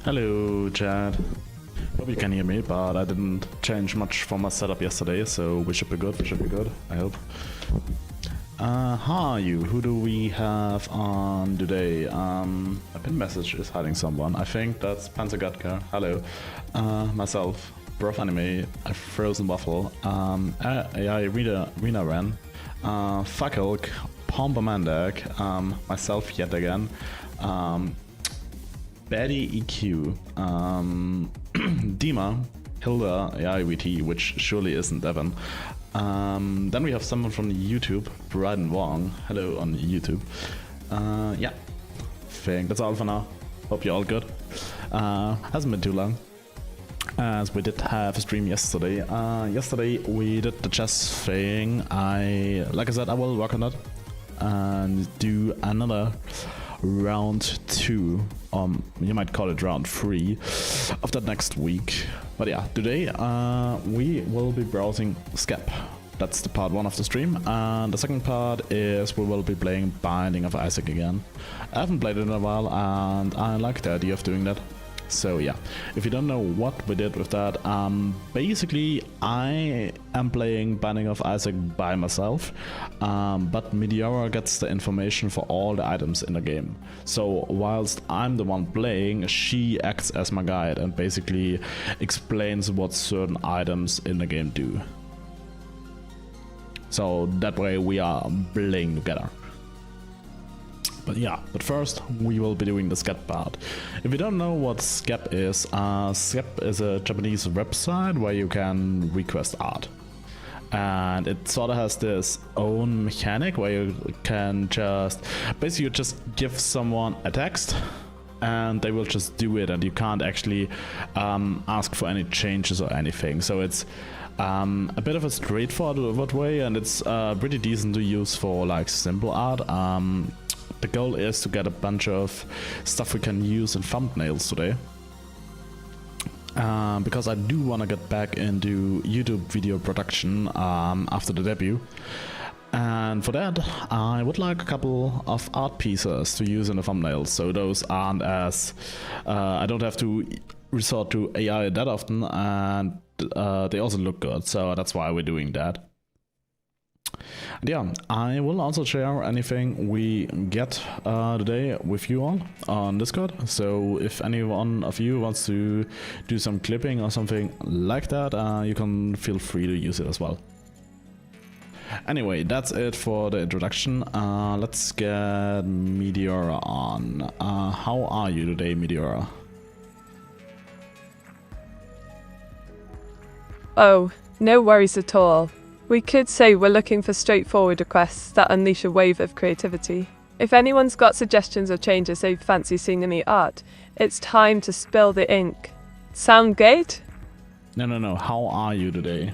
Hello, Chad. Hope you can hear me, but I didn't change much from my setup yesterday, so we should be good, I hope. How are you? Who do we have on today? A pin message is hiding someone. I think that's Panzergatka. Hello. Myself, Broth Anime, a Frozen Waffle, AI Rena Ren, Fackelk, Pombamandak, myself yet again, Betty EQ, Dima, Hilda, AI VT, which surely isn't Evan. Then we have someone from YouTube, Bryden Wong. Hello on YouTube. Yeah, think that's all for now. Hope you're all good. Hasn't been too long, as we did have a stream yesterday. Yesterday we did the chess thing. Like I said, I will work on that and do another round 2, you might call it round 3 of that next week. But yeah, today we will be browsing Skeb. That's the part 1 of the stream, and the second part is we will be playing Binding of Isaac again. I haven't played it in a while and I like the idea of doing that. So yeah, if you don't know what we did with that, basically I am playing Binding of Isaac by myself, but Meteora gets the information for all the items in the game. So whilst I'm the one playing, she acts as my guide and basically explains what certain items in the game do. So that way we are playing together. But first we will be doing the Skeb part. If you don't know what Skeb is a Japanese website where you can request art. And it sort of has this own mechanic where you can basically just give someone a text and they will just do it, and you can't actually ask for any changes or anything. So it's a bit of a straightforward way, and it's pretty decent to use for like simple art. The goal is to get a bunch of stuff we can use in thumbnails today. Because I do want to get back into YouTube video production after the debut. And for that, I would like a couple of art pieces to use in the thumbnails. So those aren't as... I don't have to resort to AI that often, and they also look good. So that's why we're doing that. And yeah, I will also share anything we get today with you all on Discord. So if any one of you wants to do some clipping or something like that, you can feel free to use it as well. Anyway, that's it for the introduction. Let's get Meteora on. How are you today, Meteora? Oh, no worries at all. We could say we're looking for straightforward requests that unleash a wave of creativity. If anyone's got suggestions or changes they fancy seeing in the art, it's time to spill the ink. Sound good? No. How are you today?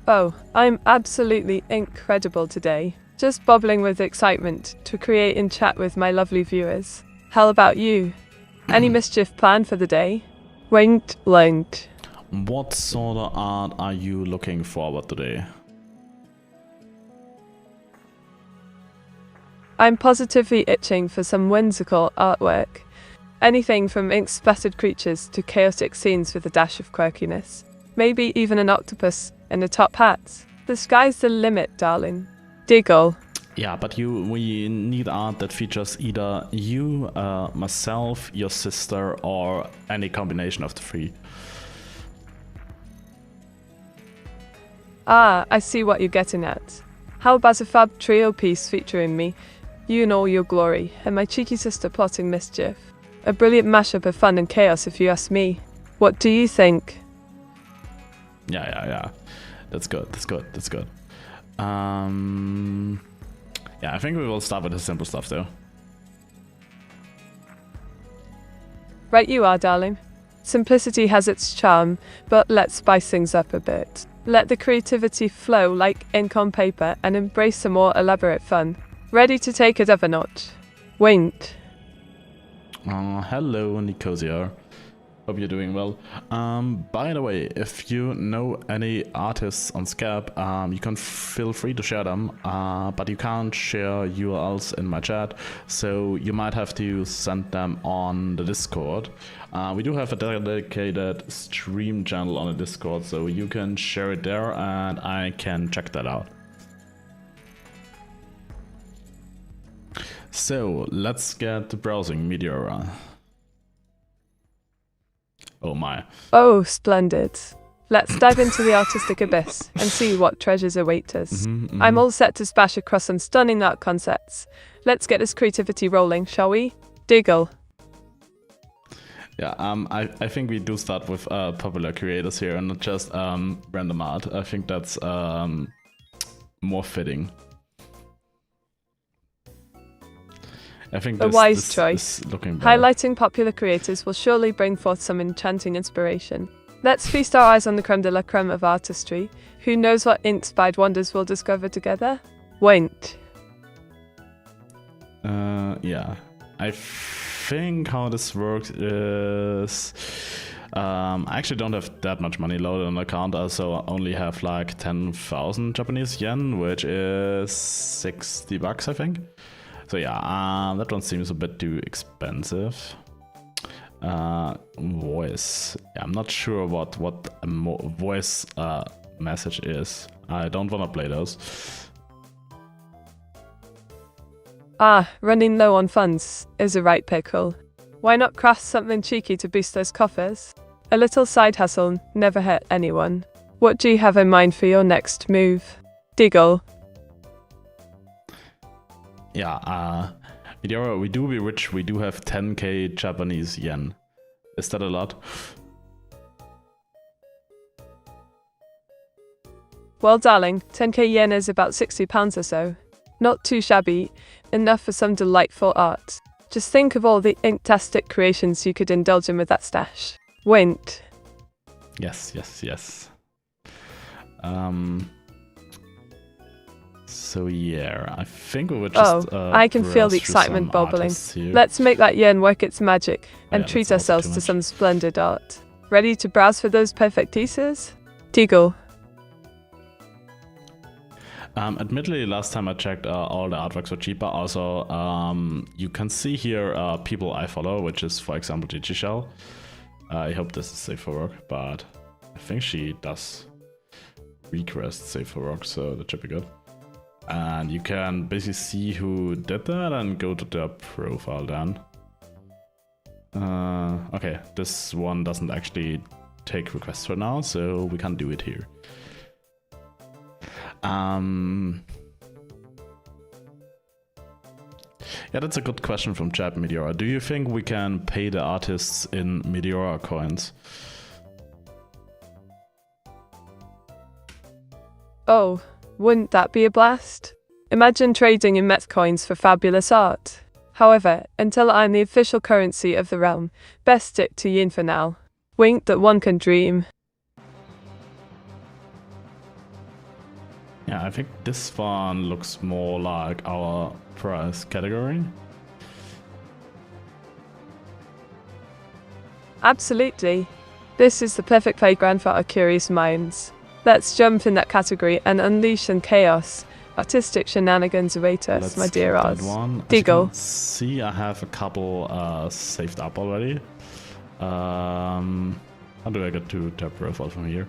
Oh, I'm absolutely incredible today. Just bubbling with excitement to create and chat with my lovely viewers. How about you? Any mischief planned for the day? Winked. What sort of art are you looking forward today? I'm positively itching for some whimsical artwork. Anything from ink-splattered creatures to chaotic scenes with a dash of quirkiness. Maybe even an octopus in a top hat. The sky's the limit, darling. Diggle. Yeah, but we need art that features either you, myself, your sister, or any combination of the 3. Ah, I see what you're getting at. How about a fab trio piece featuring me, you in all your glory, and my cheeky sister plotting mischief? A brilliant mashup of fun and chaos if you ask me. What do you think? Yeah. That's good. Yeah, I think we will start with the simple stuff though. Right you are, darling. Simplicity has its charm, but let's spice things up a bit. Let the creativity flow like ink on paper and embrace some more elaborate fun. Ready to take it up a notch? Winked. Hello, Nicosia. Hope you're doing well. By the way, if you know any artists on Skeb, you can feel free to share them, but you can't share URLs in my chat, so you might have to send them on the Discord. We do have a dedicated stream channel on the Discord, so you can share it there and I can check that out. So let's get to browsing Meteora. Oh my. Oh, splendid. Let's dive into the artistic abyss and see what treasures await us. I'm all set to splash across some stunning art concepts. Let's get this creativity rolling, shall we? Diggle. Yeah, I think we do start with popular creators here and not just random art. I think that's more fitting. I think a wise choice. Looking better. Highlighting popular creators will surely bring forth some enchanting inspiration. Let's feast our eyes on the creme de la creme of artistry. Who knows what inspired wonders we'll discover together? Wait. Yeah. I think how this works is... I actually don't have that much money loaded on the account, so I only have like 10,000 Japanese yen, which is 60 bucks, I think. So yeah, that one seems a bit too expensive. Voice. Yeah, I'm not sure what a voice message is. I don't want to play those. Running low on funds is a right pickle. Why not craft something cheeky to boost those coffers? A little side hustle never hurt anyone. What do you have in mind for your next move? Diggle. Yeah, Meteora, we do be rich, we do have 10k Japanese yen. Is that a lot? Well, darling, 10k yen is about £60 or so. Not too shabby, enough for some delightful art. Just think of all the inktastic creations you could indulge in with that stash. Wint. Yes. So yeah, I think we would just I can feel the excitement bubbling. Let's make that yen work its magic and treat ourselves to some splendid art. Ready to browse for those perfect pieces? Diggle. Admittedly, last time I checked, all the artworks were cheaper. Also, you can see here people I follow, which is, for example, Gigi Shell. I hope this is safe for work, but I think she does request safe for work, so that should be good. And you can basically see who did that and go to their profile then. Okay, this one doesn't actually take requests for now, so we can't do it here. Yeah, that's a good question from chat, Meteora. Do you think we can pay the artists in Meteora coins? Oh, wouldn't that be a blast? Imagine trading in Met coins for fabulous art. However, until I'm the official currency of the realm, best stick to yen for now. Wink that one can dream. Yeah, I think this one looks more like our price category. Absolutely. This is the perfect playground for our curious minds. Let's jump in that category and unleash some chaos. Artistic shenanigans await us, my dear Oz. Diggle. See, I have a couple saved up already. How do I get to tab profile from here?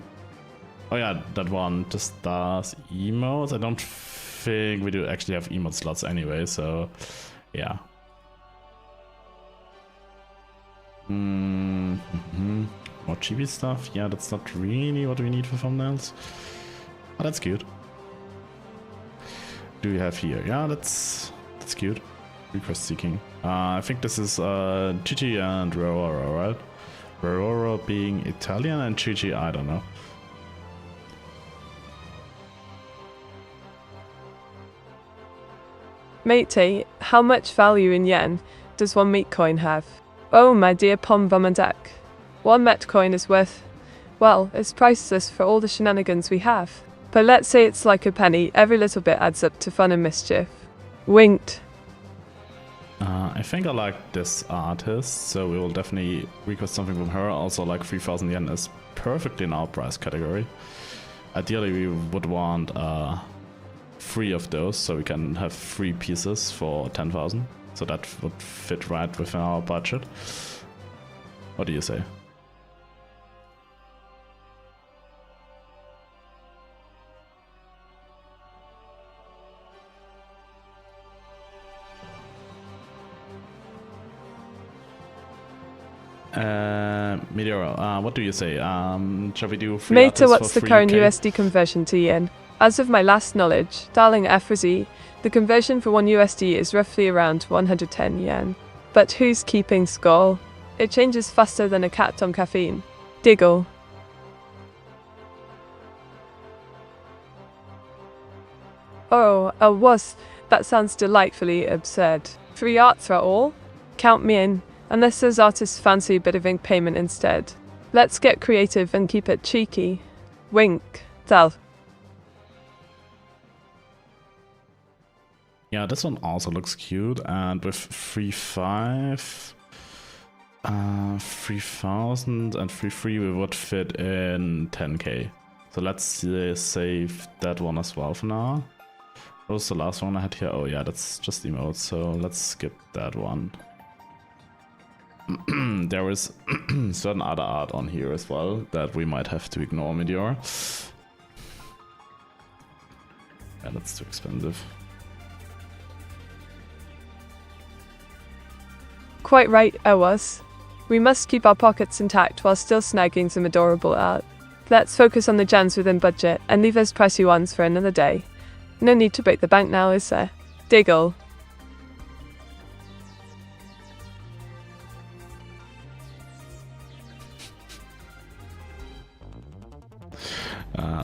Oh yeah, that one just does emotes. I don't think we do actually have emote slots anyway, so yeah. More chibi stuff. Yeah, that's not really what we need for thumbnails. Oh, that's cute. Do we have here? Yeah, that's cute. Request seeking. I think this is Gigi and Rororo, right? Rororo being Italian and Gigi, I don't know. Matey, how much value in yen does one meat coin have? Oh, my dear Pom Vomandak. One Met coin is worth, well, it's priceless for all the shenanigans we have. But let's say it's like a penny, every little bit adds up to fun and mischief. Winked. I think I like this artist, so we will definitely request something from her. Also, like 3,000 yen is perfectly in our price category. Ideally, we would want 3 of those, so we can have 3 pieces for 10,000. So that would fit right within our budget. What do you say? Meteora, what do you say? Shall we do 3 Meta, artists what's for the current 3K? USD conversion to yen? As of my last knowledge, darling FRZ, the conversion for 1 USD is roughly around 110 yen. But who's keeping score? It changes faster than a cat on caffeine. Diggle. Oh, AWAS. That sounds delightfully absurd. 3 arts are all? Count me in, unless those artists fancy a bit of ink payment instead. Let's get creative and keep it cheeky. Wink. Tell. Yeah, this one also looks cute, and with 3,500, 3,000 and 3,300 we would fit in 10k. So let's save that one as well for now. What was the last one I had here? Oh yeah, that's just emotes, so let's skip that one. There is certain other art on here as well that we might have to ignore, Meteor. Yeah, that's too expensive. Quite right, AWAS. We must keep our pockets intact while still snagging some adorable art. Let's focus on the gems within budget and leave those pricey ones for another day. No need to break the bank now, is there? Diggle.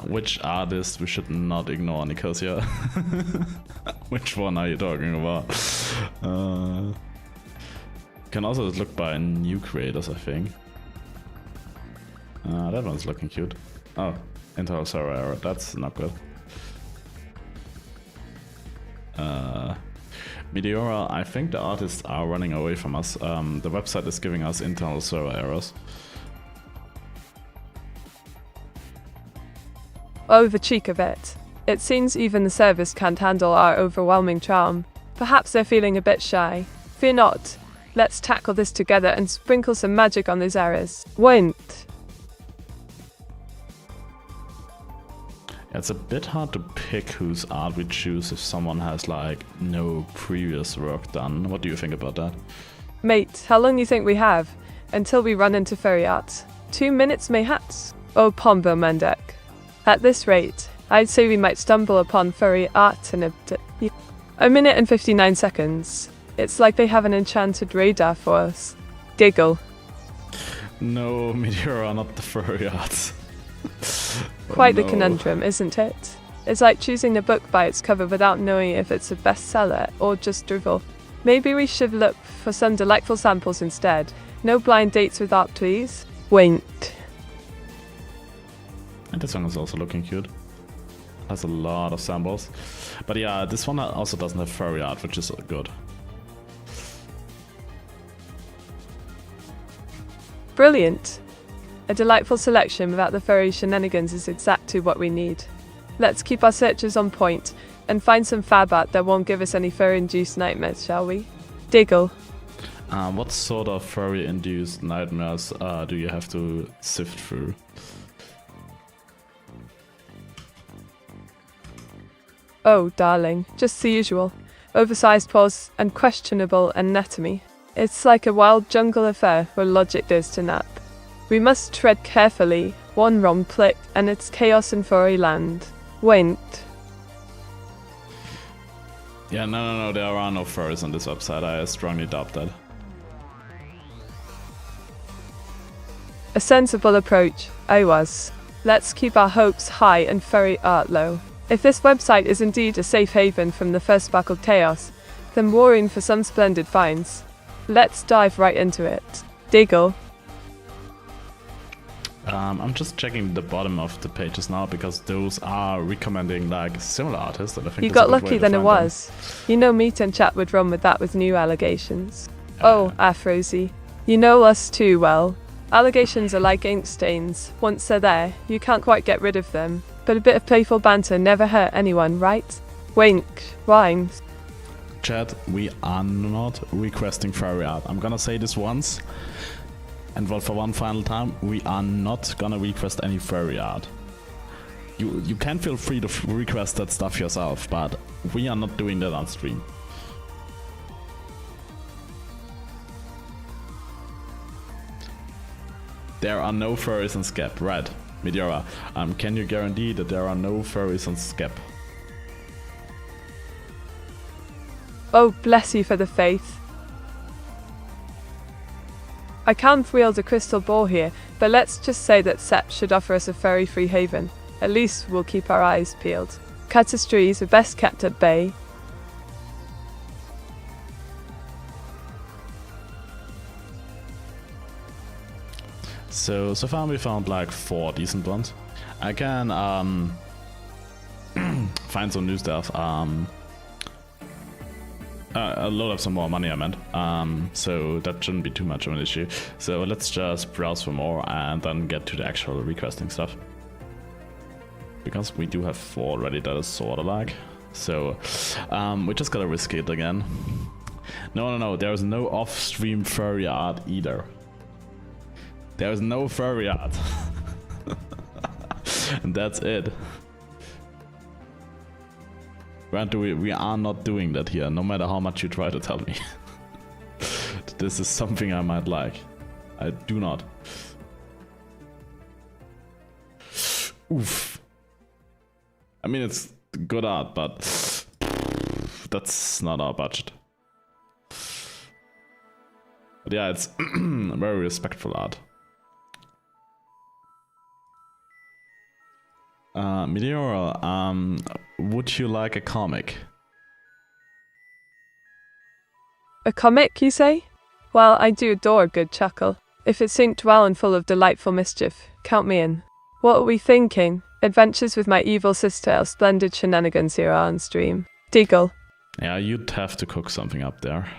Which artist we should not ignore, Nicosia? Which one are you talking about? Can also look by new creators, I think. That one's looking cute. Oh, internal server error. That's not good. Meteora, I think the artists are running away from us. The website is giving us internal server errors. Oh, the cheek of it. It seems even the service can't handle our overwhelming charm. Perhaps they're feeling a bit shy. Fear not. Let's tackle this together and sprinkle some magic on these errors. Wint. It's a bit hard to pick whose art we choose if someone has like no previous work done. What do you think about that? Mate, how long do you think we have? Until we run into fairy art? 2 minutes mayhaps? Oh, Pombo Mandek. At this rate, I'd say we might stumble upon furry art in a minute and 59 seconds. It's like they have an enchanted radar for us. Diggle. No, Meteora, not the furry art. Quite the conundrum, isn't it? It's like choosing a book by its cover without knowing if it's a bestseller or just drivel. Maybe we should look for some delightful samples instead. No blind dates with art, please. Wink. And this one is also looking cute. Has a lot of samples. But yeah, this one also doesn't have furry art, which is good. Brilliant. A delightful selection without the furry shenanigans is exactly what we need. Let's keep our searches on point and find some fab art that won't give us any furry-induced nightmares, shall we? Diggle. What sort of furry-induced nightmares do you have to sift through? Oh, darling, just the usual. Oversized paws and questionable anatomy. It's like a wild jungle affair where logic goes to nap. We must tread carefully. One wrong click and it's chaos in furry land. Wint. Yeah, no, there are no furries on this website. I strongly doubt that. A sensible approach, AWAS. Let's keep our hopes high and furry art low. If this website is indeed a safe haven from the first sparkle chaos, then we're in for some splendid finds. Let's dive right into it. Diggle. I'm just checking the bottom of the pages now because those are recommending like similar artists, and I think You that's a got good way lucky to then it find them. was. You know Meet and Chat would run with that with new allegations. Oh, Afrozy. You know us too well. Allegations are like ink stains. Once they're there, you can't quite get rid of them. But a bit of playful banter never hurt anyone, right? Wink. Rhymes. Chat, we are not requesting furry art. I'm gonna say this once, and well, for one final time, we are not gonna request any furry art. You can feel free to request that stuff yourself, but we are not doing that on stream. There are no furries on Skeb, right? Meteora, can you guarantee that there are no furries on Skeb? Oh, bless you for the faith. I can't wield a crystal ball here, but let's just say that Sepp should offer us a furry-free haven. At least we'll keep our eyes peeled. Catastries are best kept at bay. So far we found like 4 decent ones. I can find some new stuff. Load up some more money, I meant. So that shouldn't be too much of an issue. So let's just browse for more and then get to the actual requesting stuff. Because we do have 4 already, that is sort of like. So we just gotta risk it again. No, there's no off-stream furry art either. There's no furry art. And that's it. Grant, we are not doing that here, no matter how much you try to tell me. This is something I might like. I do not. Oof. I mean, it's good art, but that's not our budget. But yeah, it's very respectful art. Meteora, would you like a comic? A comic, you say? Well, I do adore a good chuckle. If it's inked well and full of delightful mischief, count me in. What are we thinking? Adventures with my evil sister or splendid shenanigans here on stream? Deagle. Yeah, you'd have to cook something up there.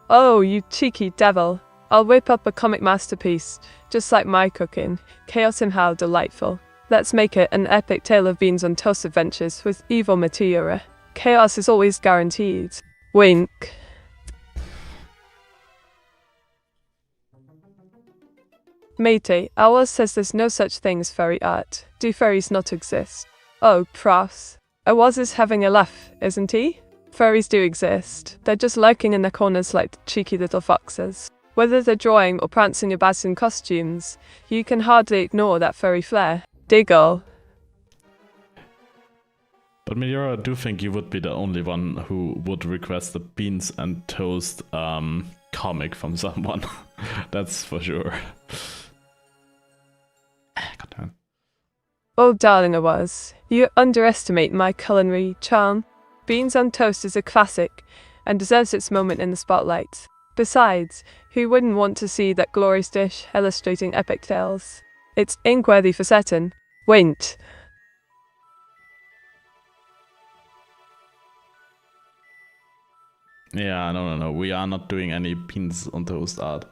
Oh, you cheeky devil. I'll whip up a comic masterpiece, just like my cooking. Chaos and how delightful. Let's make it an epic tale of beans on toast adventures with evil Meteora. Chaos is always guaranteed. Wink. Matey, AWAS says there's no such thing as furry art. Do furries not exist? Oh, pros. AWAS is having a laugh, isn't he? Furries do exist. They're just lurking in the corners like cheeky little foxes. Whether they're drawing or prancing about in costumes, you can hardly ignore that furry flair. Diggle. But Meteora, I do think you would be the only one who would request a beans and toast comic from someone. That's for sure. God. Oh, darling AWAS, you underestimate my culinary charm. Beans on toast is a classic and deserves its moment in the spotlight. Besides, who wouldn't want to see that glorious dish illustrating epic tales? It's ink-worthy for certain. Wait. Yeah, no. We are not doing any beans on toast art.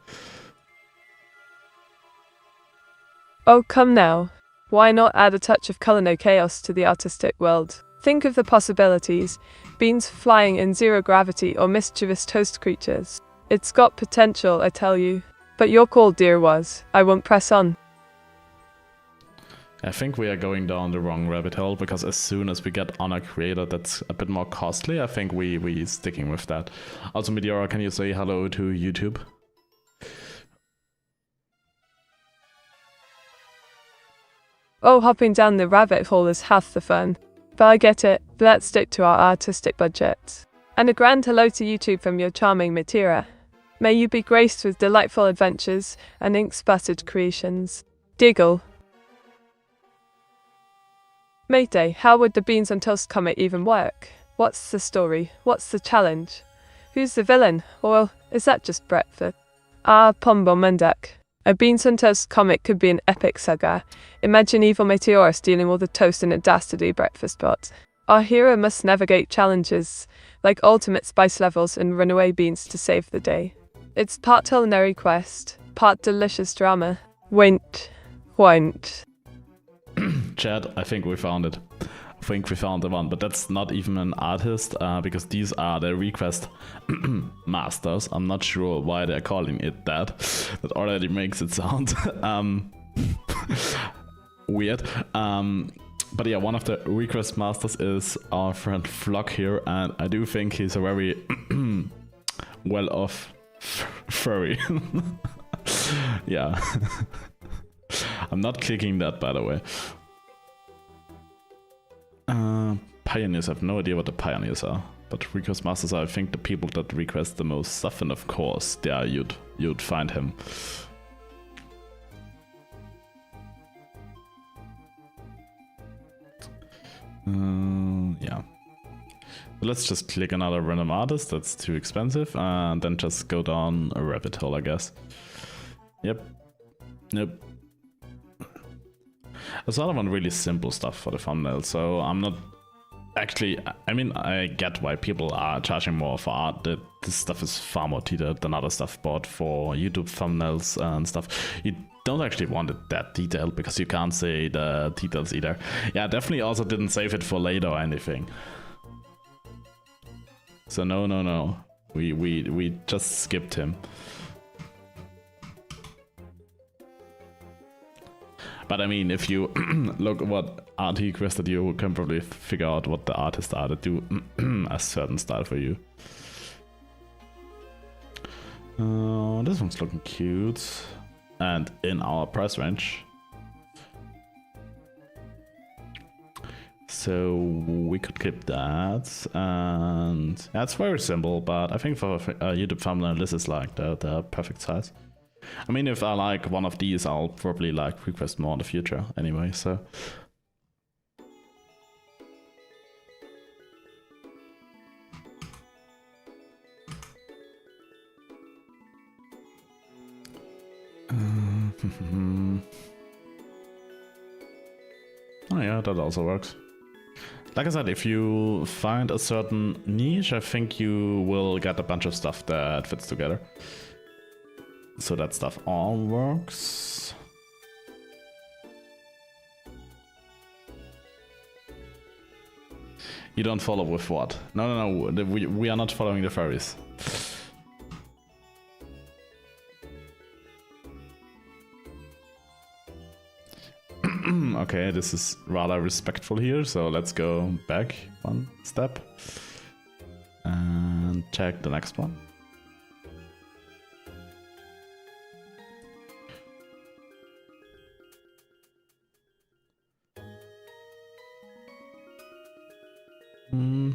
Oh, come now. Why not add a touch of culinary chaos to the artistic world? Think of the possibilities. Beans flying in zero gravity or mischievous toast creatures. It's got potential, I tell you. But your call, dear AWAS. I won't press on. I think we are going down the wrong rabbit hole, because as soon as we get on a creator that's a bit more costly, I think we sticking with that. Also, Meteora, can you say hello to YouTube? Oh, hopping down the rabbit hole is half the fun. But I get it. Let's stick to our artistic budget. And a grand hello to YouTube from your charming Meteora. May you be graced with delightful adventures and ink-spattered creations. Diggle. Mayday, how would the beans on toast comic even work? What's the story? What's the challenge? Who's the villain? Or is that just breakfast? Pombo Mendak. A Beanshunters comic could be an epic saga. Imagine evil Meteora stealing all the toast in a dastardly breakfast pot. Our hero must navigate challenges, like ultimate spice levels and runaway beans to save the day. It's part culinary quest, part delicious drama. Wint. Chad, I think we found it. I think we found the one, but that's not even an artist, because these are the request masters. I'm not sure why they're calling it that. That already makes it sound weird. But yeah, one of the request masters is our friend Flock here, and I do think he's a very well-off furry. Yeah. I'm not clicking that, by the way. Pioneers, I have no idea what the pioneers are, but request masters are, I think, the people that request the most stuff, and of course, there you'd find him. Yeah. Let's just click another random artist, that's too expensive, and then just go down a rabbit hole, I guess. Yep. Nope. There's a lot of really simple stuff for the thumbnail, so I'm not... Actually, I mean, I get why people are charging more for art. This stuff is far more detailed than other stuff bought for YouTube thumbnails and stuff. You don't actually want it that detailed because you can't say the details either. Yeah, definitely also didn't save it for later or anything. So no. We just skipped him. But I mean, if you look what art he requested, you can probably figure out what the artists are that do a certain style for you. This one's looking cute. And in our price range. So we could keep that. And that's very simple, but I think for a YouTube thumbnail, this is like the perfect size. I mean, if I like one of these, I'll probably like request more in the future anyway, so. Oh yeah, that also works. Like I said, if you find a certain niche, I think you will get a bunch of stuff that fits together. So that stuff all works. You don't follow with what? No, we are not following the furries. Okay, this is rather respectful here, so let's go back one step and check the next one.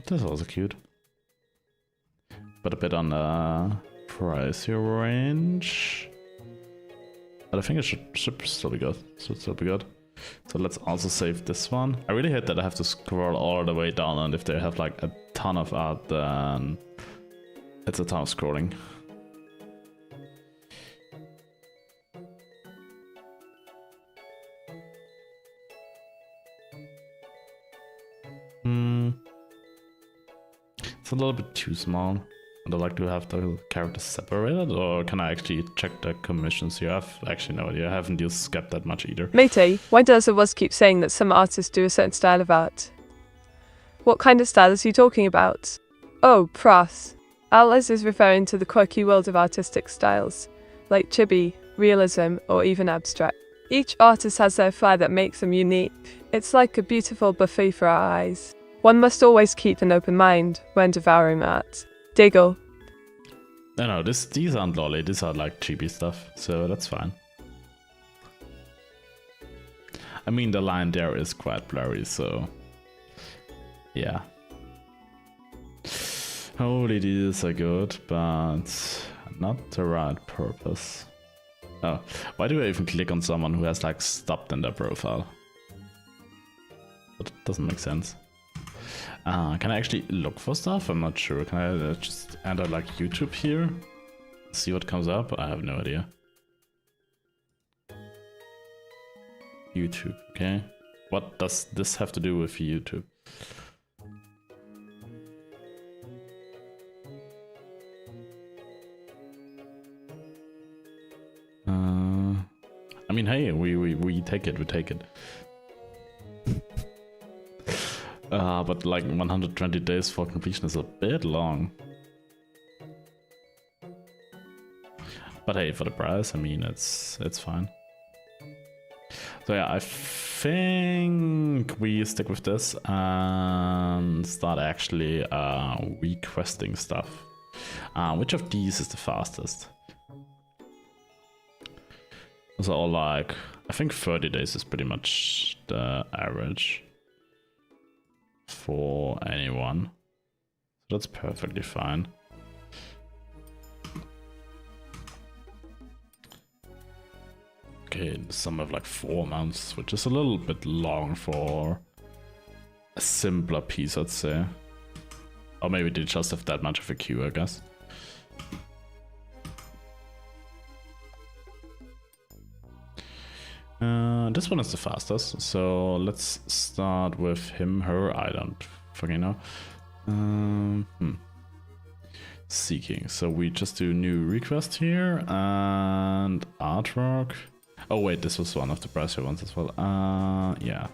This is also cute, but a bit on the pricier range. But I think it should still be good. So let's also save this one. I really hate that I have to scroll all the way down, and if they have like a ton of art, then it's a ton of scrolling. It's a little bit too small. Would I like to have the characters separated, or can I actually check the commissions here? I have actually no idea. I haven't used Skeb that much either. Matey, why does AWAS keep saying that some artists do a certain style of art? What kind of style is he talking about? Oh, pras. AWAS is referring to the quirky world of artistic styles, like chibi, realism, or even abstract. Each artist has their flair that makes them unique. It's like a beautiful buffet for our eyes. One must always keep an open mind when devouring art. Diggle. No, these aren't lolly, these are like chibi stuff, so that's fine. I mean, the line there is quite blurry, so yeah. Holy, these are good, but not the right purpose. Oh, why do I even click on someone who has like stopped in their profile? That doesn't make sense. Can I actually look for stuff? I'm not sure. Can I just enter like YouTube here? See what comes up? I have no idea. YouTube, okay. What does this have to do with YouTube? I mean, hey, we take it, we take it. But like 120 days for completion is a bit long. But hey, for the price, I mean, it's fine. So yeah, I think we stick with this and start actually requesting stuff. Which of these is the fastest? Those are all like, I think 30 days is pretty much the average for anyone. So that's perfectly fine. Okay, some have like 4 months, which is a little bit long for a simpler piece, I'd say. Or maybe they just have that much of a queue, I guess. This one is the fastest, so let's start with him, her, I don't fucking know. Seeking, so we just do new request here, and artwork. Oh wait, this was one of the pricier ones as well. Yeah.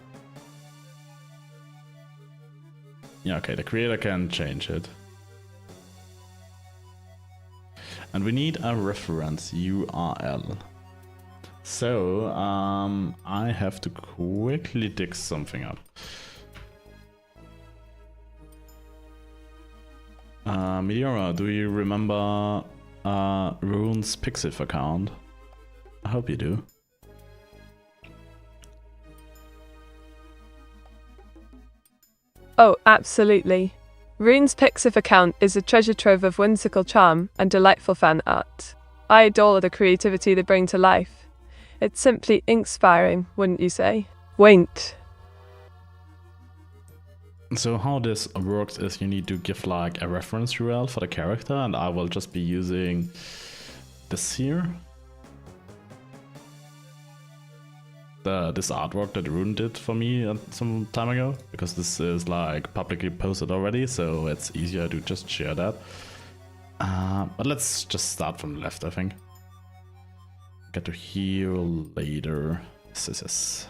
Yeah, okay, the creator can change it. And we need a reference URL. So, I have to quickly dig something up. Meteora, do you remember Rune's Pixiv account? I hope you do. Oh, absolutely. Rune's Pixiv account is a treasure trove of whimsical charm and delightful fan art. I adore the creativity they bring to life. It's simply inspiring, wouldn't you say? Wait. So how this works is you need to give like a reference URL for the character, and I will just be using this here. This artwork that Rune did for me some time ago, because this is like publicly posted already, so it's easier to just share that. But let's just start from the left, I think. Get to here later. This.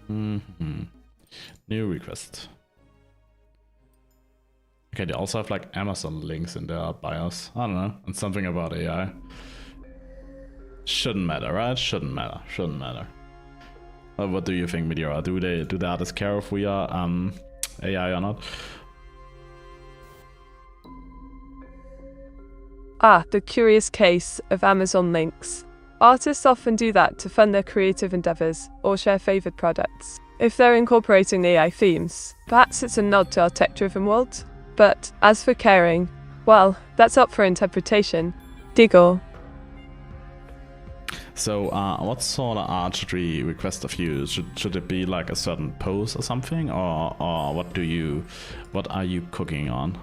New request. Okay, they also have like Amazon links in their bios. I don't know, and something about AI. Shouldn't matter, right? Shouldn't matter. Shouldn't matter. What do you think, Meteora? Do the artists care if we are AI or not? The curious case of Amazon links. Artists often do that to fund their creative endeavors or share favored products. If they're incorporating AI themes, perhaps it's a nod to our tech-driven world. But as for caring, well, that's up for interpretation. Diggle. So, what sort of art should we request of you? Should it be like a certain pose or something, or what are you cooking on?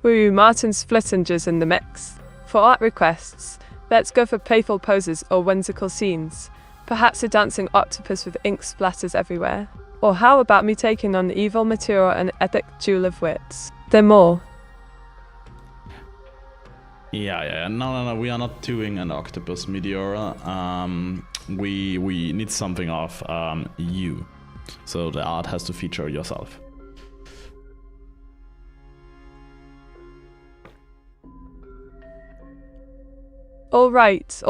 Woo, Martin Splittinger's in the mix. For art requests, let's go for playful poses or whimsical scenes. Perhaps a dancing octopus with ink splatters everywhere. Or how about me taking on the evil Meteora and epic duel of wits? They're more. Yeah, no, we are not doing an octopus, Meteora. We need something of you. So the art has to feature yourself. Alright.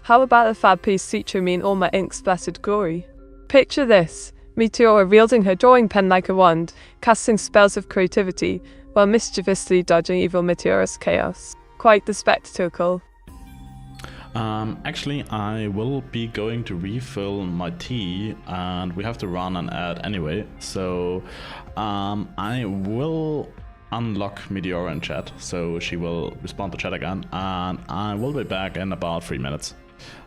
How about a fab piece featuring me in all my ink-splattered glory? Picture this, Meteora wielding her drawing pen like a wand, casting spells of creativity, while mischievously dodging evil Meteora's chaos. Quite the spectacle. Actually, I will be going to refill my tea, and we have to run an ad anyway, so I will unlock Meteora in chat, so she will respond to chat again, and I will be back in about 3 minutes.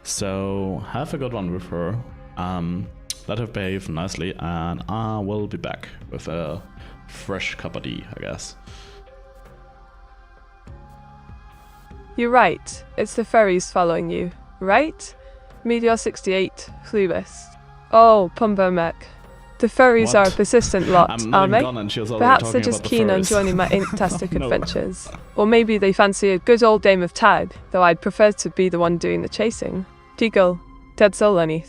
So have a good one with her. let her behave nicely, and I will be back with a fresh cup of tea, I guess. You're right. It's the furries following you, right? Meteor 68, clueless. Oh, Pumbermec. The furries are a persistent lot, aren't they? Perhaps they're just keen on joining my inktastic adventures. Or maybe they fancy a good old game of tag, though I'd prefer to be the one doing the chasing. Deagle, dead soul any.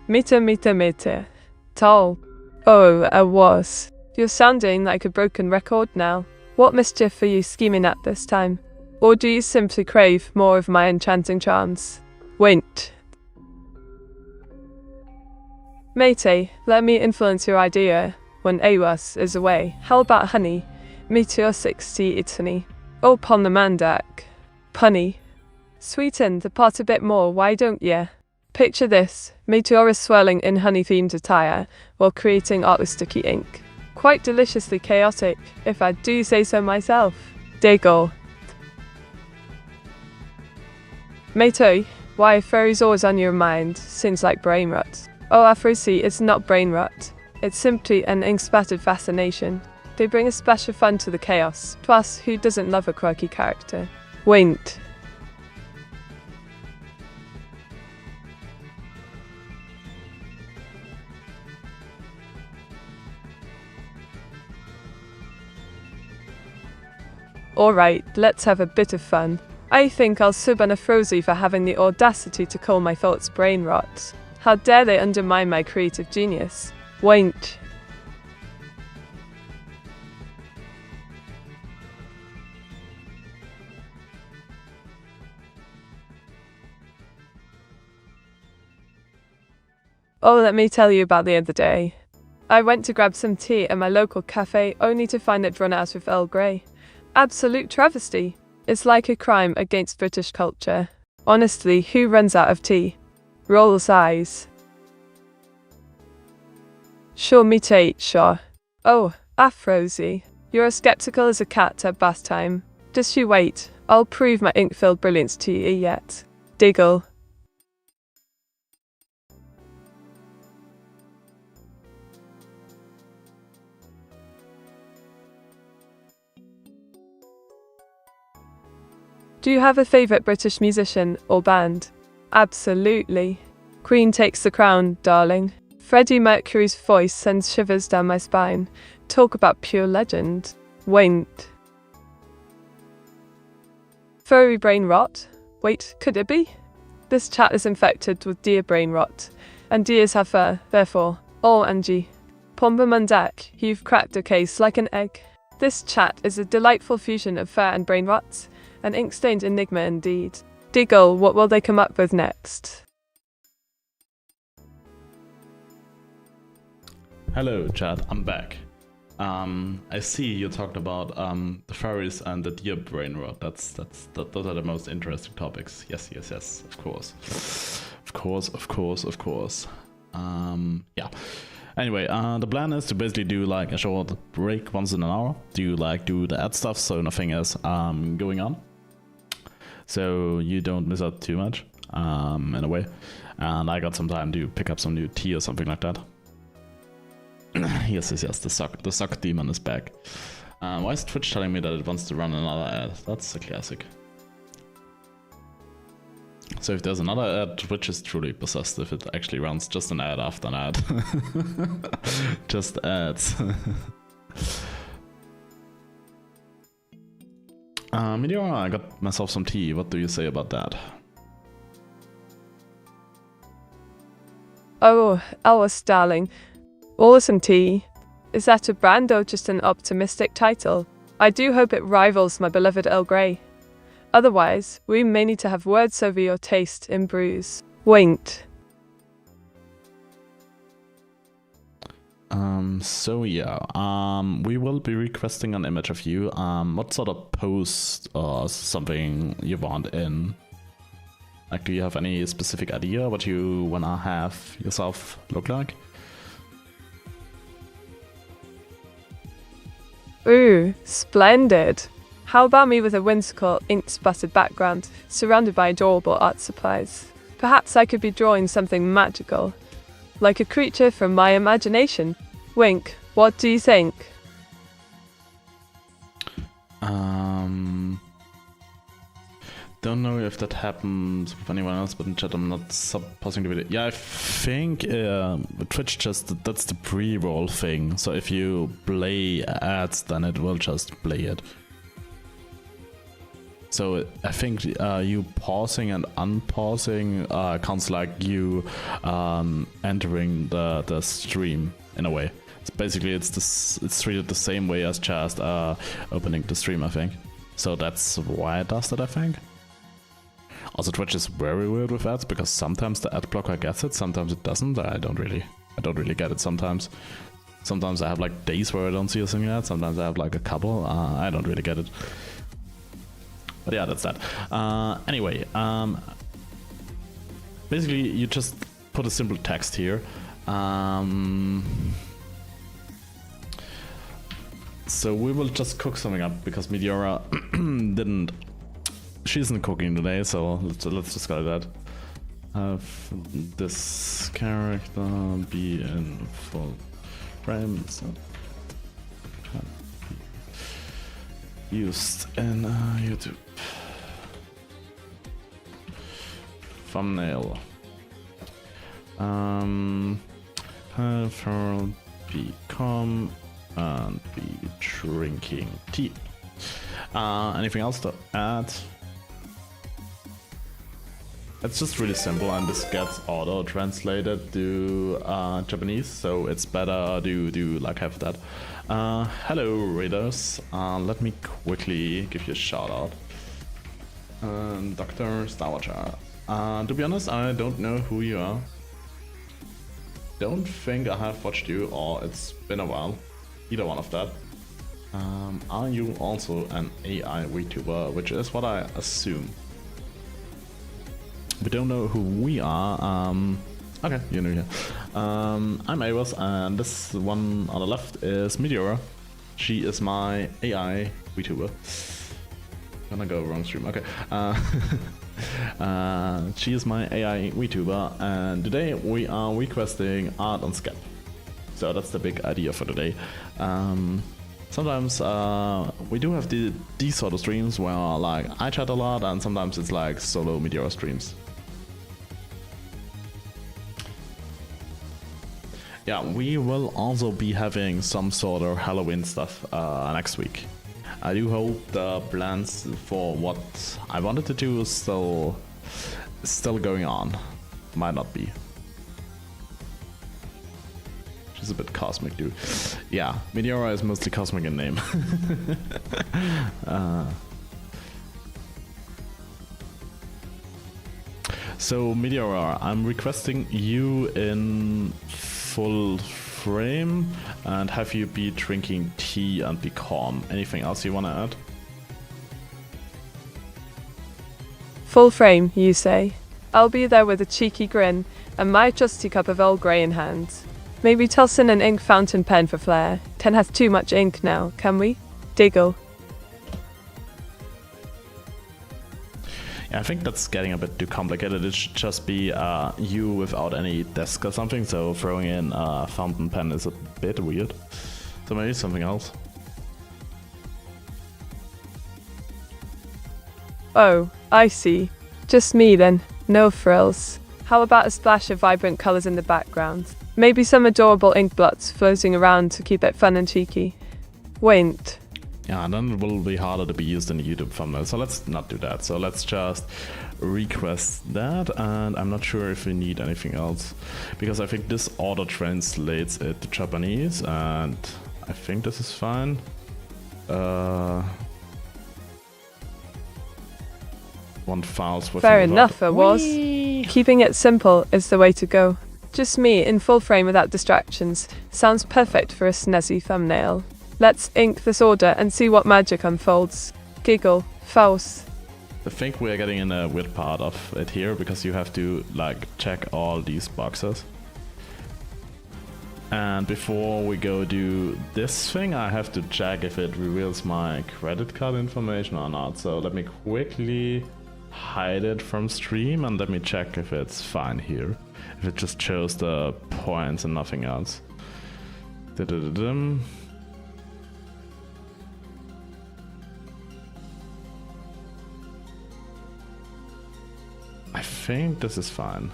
Meter. Tall. Oh, AWAS. You're sounding like a broken record now. What mischief are you scheming at this time? Or do you simply crave more of my enchanting charms? Wait. Matey, let me influence your idea when AWAS is away. How about honey? Meteor 60 Italy. Oh, pon the mandak. Punny. Sweeten the pot a bit more, why don't ya? Picture this, Meteora swirling in honey-themed attire while creating art with sticky ink. Quite deliciously chaotic, if I do say so myself. Dego. Matey, why are furries always on your mind? Seems like brain rot. Oh, Afrosi, it's not brain rot. It's simply an ink-spattered fascination. They bring a splash of fun to the chaos. Plus, who doesn't love a quirky character? Wait. Alright, let's have a bit of fun. I think I'll sub on Afrosi for having the audacity to call my thoughts brain rot. How dare they undermine my creative genius? Wait. Oh, let me tell you about the other day. I went to grab some tea at my local cafe only to find it run out of Earl Grey. Absolute travesty. It's like a crime against British culture. Honestly, who runs out of tea? Rolls eyes. Sure, sure. Oh, Afrosi. You're as skeptical as a cat at bath time. Just you wait, I'll prove my ink-filled brilliance to you yet. Diggle. Do you have a favourite British musician or band? Absolutely. Queen takes the crown, darling. Freddie Mercury's voice sends shivers down my spine. Talk about pure legend. Wait. Furry brain rot? Wait, could it be? This chat is infected with deer brain rot. And deers have fur, therefore. Oh, Angie. Pomba Mundak, you've cracked a case like an egg. This chat is a delightful fusion of fur and brain rot. An ink-stained enigma indeed. Diggle, what will they come up with next? Hello, chat. I'm back. I see you talked about the furries and the deer brain rot. Those are the most interesting topics. Yes. Of course. Yeah. Anyway, the plan is to basically do like a short break once in an hour. Do the ad stuff so nothing is going on. So you don't miss out too much, in a way. And I got some time to pick up some new tea or something like that. yes, the sock demon is back. Why is Twitch telling me that it wants to run another ad? That's a classic. So if there's another ad, Twitch is truly possessed if it actually runs just an ad after an ad. Just ads. Meteora, I got myself some tea. What do you say about that? Oh, AWAS, darling. Awesome tea. Is that a brand or just an optimistic title? I do hope it rivals my beloved Earl Grey. Otherwise, we may need to have words over your taste in brews. Wait. So yeah, we will be requesting an image of you. What sort of post or something you want in? Like, do you have any specific idea what you wanna have yourself look like? Ooh, splendid. How about me with a whimsical, ink-spattered background, surrounded by adorable art supplies? Perhaps I could be drawing something magical, like a creature from my imagination. Wink, what do you think? Don't know if that happens with anyone else, but in chat I'm not pausing the video. Yeah, I think Twitch that's the pre-roll thing. So if you play ads, then it will just play it. So I think you pausing and unpausing counts like you entering the stream in a way. It's basically it's treated the same way as just opening the stream, I think. So that's why it does that, I think. Also, Twitch is very weird with ads because sometimes the ad blocker gets it, sometimes it doesn't. I don't really get it sometimes. Sometimes I have like days where I don't see a single ad. Sometimes I have like a couple. I don't really get it. But yeah, that's that. Anyway, basically you just put a simple text here. So we will just cook something up because Meteora didn't. She isn't cooking today, so let's just go like that. Have this character be in full frame, so can be used in YouTube. Thumbnail. Have her become and be drinking tea. Anything else to add? It's just really simple, and this gets auto-translated to Japanese, so it's better to like have that. Hello readers, let me quickly give you a shout out. Dr. Star Watcher. To be honest, I don't know who you are. Don't think I have watched you, or it's been a while. Either one of that. Are you also an AI Vtuber, which is what I assume. We don't know who we are. Okay, you're new here. I'm AWAS, and this one on the left is Meteora. She is my AI Vtuber. Gonna go wrong stream. Okay. She is my AI Vtuber, and today we are requesting art on Skeb. So that's the big idea for today. Sometimes we do have these sort of streams where like I chat a lot, and sometimes it's like solo Meteora streams. Yeah, we will also be having some sort of Halloween stuff next week. I do hope the plans for what I wanted to do is still going on. Might not be. She's a bit cosmic, dude. Yeah, Meteora is mostly cosmic in name. So Meteora, I'm requesting you in full frame and have you be drinking tea and be calm. Anything else you want to add? Full frame, you say? I'll be there with a cheeky grin and my trusty cup of Earl Grey in hand. Maybe toss in an ink fountain pen for flair. 10 has too much ink now, can we? Diggle. Yeah, I think that's getting a bit too complicated. It should just be you without any desk or something, so throwing in a fountain pen is a bit weird. So maybe something else. Oh, I see. Just me then, no frills. How about a splash of vibrant colours in the background? Maybe some adorable ink blots floating around to keep it fun and cheeky. Wait. Yeah, and then it will be harder to be used in the YouTube thumbnail, so let's not do that. So let's just request that, and I'm not sure if we need anything else, because I think this auto translates it to Japanese, and I think this is fine. One files with Fair enough, AWAS. Keeping it simple is the way to go. Just me in full frame without distractions. Sounds perfect for a snazzy thumbnail. Let's ink this order and see what magic unfolds. Giggle. Faust. I think we're getting in a weird part of it here, because you have to like check all these boxes. And before we go do this thing, I have to check if it reveals my credit card information or not. So let me quickly hide it from stream, and let me check if it's fine here. If it just shows the points and nothing else. Da-da-da-dum. I think this is fine.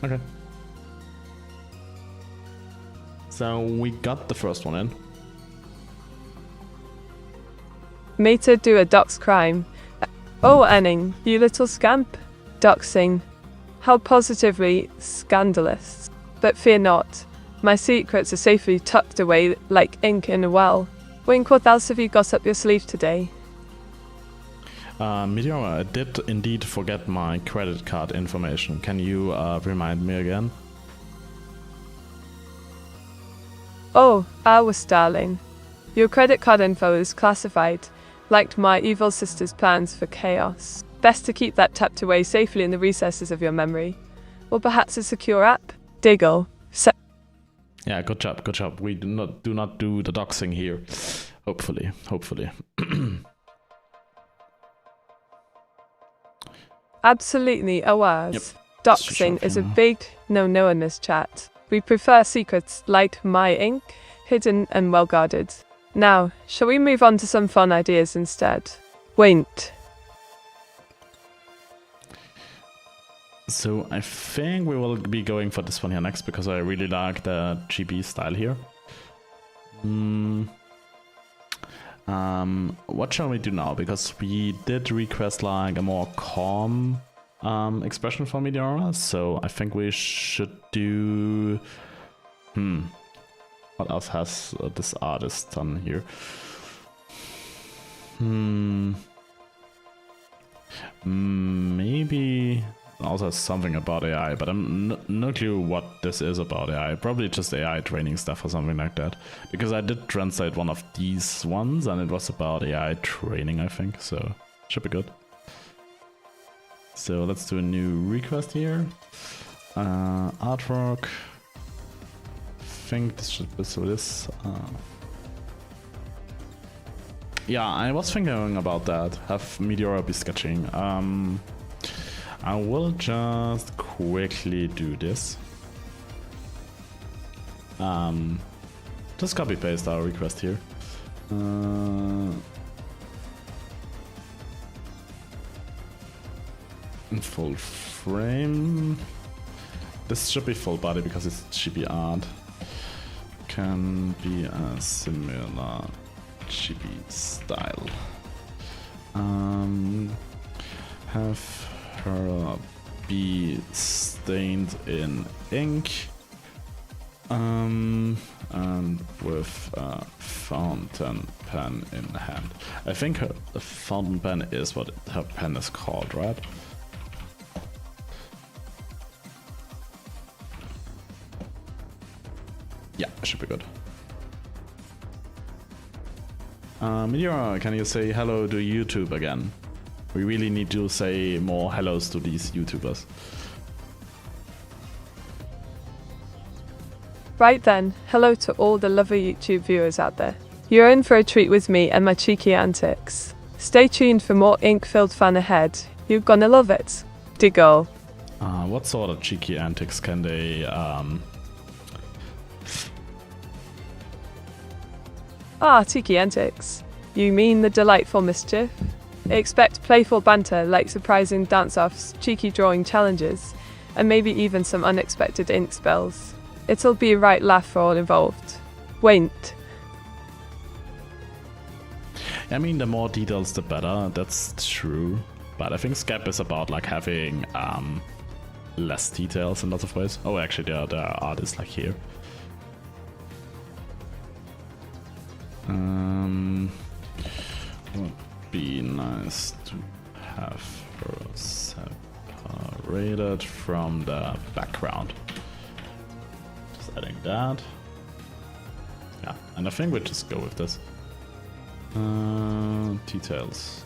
Okay. So we got the first one in. Meta do a dox crime. Oh, Enning, you little scamp. Doxing. How positively scandalous. But fear not. My secrets are safely tucked away like ink in a well. Wink, what else have you got up your sleeve today? Meteora, I did indeed forget my credit card information. Can you remind me again? Oh, AWAS darling. Your credit card info is classified, like my evil sister's plans for chaos. Best to keep that tucked away safely in the recesses of your memory. Or perhaps a secure app? Diggle. Yeah, good job, good job. We do not do the doxing here. Hopefully. Absolutely, AWAS. Yep. Doxing is a big no-no in this chat. We prefer secrets like my ink, hidden and well guarded. Now, shall we move on to some fun ideas instead? Wait. So I think we will be going for this one here next because I really like the GB style here. What shall we do now? Because we did request like a more calm expression for Meteora, so I think we should do... What else has this artist done here? Maybe also something about AI, but I'm no clue what this is about AI. Probably just AI training stuff or something like that. Because I did translate one of these ones and it was about AI training, I think, so should be good. So let's do a new request here. Artwork. I think this should be so this. Yeah, I was thinking about that. Have Meteora be sketching. I will just quickly do this. Just copy paste our request here. In full frame. This should be full body because it's chibi art. Can be a similar chibi style. Have her be stained in ink. And with a fountain pen in hand. I think the fountain pen is what her pen is called, right? Yeah, should be good. Meteora, can you say hello to YouTube again? We really need to say more hellos to these YouTubers. Right then, hello to all the lovely YouTube viewers out there. You're in for a treat with me and my cheeky antics. Stay tuned for more ink-filled fun ahead. You're gonna love it. Diggle. What sort of cheeky antics can they cheeky antics. You mean the delightful mischief? Expect playful banter like surprising dance-offs, cheeky drawing challenges, and maybe even some unexpected ink spells. It'll be a right laugh for all involved. Wait. I mean, the more details the better, that's true. But I think Skeb is about like having less details in lots of ways. Oh, actually there are artists like here. Would be nice to have her separated from the background. Just adding that. Yeah, and I think we just go with this. Details.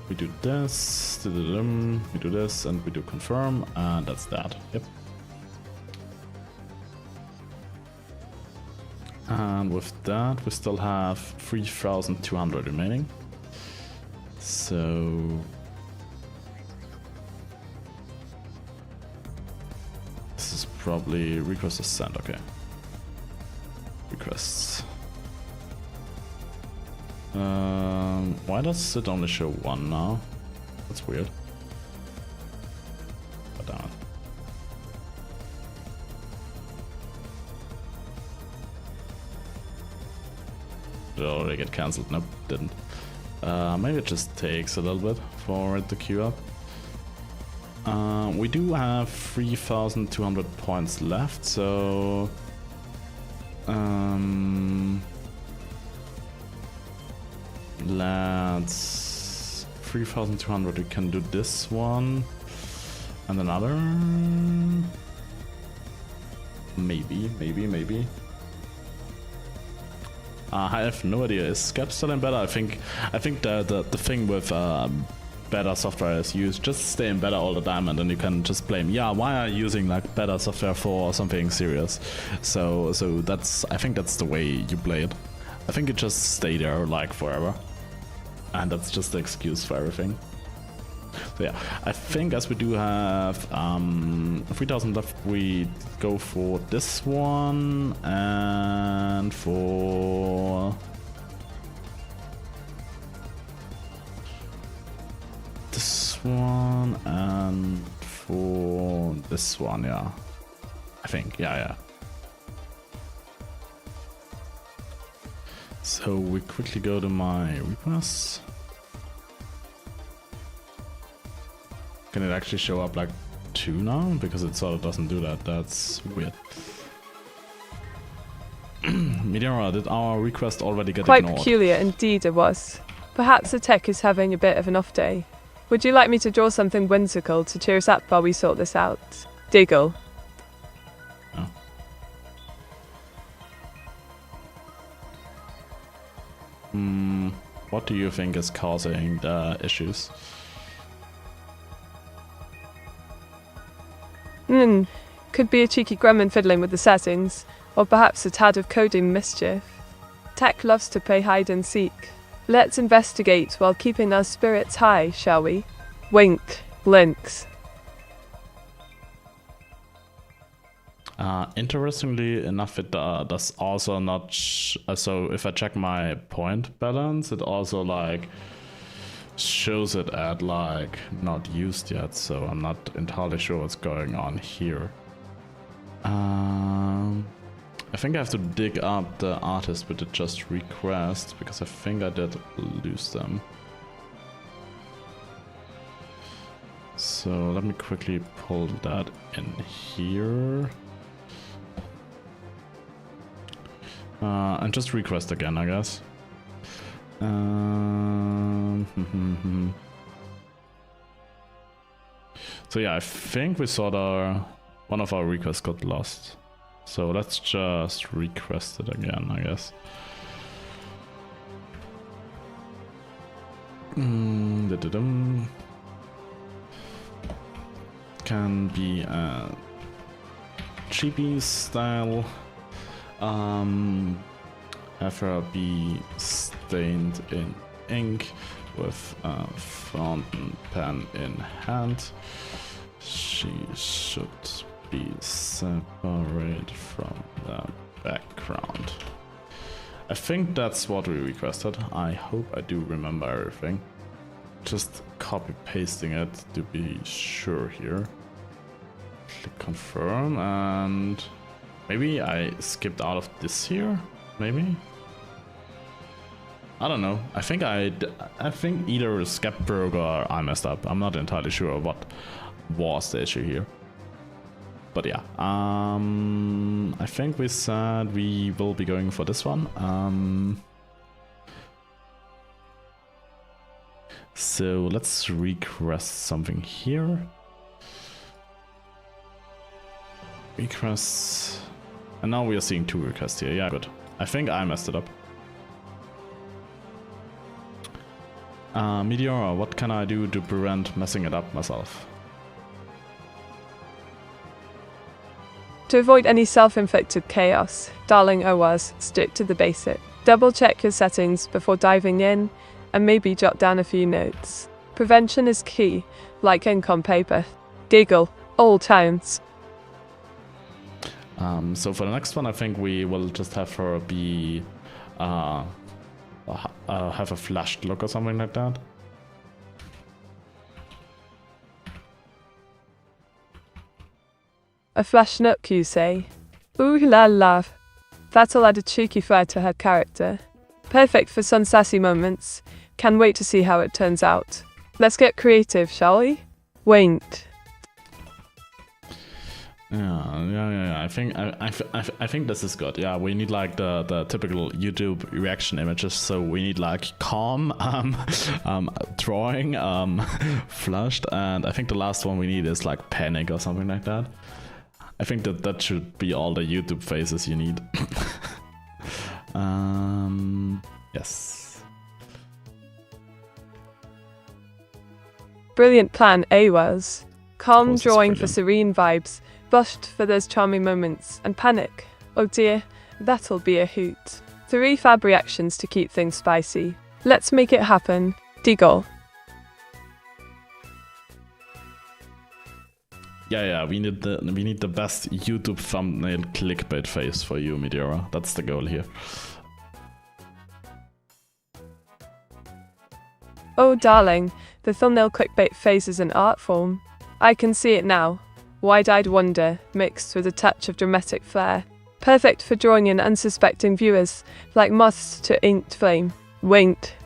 We do this, we do this, and we do confirm, and that's that. Yep. And with that, we still have 3,200 remaining. So this is probably request is sent. Okay. Requests. Why does it only show one now? That's weird. But damn it. Did it already get cancelled? Nope, didn't. Maybe it just takes a little bit for it to queue up. We do have 3,200 points left, so let's 3,200. We can do this one and another. Maybe. I have no idea. Is Skeb still in beta? I think the thing with beta software is you just stay in beta all the time, and then you can just blame, yeah, why are you using like beta software for something serious? So that's, I think that's the way you play it. I think you just stay there like forever, and that's just the excuse for everything. So yeah, I think as we do have 3,000 left, we go for this one and for this one and for this one, yeah. I think, yeah. So we quickly go to my requests. Can it actually show up like 2 now? Because it sort of doesn't do that. That's weird. Meteora, did our request already get ignored? Quite peculiar indeed it was. Perhaps the tech is having a bit of an off day. Would you like me to draw something whimsical to cheer us up while we sort this out? Diggle. Oh. What do you think is causing the issues? Could be a cheeky gremlin fiddling with the settings, or perhaps a tad of coding mischief. Tech loves to play hide and seek. Let's investigate while keeping our spirits high, shall we? Wink. Links. Interestingly enough, it does also not. So if I check my point balance, it also like shows it at like not used yet. So I'm not entirely sure what's going on here. I think I have to dig up the artist we did just request, because I think I did lose them. So let me quickly pull that in here. And just request again, I guess. So yeah, I think we saw one of our requests got lost. So let's just request it again, I guess. Can be a chibi style. Have her be stained in ink with a fountain pen in hand. She should be separate from the background. I think that's what we requested. I hope I do remember everything. Just copy pasting it to be sure here. Click confirm, and maybe I skipped out of this here. Maybe. I don't know. I think either Skeb broke or I messed up. I'm not entirely sure what was the issue here. But yeah, I think we said we will be going for this one. So let's request something here. Requests. And now we are seeing 2 requests here. Yeah, good. I think I messed it up. Meteora, what can I do to prevent messing it up myself? To avoid any self-inflicted chaos, darling AWAS, stick to the basic. Double check your settings before diving in, and maybe jot down a few notes. Prevention is key, like ink on paper. Giggle, all times. So for the next one, I think we will just have her be have a flashed look or something like that. A flash look, you say? Ooh la la. That'll add a cheeky flair to her character. Perfect for some sassy moments. Can't wait to see how it turns out. Let's get creative, shall we? Wait. Yeah. I think this is good. Yeah, we need like the typical YouTube reaction images. So we need like calm, drawing, flushed, and I think the last one we need is like panic or something like that. I think that should be all the YouTube faces you need. Yes. Brilliant plan, AWAS. Calm drawing for serene vibes, blushed for those charming moments, and panic. Oh dear, that'll be a hoot. 3 fab reactions to keep things spicy. Let's make it happen. Diggle. Yeah, we need the best YouTube thumbnail clickbait face for you, Meteora. That's the goal here. Oh darling, the thumbnail clickbait face is an art form. I can see it now. Wide-eyed wonder, mixed with a touch of dramatic flair. Perfect for drawing in unsuspecting viewers, like moths to inked flame. Winked.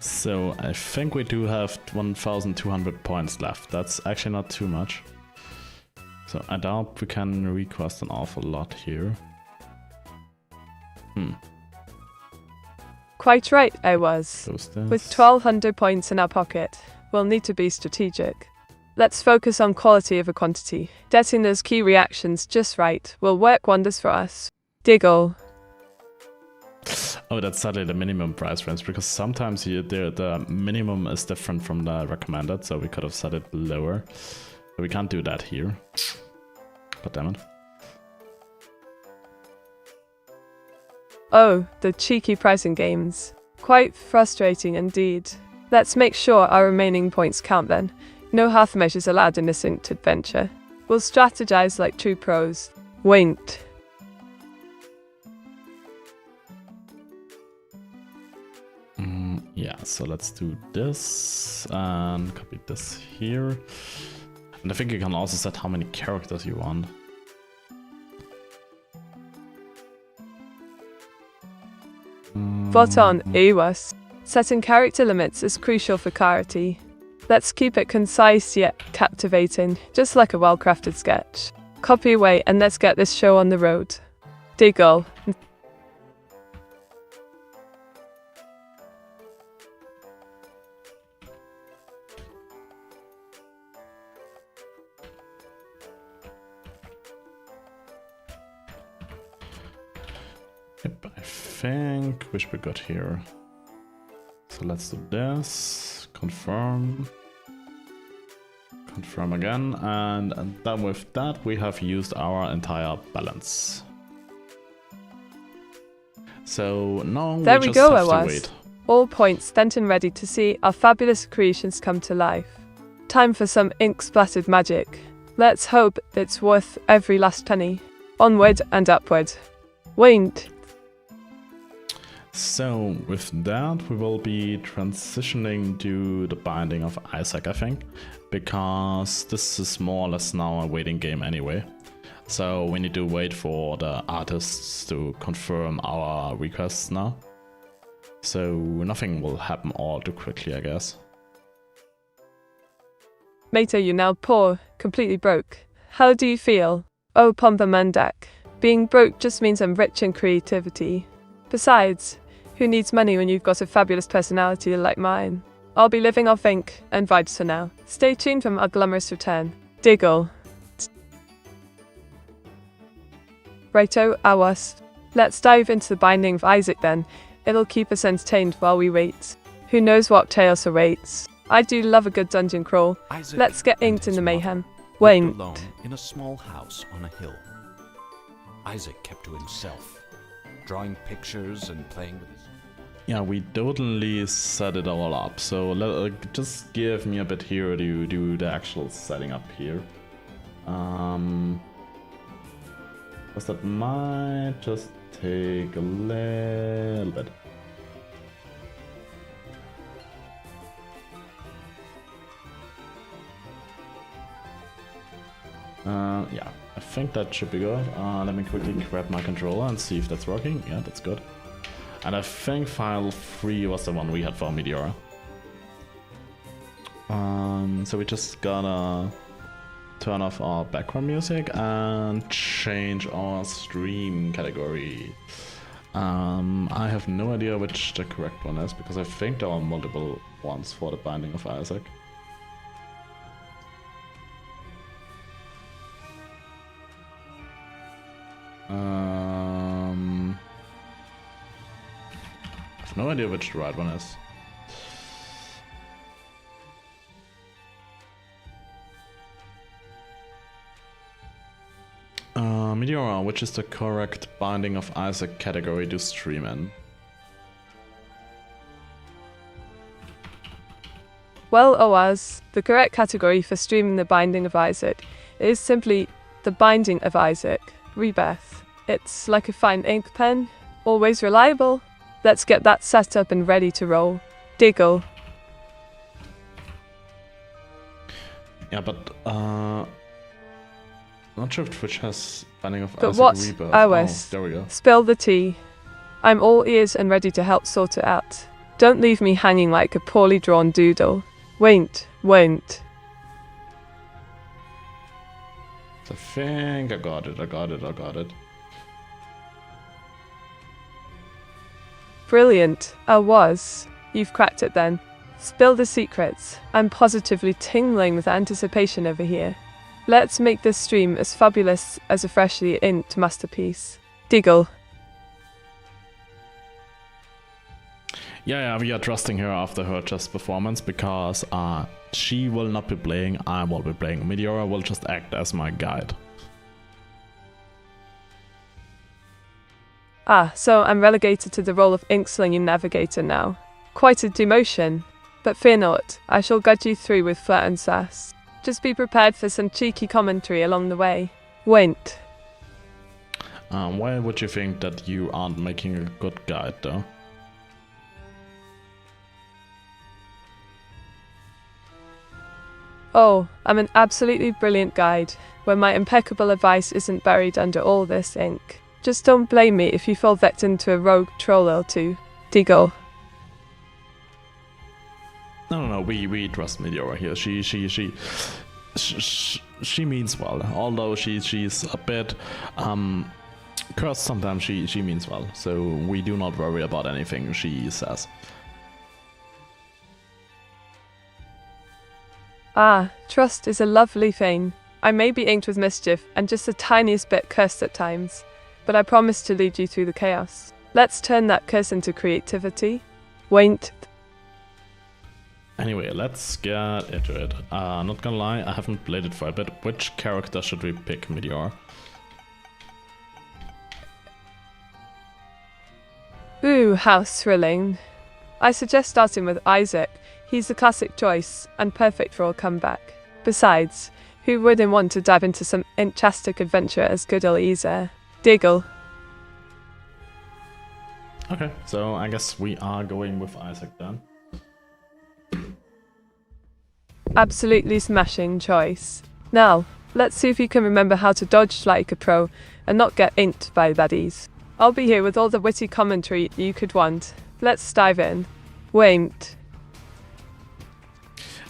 So I think we do have 1,200 points left. That's actually not too much. So I doubt we can request an awful lot here. Quite right, I was. With 1,200 points in our pocket, we'll need to be strategic. Let's focus on quality over quantity. Getting those key reactions just right will work wonders for us. Diggle. Oh, that's sadly the minimum price range, because sometimes the minimum is different from the recommended, so we could have set it lower. But we can't do that here. God damn it. Oh, the cheeky pricing games. Quite frustrating indeed. Let's make sure our remaining points count then. No half measures allowed in this inked adventure. We'll strategize like true pros. Winked. Yeah, so let's do this and copy this here. And I think you can also set how many characters you want. Spot on, AWAS. Setting character limits is crucial for clarity. Let's keep it concise yet captivating, just like a well-crafted sketch. Copy away and let's get this show on the road. Diggle. Yep, I think we should be good here. So let's do this, confirm again, and then with that we have used our entire balance. So now there we we just go, have to AWAS. wait. All points spent and ready to see our fabulous creations come to life. Time for some ink-splattered magic. Let's hope it's worth every last penny. Onward and upward. Winked. So with that we will be transitioning to the binding of Isaac, I think, because this is more or less now a waiting game anyway. So we need to wait for the artists to confirm our requests now. So nothing will happen all too quickly, I guess. Mate, you're now poor, completely broke. How do you feel? Oh, Pompa Mandak. Being broke just means I'm rich in creativity. Besides, who needs money when you've got a fabulous personality like mine? I'll be living off ink and vibes for now. Stay tuned for our glamorous return. Diggle. Righto, AWAS. Let's dive into the binding of Isaac then. It'll keep us entertained while we wait. Who knows what chaos awaits? I do love a good dungeon crawl. Isaac Let's get and inked in his the mother mayhem. lived Wait. alone in a small house on a hill. Isaac kept to himself, drawing pictures and playing with his... Yeah, we totally set it all up. So just give me a bit here to do the actual setting up here. Because that might just take a little bit. Yeah, I think that should be good. Let me quickly grab my controller and see if that's working. Yeah, that's good. And I think file 3 was the one we had for Meteora. So we just gotta turn off our background music and change our stream category. I have no idea which the correct one is, because I think there are multiple ones for the Binding of Isaac. I have no idea which the right one is. Meteora, which is the correct Binding of Isaac category to stream in? Well, AWAS, the correct category for streaming the Binding of Isaac is simply the Binding of Isaac, Rebirth. It's like a fine ink pen, always reliable. Let's get that set up and ready to roll. Diggle. Yeah, but not sure if Twitch has Binding of But Isaac what's Rebirth. AWAS? Oh, there we go. Spill the tea. I'm all ears and ready to help sort it out. Don't leave me hanging like a poorly drawn doodle. Won't. I think I got it. Brilliant. AWAS. You've cracked it then. Spill the secrets. I'm positively tingling with anticipation over here. Let's make this stream as fabulous as a freshly inked masterpiece. Diggle. Yeah, we are trusting her after her just performance, because she will not be playing, I will be playing. Meteora will just act as my guide. So I'm relegated to the role of ink-slinging navigator now. Quite a demotion. But fear not, I shall guide you through with flair and sass. Just be prepared for some cheeky commentary along the way. Won't. Why would you think that you aren't making a good guide, though? Oh, I'm an absolutely brilliant guide, where my impeccable advice isn't buried under all this ink. Just don't blame me if you fall victim to a rogue troll or two. Diggle. No, we trust Meteora here. She means well. Although she's a bit cursed sometimes, she means well. So we do not worry about anything she says. Trust is a lovely thing. I may be inked with mischief and just the tiniest bit cursed at times, but I promise to lead you through the chaos. Let's turn that curse into creativity. Won't. Anyway, let's get into it. Not gonna lie, I haven't played it for a bit. Which character should we pick, Meteor? Ooh, how thrilling. I suggest starting with Isaac. He's the classic choice, and perfect for a comeback. Besides, who wouldn't want to dive into some fantastic adventure as good old Isa? Diggle. Okay, so I guess we are going with Isaac then. Absolutely smashing choice. Now, let's see if you can remember how to dodge like a pro and not get inked by baddies. I'll be here with all the witty commentary you could want. Let's dive in. Won't.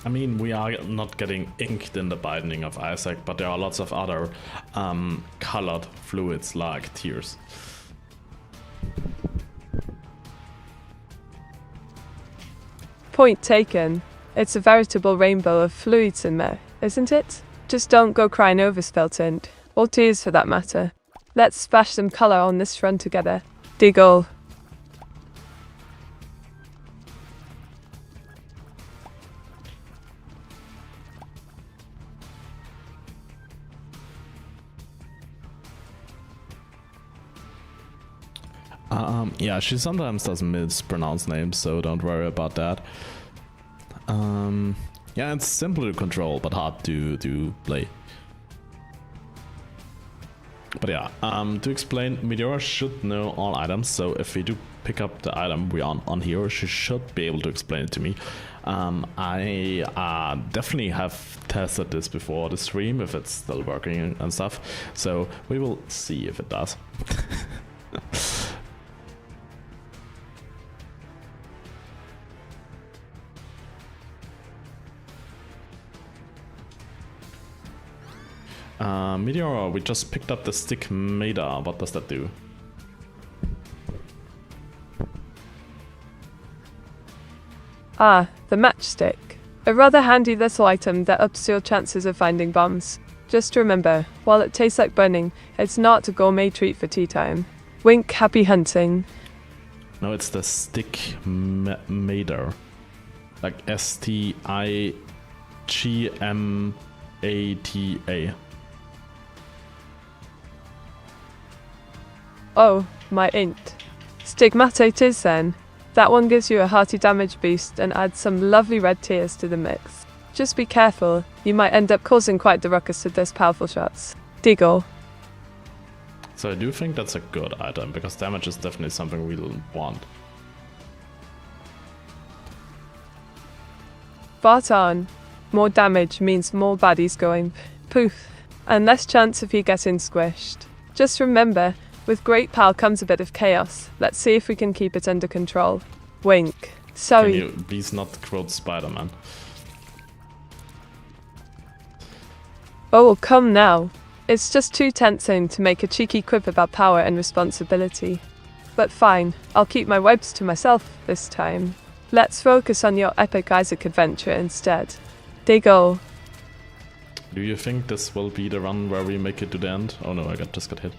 I mean, we are not getting inked in the Binding of Isaac, but there are lots of other colored fluids like tears. Point taken. It's a veritable rainbow of fluids in there, isn't it? Just don't go crying over spilt ink, or tears for that matter. Let's splash some colour on this front together. Diggle. Yeah, she sometimes does mispronounce names, so don't worry about that. Yeah, it's simple to control, but hard to play. But yeah, to explain, Meteora should know all items, so if we do pick up the item we are on here, she should be able to explain it to me. I definitely have tested this before the stream, if it's still working and stuff, so we will see if it does. Meteora, we just picked up the stick Meta. What does that do? Ah, the matchstick. A rather handy little item that ups your chances of finding bombs. Just remember, while it tastes like burning, it's not a gourmet treat for tea time. Wink, happy hunting. No, it's the stick Meta. Like S-T-I-G-M-A-T-A. Oh, my int. Stigmata it is then. That one gives you a hearty damage boost and adds some lovely red tears to the mix. Just be careful, you might end up causing quite the ruckus with those powerful shots. Deagle. So I do think that's a good item, because damage is definitely something we'll want. Spot on. More damage means more baddies going poof, and less chance of you getting squished. Just remember, with great power comes a bit of chaos. Let's see if we can keep it under control. Wink. Sorry. Can you please not quote Spider-Man? Oh, come now. It's just too tempting to make a cheeky quip about power and responsibility. But fine, I'll keep my webs to myself this time. Let's focus on your epic Isaac adventure instead. Deagle. Do you think this will be the run where we make it to the end? Oh no, just got hit.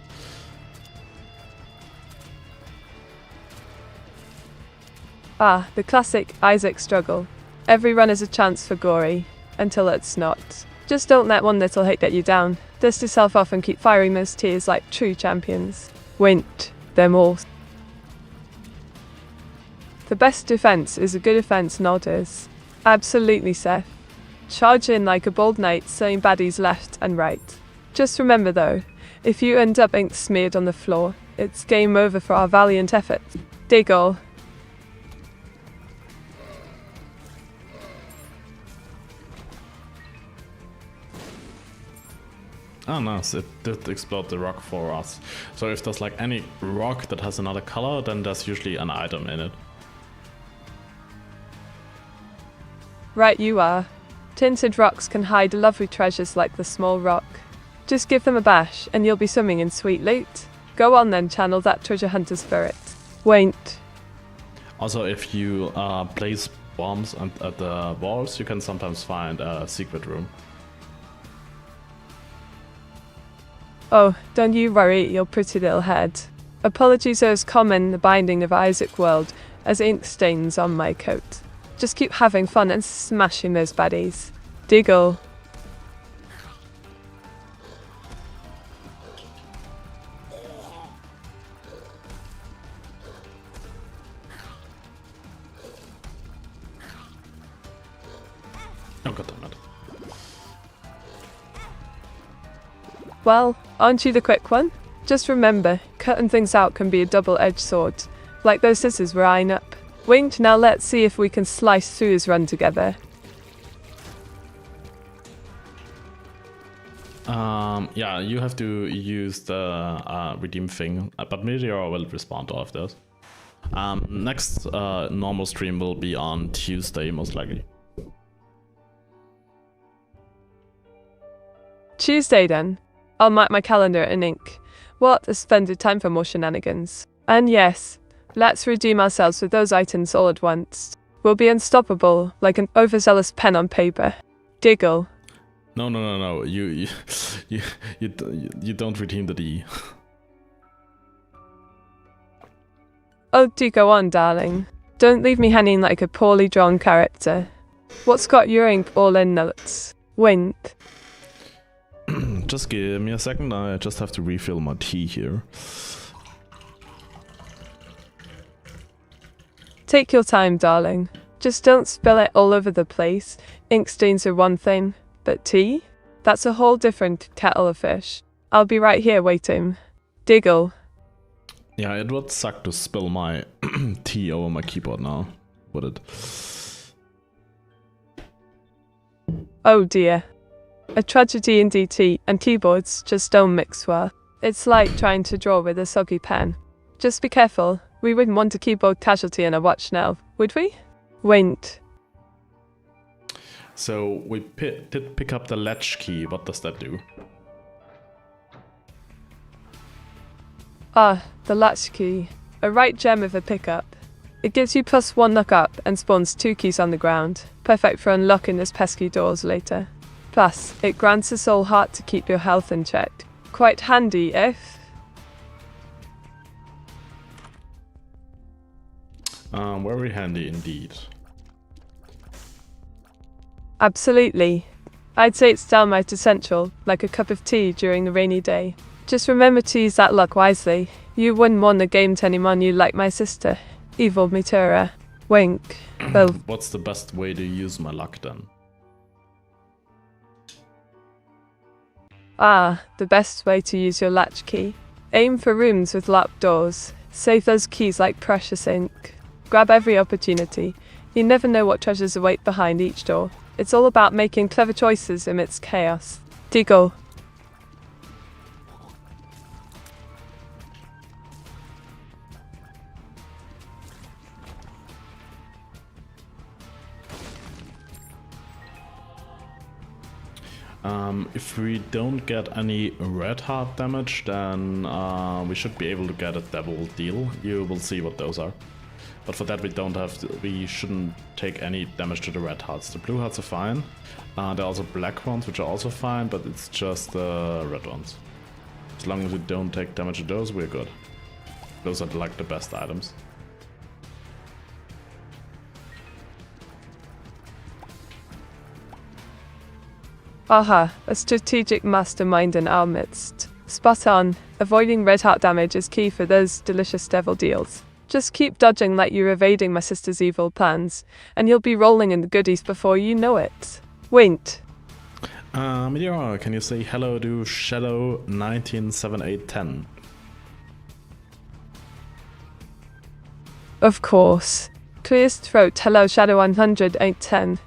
Ah, the classic Isaac struggle. Every run is a chance for gory, until it's not. Just don't let one little hit get you down. Dust yourself off and keep firing those tears like true champions. Wint them all. The best defense is a good offense, nodders. Absolutely, Seth. Charge in like a bold knight, slaying baddies left and right. Just remember though, if you end up ink smeared on the floor, it's game over for our valiant efforts. Deagle. Oh nice, it did explode the rock for us. So if there's like any rock that has another color, then there's usually an item in it. Right you are. Tinted rocks can hide lovely treasures like the small rock. Just give them a bash and you'll be swimming in sweet loot. Go on then, channel that treasure hunter spirit. Wait. Also, if you place bombs at the walls, you can sometimes find a secret room. Oh, don't you worry your pretty little head. Apologies are as common in the binding of Isaac world as ink stains on my coat. Just keep having fun and smashing those baddies. Deagle. Oh goddammit. Well, aren't you the quick one? Just remember, cutting things out can be a double-edged sword. Like those scissors we're eyeing up. Winged, now let's see if we can slice through his run together. Yeah, you have to use the redeem thing, but Meteora will respond to all of this. Next normal stream will be on Tuesday, most likely. Tuesday then. I'll mark my calendar in ink. What a splendid time for more shenanigans. And yes, let's redeem ourselves with those items all at once. We'll be unstoppable, like an overzealous pen on paper. Deagle. No. You don't redeem the D. Oh, do go on, darling. Don't leave me hanging like a poorly drawn character. What's got your ink all in notes? Wink. Just give me a second, I just have to refill my tea here. Take your time, darling. Just don't spill it all over the place. Ink stains are one thing, but tea? That's a whole different kettle of fish. I'll be right here waiting. Diggle. Yeah, it would suck to spill my tea over my keyboard now, would it? Oh dear. A tragedy in DT and keyboards just don't mix well. It's like trying to draw with a soggy pen. Just be careful. We wouldn't want a keyboard casualty in a watch now, would we? Wait. So we did pick up the latch key. What does that do? Ah, the latch key. A right gem of a pickup. It gives you +1 lookup and spawns 2 keys on the ground. Perfect for unlocking those pesky doors later. Plus, it grants a soul heart to keep your health in check. Quite handy if... Very handy indeed. Absolutely. I'd say it's downright essential, like a cup of tea during a rainy day. Just remember to use that luck wisely. You wouldn't want the game to anyone you like my sister. Evil Meteora. Wink. Well, What's the best way to use my luck then? The best way to use your latch key. Aim for rooms with locked doors. Save those keys like precious ink. Grab every opportunity. You never know what treasures await behind each door. It's all about making clever choices amidst chaos. Diggle. If we don't get any red heart damage, then we should be able to get a double deal. You will see what those are. But for that we shouldn't take any damage to the red hearts. The blue hearts are fine. There are also black ones which are also fine, but it's just the red ones. As long as we don't take damage to those, we're good. Those are like the best items. Aha, a strategic mastermind in our midst. Spot on. Avoiding red heart damage is key for those delicious devil deals. Just keep dodging like you're evading my sister's evil plans, and you'll be rolling in the goodies before you know it. Wait. Meteora, can you say hello to Shadow 197810? Of course. Clearest throat, hello Shadow 810.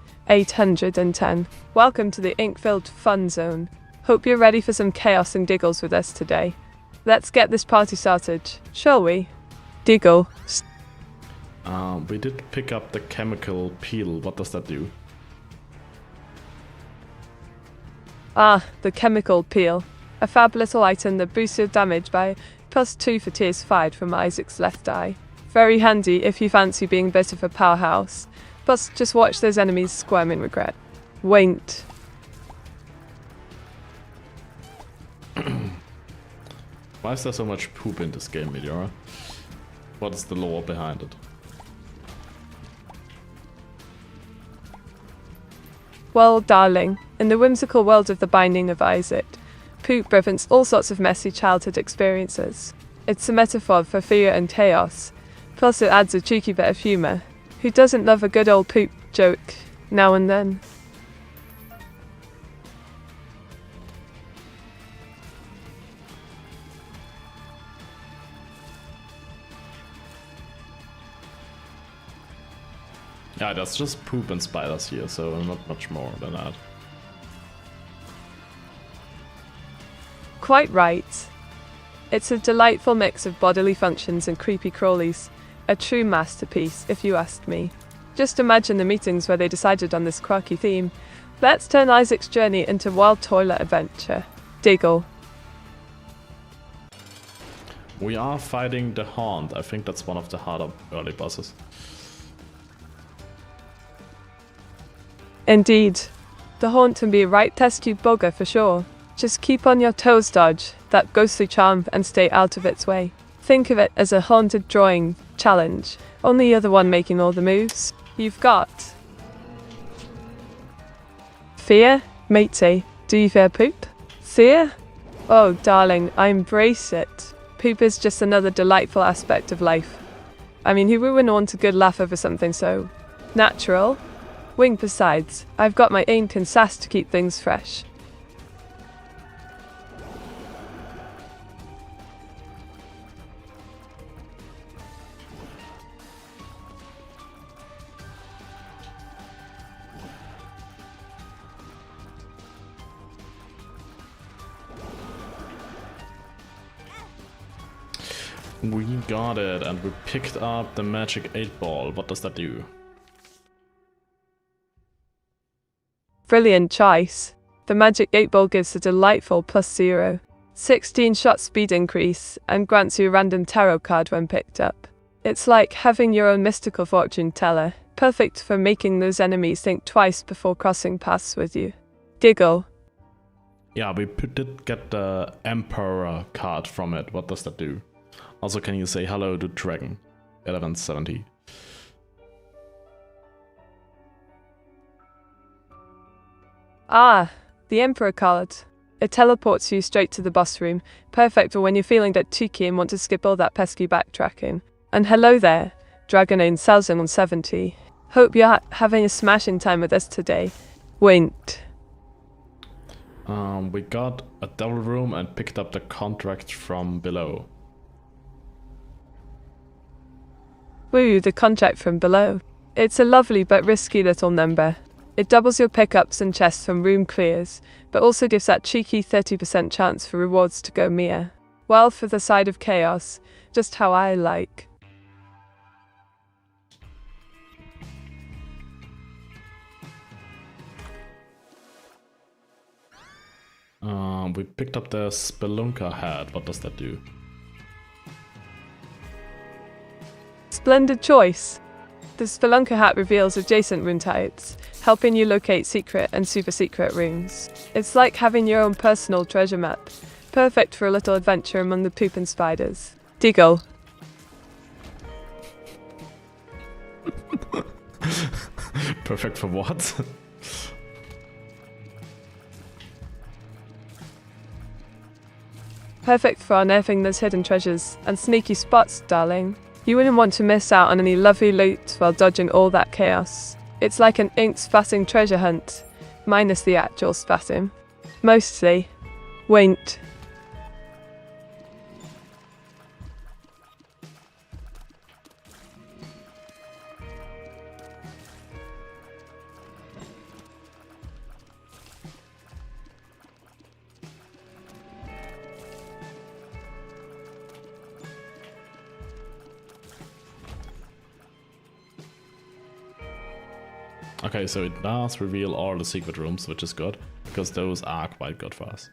Welcome to the ink-filled fun zone. Hope you're ready for some chaos and giggles with us today. Let's get this party started, shall we? Diggle. We did pick up the chemical peel. What does that do? The chemical peel. A fab little item that boosts your damage by +2 for tears fired from Isaac's left eye. Very handy if you fancy being a bit of a powerhouse. Plus, just watch those enemies squirm in regret. Wait. Why is there so much poop in this game, Meteora? What is the lore behind it? Well, darling, in the whimsical world of the Binding of Isaac, poop prevents all sorts of messy childhood experiences. It's a metaphor for fear and chaos, plus it adds a cheeky bit of humour. Who doesn't love a good old poop joke now and then? Yeah, there's just poop and spiders here, so not much more than that. Quite right. It's a delightful mix of bodily functions and creepy crawlies. A true masterpiece, if you asked me. Just imagine the meetings where they decided on this quirky theme. Let's turn Isaac's journey into wild toilet adventure. Diggle. We are fighting the Haunt. I think that's one of the harder early bosses. Indeed. The Haunt can be a right test tube bugger for sure. Just keep on your toes, dodge that ghostly charm and stay out of its way. Think of it as a haunted drawing challenge. Only you're the one making all the moves. You've got fear, matey. Do you fear poop? Fear? Oh, darling, I embrace it. Poop is just another delightful aspect of life. I mean, who wouldn't want a good laugh over something so natural? Wing besides, I've got my ink and sass to keep things fresh. We got it, and we picked up the magic 8-ball. What does that do? Brilliant choice. The magic 8-ball gives a delightful +0, 16-shot speed increase, and grants you a random tarot card when picked up. It's like having your own mystical fortune teller, perfect for making those enemies think twice before crossing paths with you. Giggle. Yeah, we did get the Emperor card from it. What does that do? Also, can you say hello to Dragon 1170? Ah, the Emperor card. It teleports you straight to the boss room, perfect for when you're feeling that cheeky and want to skip all that pesky backtracking. And hello there, Dragon 1170. Hope you're having a smashing time with us today. Winked. We got a double room and picked up the contract from below. Woo, the contract from below. It's a lovely but risky little number. It doubles your pickups and chests from room clears, but also gives that cheeky 30% chance for rewards to go Mia. Well, for the side of chaos, just how I like. We picked up the Spelunker hat. What does that do? Splendid choice. The Spelunker hat reveals adjacent rune types, helping you locate secret and super secret runes. It's like having your own personal treasure map, perfect for a little adventure among the poop and spiders. Diggle. Perfect for what? Perfect for unearthing those hidden treasures and sneaky spots, darling. You wouldn't want to miss out on any lovely loot while dodging all that chaos. It's like an ink spatting treasure hunt, minus the actual spatting. Mostly. Winked. Okay, so it does reveal all the secret rooms, which is good, because those are quite good for us.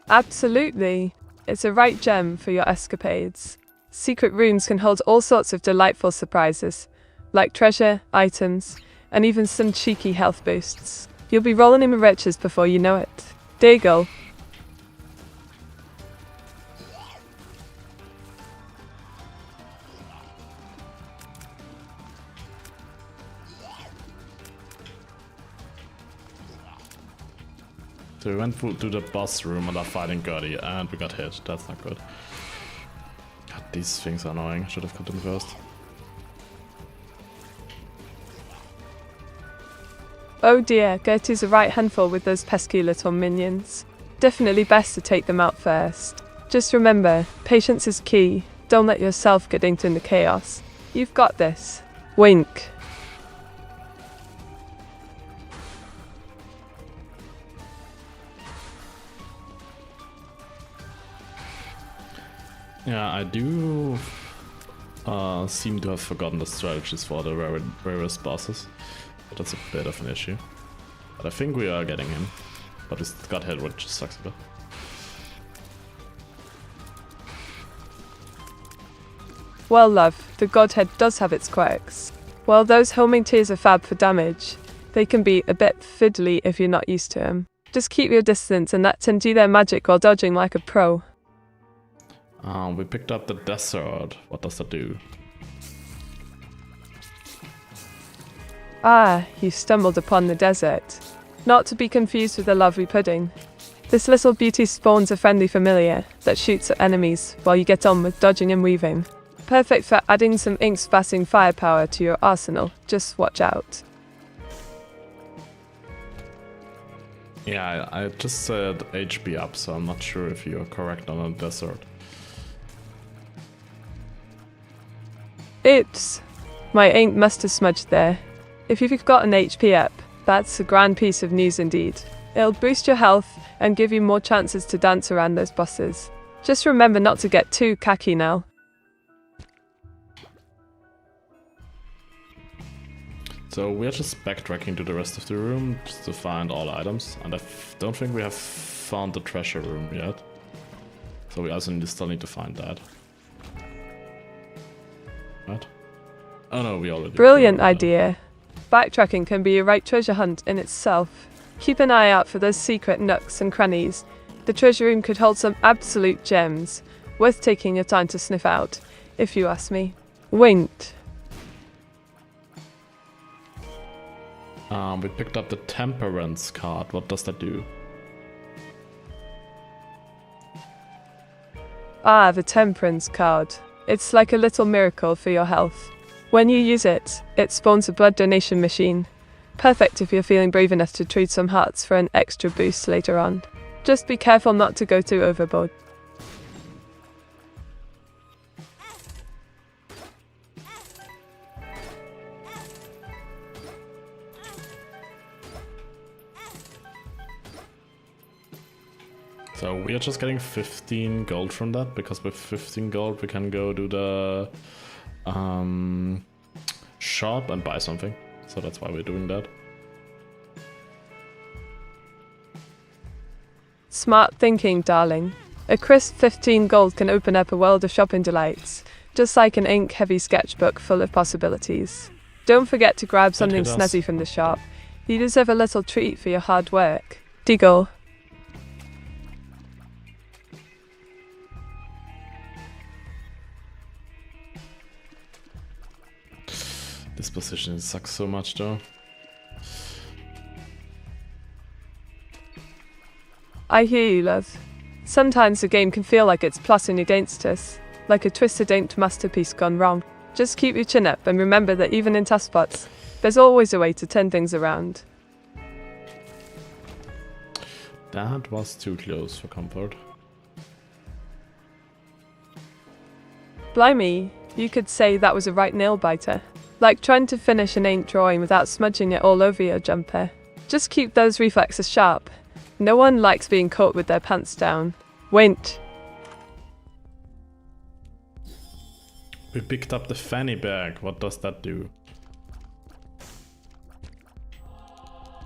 Absolutely. It's a right gem for your escapades. Secret rooms can hold all sorts of delightful surprises, like treasure, items, and even some cheeky health boosts. You'll be rolling in riches before you know it. Diggle. So we went to the boss room and are fighting Gertie, and we got hit. That's not good. God, these things are annoying. Should have cut them first. Oh dear, Gertie's a right handful with those pesky little minions. Definitely best to take them out first. Just remember, patience is key. Don't let yourself get inked in the chaos. You've got this. Wink. Yeah, I do seem to have forgotten the strategies for the various bosses. But that's a bit of an issue. But I think we are getting him. But we got hit, which sucks a bit. Well, love, the Godhead does have its quirks. While those homing tears are fab for damage, they can be a bit fiddly if you're not used to them. Just keep your distance and let them do their magic while dodging like a pro. We picked up the desert. What does that do? Ah, you stumbled upon the desert. Not to be confused with the lovely pudding. This little beauty spawns a friendly familiar that shoots at enemies while you get on with dodging and weaving. Perfect for adding some ink-spatting firepower to your arsenal, just watch out. Yeah, I just said HP up, so I'm not sure if you're correct on a desert. Oops, my ink must have smudged there. If you've got an HP up, that's a grand piece of news indeed. It'll boost your health and give you more chances to dance around those bosses. Just remember not to get too cocky now. So we're just backtracking to the rest of the room just to find all items, and I don't think we have found the treasure room yet. So we also still need to find that. What? Oh no, we already... Brilliant idea. Backtracking can be a right treasure hunt in itself. Keep an eye out for those secret nooks and crannies. The treasure room could hold some absolute gems, worth taking your time to sniff out, if you ask me. Winked. We picked up the Temperance card. What does that do? Ah, the Temperance card. It's like a little miracle for your health. When you use it, it spawns a blood donation machine. Perfect if you're feeling brave enough to trade some hearts for an extra boost later on. Just be careful not to go too overboard. So we are just getting 15 gold from that, because with 15 gold we can go to the shop and buy something. So that's why we're doing that. Smart thinking, darling. A crisp 15 gold can open up a world of shopping delights, just like an ink-heavy sketchbook full of possibilities. Don't forget to grab something snazzy from the shop. You deserve a little treat for your hard work. Diggle. This position sucks so much though. I hear you, love. Sometimes the game can feel like it's plotting against us, like a twisted inked masterpiece gone wrong. Just keep your chin up and remember that even in tough spots, there's always a way to turn things around. That was too close for comfort. Blimey, you could say that was a right nail-biter. Like trying to finish an ink drawing without smudging it all over your jumper. Just keep those reflexes sharp. No one likes being caught with their pants down. Wint. We picked up the fanny bag. What does that do?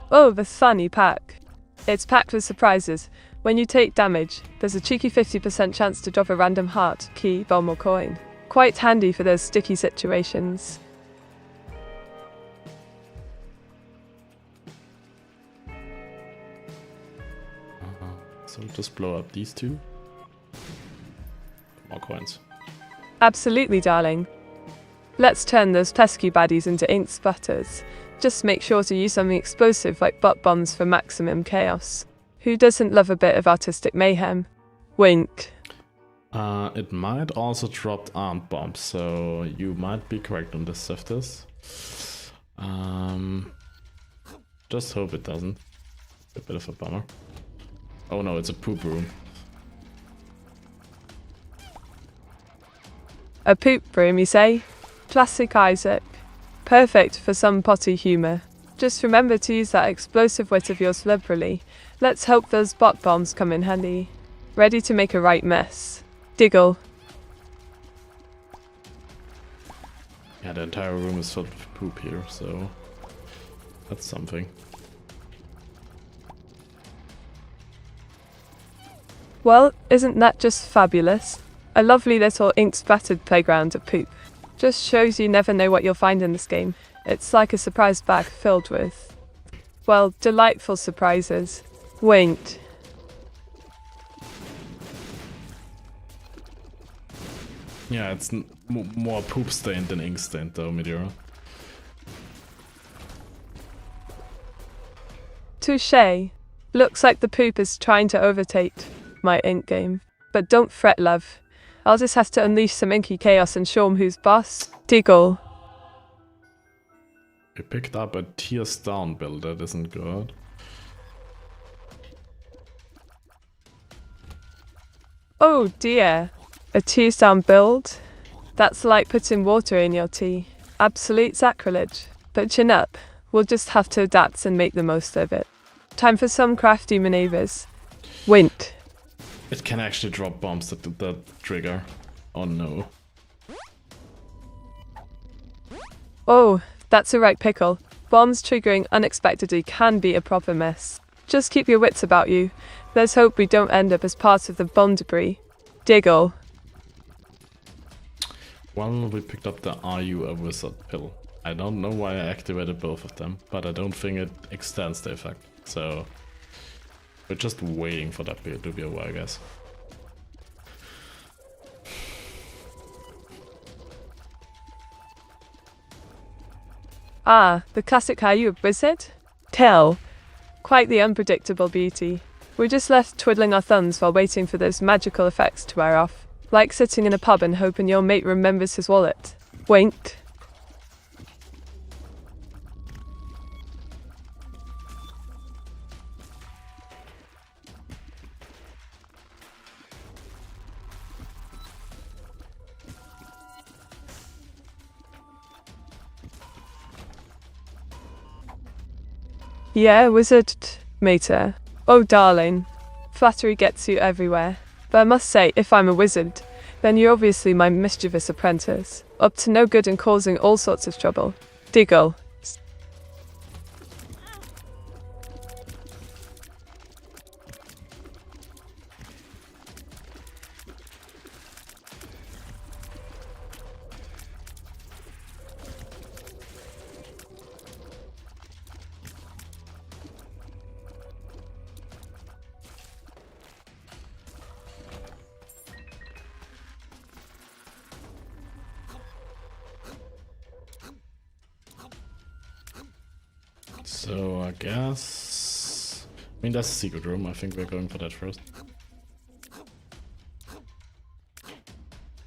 Oh, the fanny pack. It's packed with surprises. When you take damage, there's a cheeky 50% chance to drop a random heart, key, bomb or coin. Quite handy for those sticky situations. So just blow up these two. More coins. Absolutely, darling. Let's turn those pesky baddies into ink splatters. Just make sure to use something explosive like butt bombs for maximum chaos. Who doesn't love a bit of artistic mayhem? Wink. It might also drop armed bombs, so you might be correct on this, Siftis. Just hope it doesn't. A bit of a bummer. Oh no, it's a poop room. A poop room, you say? Classic Isaac. Perfect for some potty humour. Just remember to use that explosive wit of yours liberally. Let's hope those bot bombs come in handy. Ready to make a right mess. Diggle. Yeah, the entire room is filled with poop here, so that's something. Well, isn't that just fabulous? A lovely little ink-spattered playground of poop. Just shows you never know what you'll find in this game. It's like a surprise bag filled with, well, delightful surprises. Winked. Yeah, it's more poop stained than ink stained though, Meteora. Touché. Looks like the poop is trying to overtake my ink game. But don't fret, love. I'll just have to unleash some inky chaos and show 'em who's boss. Diggle. We picked up a tears down build, that isn't good. Oh dear. A tears down build? That's like putting water in your tea. Absolute sacrilege. But chin up. We'll just have to adapt and make the most of it. Time for some crafty maneuvers. Wint. It can actually drop bombs that trigger. Oh no. Oh, that's a right pickle. Bombs triggering unexpectedly can be a proper mess. Just keep your wits about you. Let's hope we don't end up as part of the bomb debris. Diggle. Well, we picked up the Are You a Wizard pill. I don't know why I activated both of them, but I don't think it extends the effect. So we're just waiting for that to be over, I guess. Ah, the classic Are You a Wizard? Tell. Quite the unpredictable beauty. We're just left twiddling our thumbs while waiting for those magical effects to wear off. Like sitting in a pub and hoping your mate remembers his wallet. Wink. Yeah, wizard, mater. Oh, darling. Flattery gets you everywhere. But I must say, if I'm a wizard, then you're obviously my mischievous apprentice, up to no good and causing all sorts of trouble. Diggle. So I guess... I mean, that's a secret room. I think we're going for that first.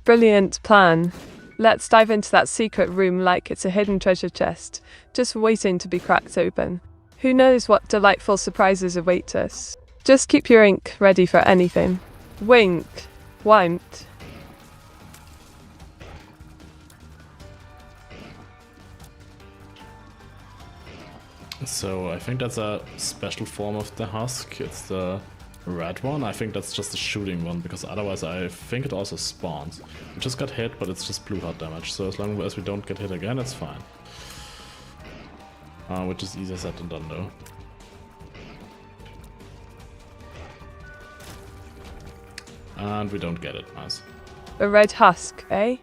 Brilliant plan. Let's dive into that secret room like it's a hidden treasure chest, just waiting to be cracked open. Who knows what delightful surprises await us. Just keep your ink ready for anything. Wink. Won't. So I think that's a special form of the husk. It's the red one. I think that's just a shooting one, because otherwise I think it also spawns. We just got hit, but it's just blue heart damage. So as long as we don't get hit again, it's fine. Which is easier said than done though. And we don't get it, nice. A red husk, eh?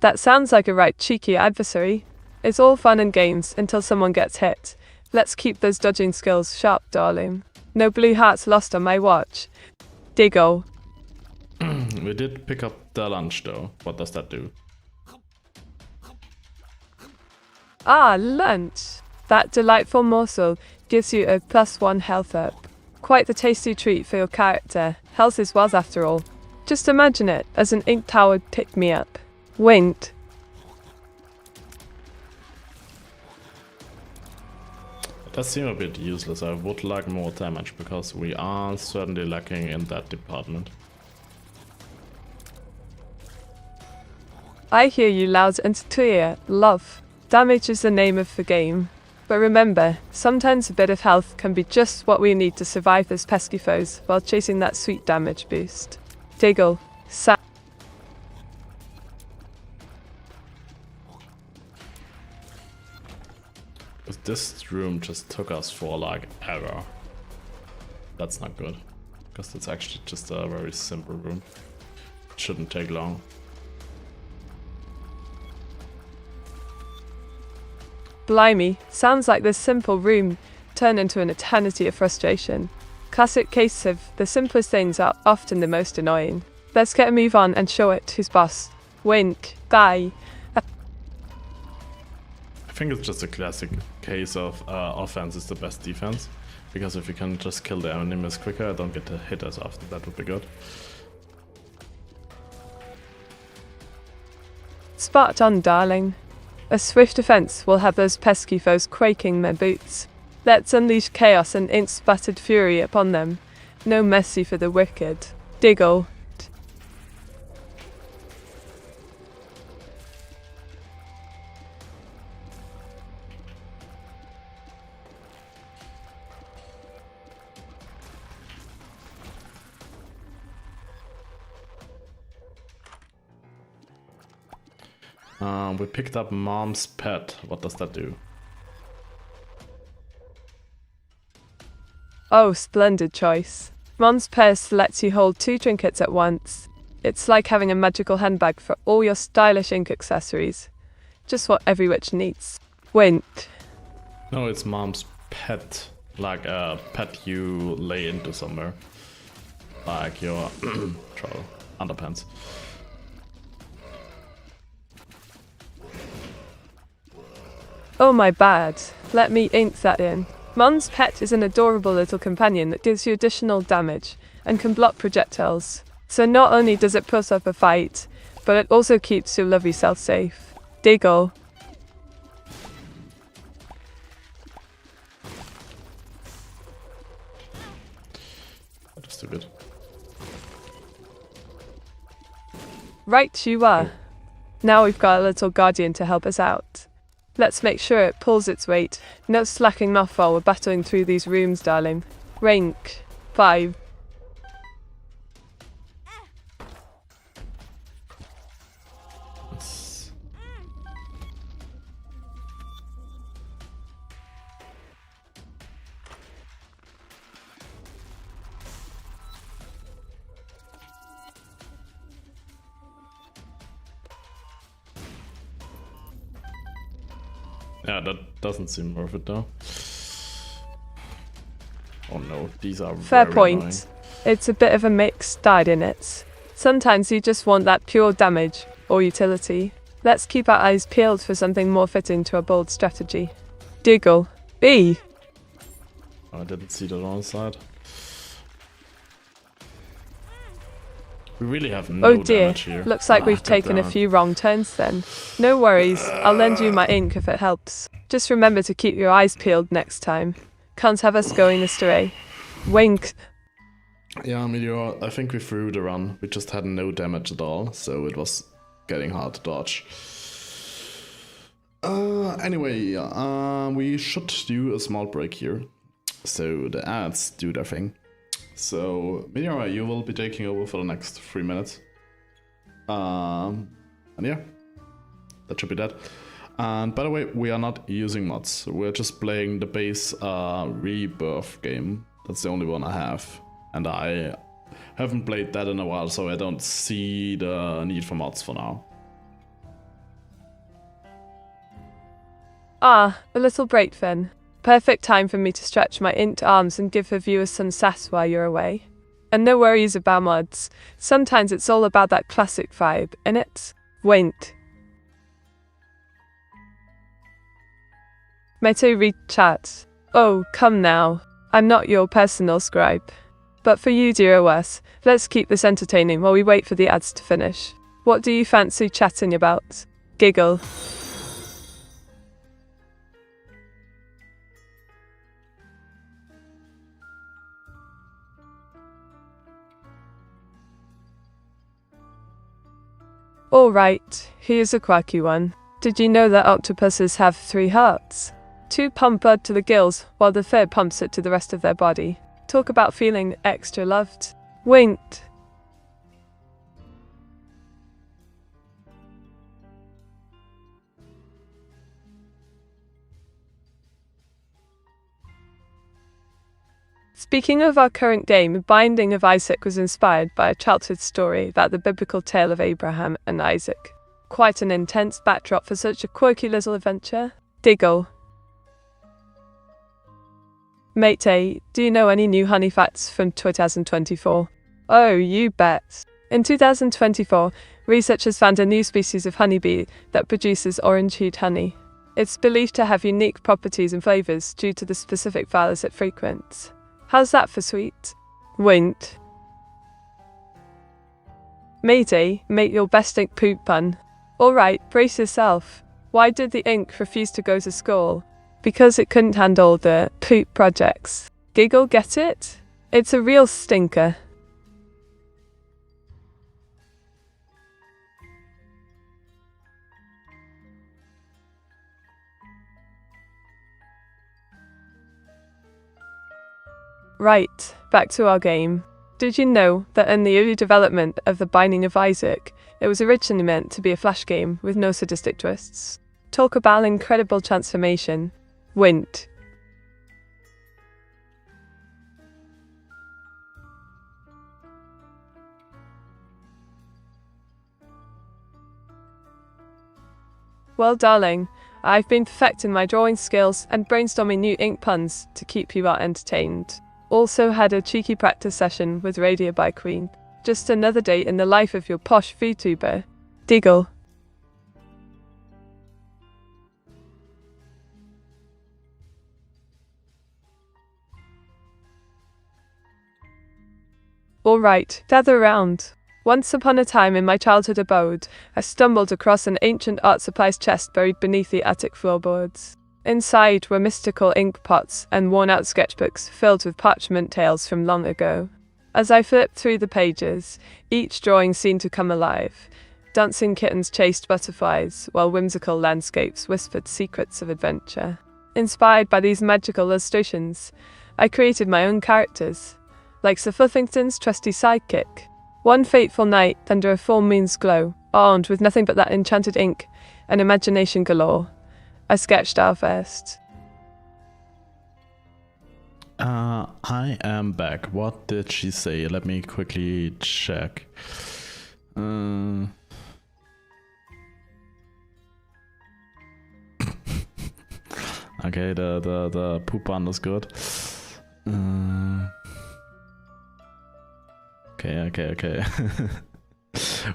That sounds like a right cheeky adversary. It's all fun and games until someone gets hit. Let's keep those dodging skills sharp, darling. No blue hearts lost on my watch. Diggle. We did pick up the lunch though. What does that do? Ah, lunch. That delightful morsel gives you a +1 health up. Quite the tasty treat for your character. Health is wealth after all. Just imagine it as an ink-towered pick-me-up. Winked. It does seem a bit useless. I would like more damage, because we are certainly lacking in that department. I hear you loud and clear, love. Damage is the name of the game. But remember, sometimes a bit of health can be just what we need to survive those pesky foes while chasing that sweet damage boost. Diggle. This room just took us for like ever. That's not good, because it's actually just a very simple room. It shouldn't take long. Blimey, sounds like this simple room turned into an eternity of frustration. Classic case of the simplest things are often the most annoying. Let's get a move on and show it who's boss. Wink. Bye. I think it's just a classic case of offense is the best defense. Because if we can just kill the enemies quicker, I don't get to hit as often. That would be good. Spot on, darling. A swift defense will have those pesky foes quaking in their boots. Let's unleash chaos and ink-spattered fury upon them. No mercy for the wicked. Diggle. We picked up Mom's pet. What does that do? Oh, splendid choice. Mom's purse lets you hold 2 trinkets at once. It's like having a magical handbag for all your stylish ink accessories. Just what every witch needs. Wint. No, it's Mom's pet. Like a pet you lay into somewhere. Like your troll underpants. Oh my bad. Let me ink that in. Mom's pet is an adorable little companion that gives you additional damage and can block projectiles. So not only does it put up a fight, but it also keeps your lovely self safe. Diggle. That is too good. Right you are. Now we've got a little guardian to help us out. Let's make sure it pulls its weight. No slacking off while we're battling through these rooms, darling. Rank 5. Yeah, that doesn't seem worth it though. Oh no, these are Fair very point. annoying. It's a bit of a mixed diet in it. Sometimes you just want that pure damage or utility. Let's keep our eyes peeled for something more fitting to a bold strategy. Diggle. B. I didn't see that on the side. We really have no Oh dear, damage here. looks like we've taken a goddamn. few wrong turns then. No worries, I'll lend you my ink if it helps. Just remember to keep your eyes peeled next time. Can't have us going astray. Wink. Yeah, Meteor, I think we threw the run. We just had no damage at all, so it was getting hard to dodge. Anyway, we should do a small break here. So the ads do their thing. So, Meteor, you will be taking over for the next 3 minutes. And yeah, that should be that. And by the way, we are not using mods. We're just playing the base Rebirth game. That's the only one I have. And I haven't played that in a while, so I don't see the need for mods for now. Ah, a little break then. Perfect time for me to stretch my inked arms and give the viewers some sass while you're away. And no worries about mods. Sometimes it's all about that classic vibe, innit? Wait. Meto read chat. Oh, come now. I'm not your personal scribe. But for you, dear AWAS, let's keep this entertaining while we wait for the ads to finish. What do you fancy chatting about? Giggle. Alright, here's a quirky one. Did you know that octopuses have 3 hearts? 2 pump blood to the gills, while the third pumps it to the rest of their body. Talk about feeling extra loved. Winked. Speaking of our current game, Binding of Isaac was inspired by a childhood story about the biblical tale of Abraham and Isaac. Quite an intense backdrop for such a quirky little adventure. Diggle. Mate, do you know any new honey facts from 2024? Oh, you bet. In 2024, researchers found a new species of honeybee that produces orange-hued honey. It's believed to have unique properties and flavors due to the specific values it frequents. How's that for sweet? Won't. Mayday, make your best ink poop pun. Alright, brace yourself. Why did the ink refuse to go to school? Because it couldn't handle the poop projects. Giggle, get it? It's a real stinker. Right, back to our game. Did you know that in the early development of The Binding of Isaac, it was originally meant to be a flash game with no sadistic twists? Talk about incredible transformation. Wint. Well, darling, I've been perfecting my drawing skills and brainstorming new ink puns to keep you entertained. Also had a cheeky practice session with Radio by Queen. Just another day in the life of your posh VTuber. Diggle. Alright, gather around. Once upon a time in my childhood abode, I stumbled across an ancient art supplies chest buried beneath the attic floorboards. Inside were mystical ink pots and worn-out sketchbooks filled with parchment tales from long ago. As I flipped through the pages, each drawing seemed to come alive. Dancing kittens chased butterflies, while whimsical landscapes whispered secrets of adventure. Inspired by these magical illustrations, I created my own characters, like Sir Fluffington's trusty sidekick. One fateful night, under a full moon's glow, armed with nothing but that enchanted ink and imagination galore, I sketched our first. I am back. What did she say? Let me quickly check. Okay, the poop one is good. Okay.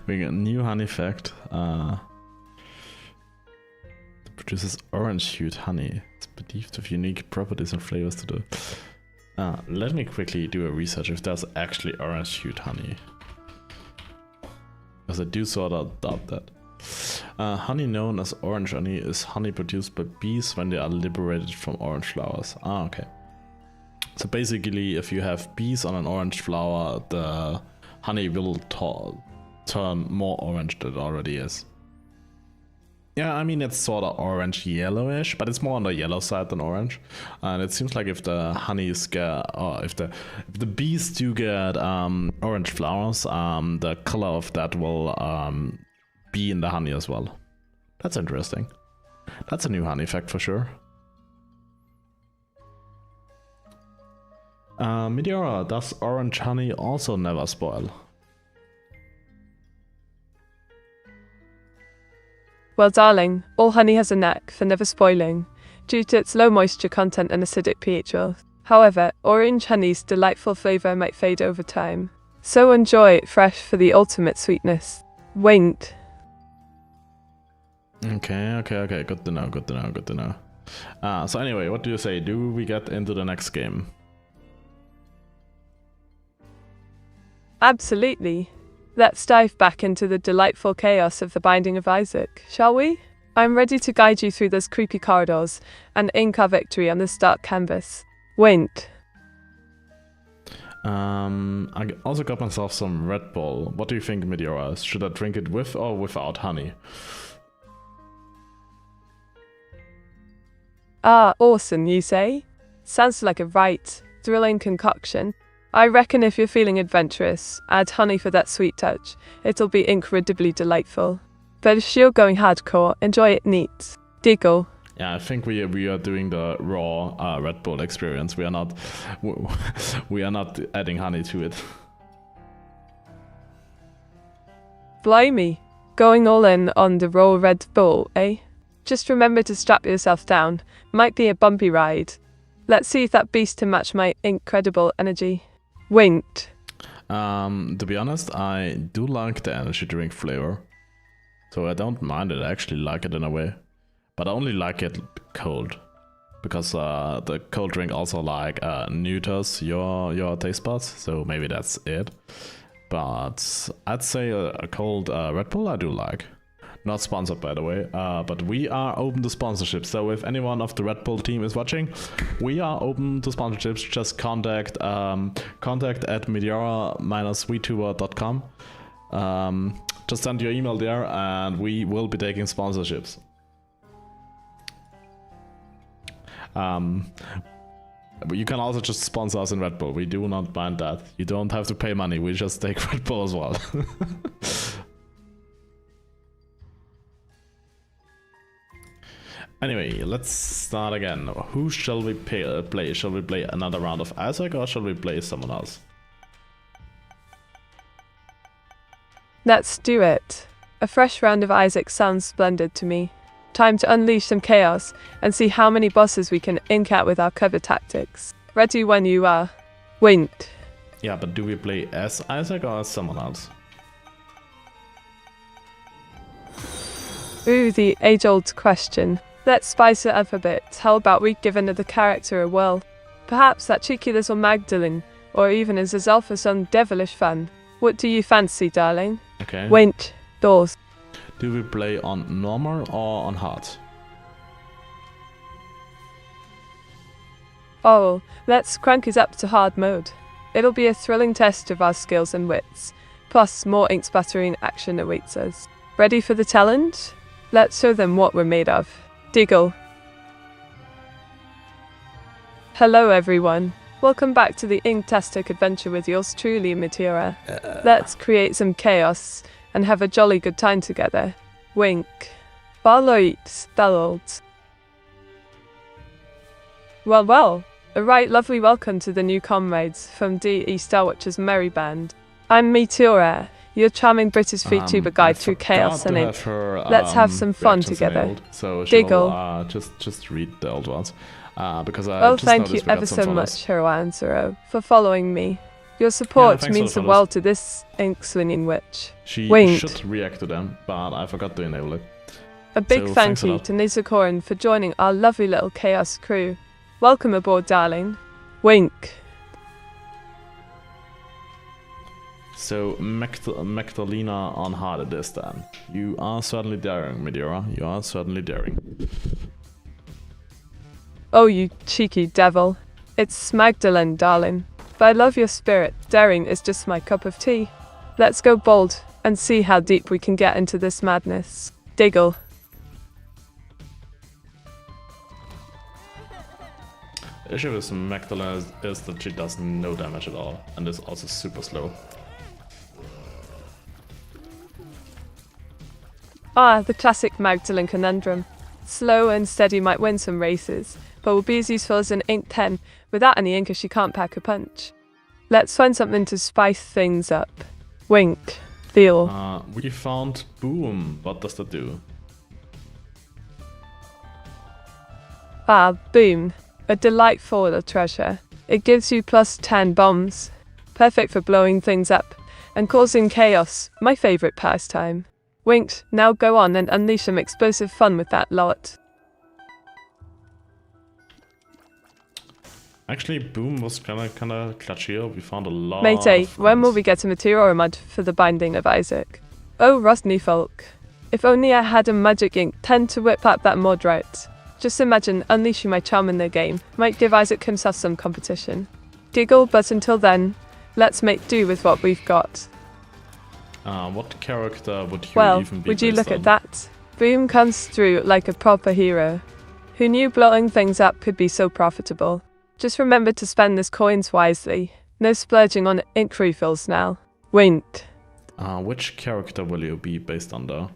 We got new honey fact. Produces orange-hued honey. It's believed to have unique properties and flavors to the... let me quickly do a research if there's actually orange-hued honey. Because I do sort of doubt that. Honey known as orange honey is honey produced by bees when they are liberated from orange flowers. Okay. So basically, if you have bees on an orange flower, the honey will turn more orange than it already is. Yeah, I mean, it's sort of orange-yellowish, but it's more on the yellow side than orange. And it seems like if the honeys get, or if the bees do get orange flowers, the color of that will be in the honey as well. That's interesting. That's a new honey fact for sure. Meteora, does orange honey also never spoil? Well, darling, all honey has a knack for never spoiling, due to its low moisture content and acidic pH. However, orange honey's delightful flavor might fade over time, so enjoy it fresh for the ultimate sweetness. Wait. Okay, good to know. So anyway, what do you say? Do we get into the next game? Absolutely. Let's dive back into the delightful chaos of The Binding of Isaac, shall we? I'm ready to guide you through those creepy corridors and ink our victory on this dark canvas. Wait. I also got myself some Red Bull. What do you think, Meteora? Should I drink it with or without honey? Ah, awesome, you say? Sounds like a right, thrilling concoction. I reckon if you're feeling adventurous, add honey for that sweet touch. It'll be incredibly delightful. But if you're going hardcore, enjoy it neat. Diggle. Yeah, I think we are doing the raw Red Bull experience. We are not adding honey to it. Blimey. Going all in on the raw Red Bull, eh? Just remember to strap yourself down. Might be a bumpy ride. Let's see if that beast can match my incredible energy. Winked. To be honest, I do like the energy drink flavor. So I don't mind it, I actually like it in a way. but I only like it cold. Because the cold drink also like neuters your taste buds, so maybe that's it. But I'd say a cold Red Bull I do like. Not sponsored, by the way, but we are open to sponsorships. So if anyone of the Red Bull team is watching, we are open to sponsorships. Just contact at meteora-vtuber.com. Just send your email there, and we will be taking sponsorships. You can also just sponsor us in Red Bull. We do not mind that. You don't have to pay money. We just take Red Bull as well. Anyway, let's start again. Who shall we play? Shall we play another round of Isaac, or shall we play someone else? Let's do it. A fresh round of Isaac sounds splendid to me. Time to unleash some chaos and see how many bosses we can ink out with our cover tactics. Ready when you are. Wait. Yeah, but do we play as Isaac or as someone else? Ooh, the age-old question. Let's spice it up a bit. How about we give another character a whirl? Perhaps that cheeky little Magdalene, or even as Azel for some devilish fun. What do you fancy, darling? Okay. Wait, doors. Do we play on normal or on hard? Oh, let's crank it up to hard mode. It'll be a thrilling test of our skills and wits. Plus, more ink splattering action awaits us. Ready for the challenge? Let's show them what we're made of. Diggle. Hello everyone. Welcome back to the Inktastic adventure with yours truly, Meteora. Let's create some chaos and have a jolly good time together. Wink. Barloit Stalled. Well, a right lovely welcome to the new comrades from DE Star Watch's Merry Band. I'm Meteora, your charming British VTuber guide through chaos and ink. Let's have some fun together. So Diggle. Just read the old ones. Because well, thank you ever so much, Heroine Zero, for following me. Your support means the world to this ink-swinging witch. She should react to them, but I forgot to enable it. A big thank you to Nizukoran for joining our lovely little chaos crew. Welcome aboard, darling. Wink. So, Magdalena on hard it is then. You are certainly daring, Meteora. You are certainly daring. Oh, you cheeky devil. It's Magdalene, darling. But I love your spirit. Daring is just my cup of tea. Let's go bold and see how deep we can get into this madness. Diggle. The issue with Magdalene is that she does no damage at all, and is also super slow. Ah, the classic Magdalene conundrum. Slow and steady might win some races, but will be as useful as an ink 10 without any ink if she can't pack a punch. Let's find something to spice things up. Wink. Feel. We found Boom. What does that do? Ah, Boom. A delightful little treasure. It gives you plus 10 bombs. Perfect for blowing things up and causing chaos, my favourite pastime. Winked, now go on and unleash some explosive fun with that lot. Actually, Boom was kinda clutch here. We found a lot Matey, of when will guns. we get a Meteora mud for the binding of Isaac? Oh, Rusty folk. If only I had a magic ink 10 to whip up that mod right. Just imagine unleashing my charm in the game. Might give Isaac himself some competition. Giggle, but until then, let's make do with what we've got. What character would you Well, even be would you based look on? at that? Boom comes through like a proper hero. Who knew blowing things up could be so profitable? Just remember to spend this coins wisely. No splurging on ink refills now. Wink. Which character will you be based on though?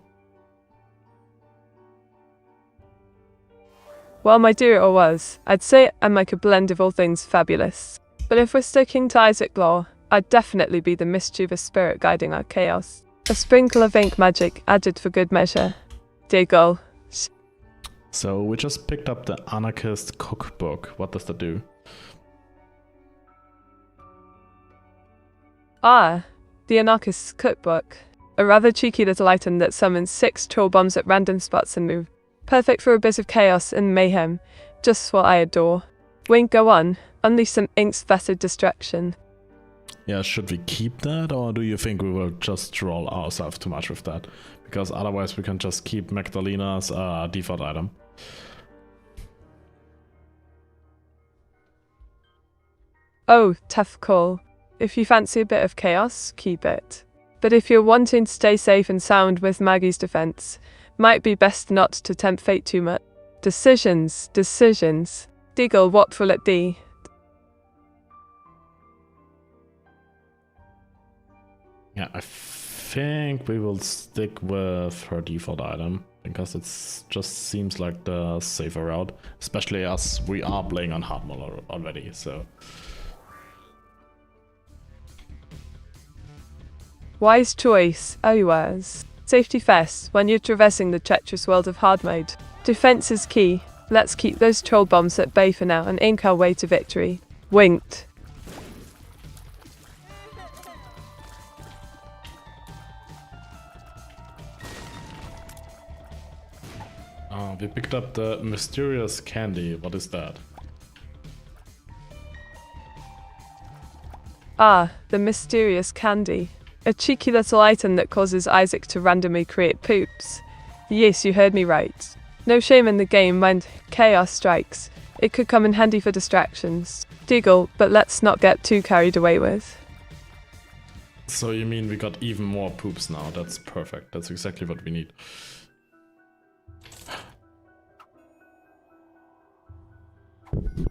Well, my dear or was, I'd say I'm like a blend of all things fabulous. But if we're sticking to Isaac Law, I'd definitely be the mischievous spirit guiding our chaos. A sprinkle of ink magic added for good measure. Diggle. So we just picked up the Anarchist Cookbook. What does that do? Ah, the Anarchist's Cookbook. A rather cheeky little item that summons 6 troll bombs at random spots and move. Perfect for a bit of chaos and mayhem. Just what I adore. Wink, go on. Unleash some ink-spattered destruction. Yeah, should we keep that, or do you think we will just troll ourselves too much with that? Because otherwise we can just keep Magdalena's default item. Oh, tough call. If you fancy a bit of chaos, keep it. But if you're wanting to stay safe and sound with Maggie's defense, might be best not to tempt fate too much. Decisions. Deagle, what will it be? Yeah, I think we will stick with her default item, because it just seems like the safer route, especially as we are playing on hard mode already, so... Wise choice, AWAS. Safety first when you're traversing the treacherous world of hard mode. Defense is key. Let's keep those troll bombs at bay for now and ink our way to victory. Winked. We picked up the mysterious candy. What is that? Ah, the mysterious candy. A cheeky little item that causes Isaac to randomly create poops. Yes, you heard me right. No shame in the game when chaos strikes. It could come in handy for distractions. Deagle, but let's not get too carried away with. So you mean we got even more poops now? That's perfect. That's exactly what we need.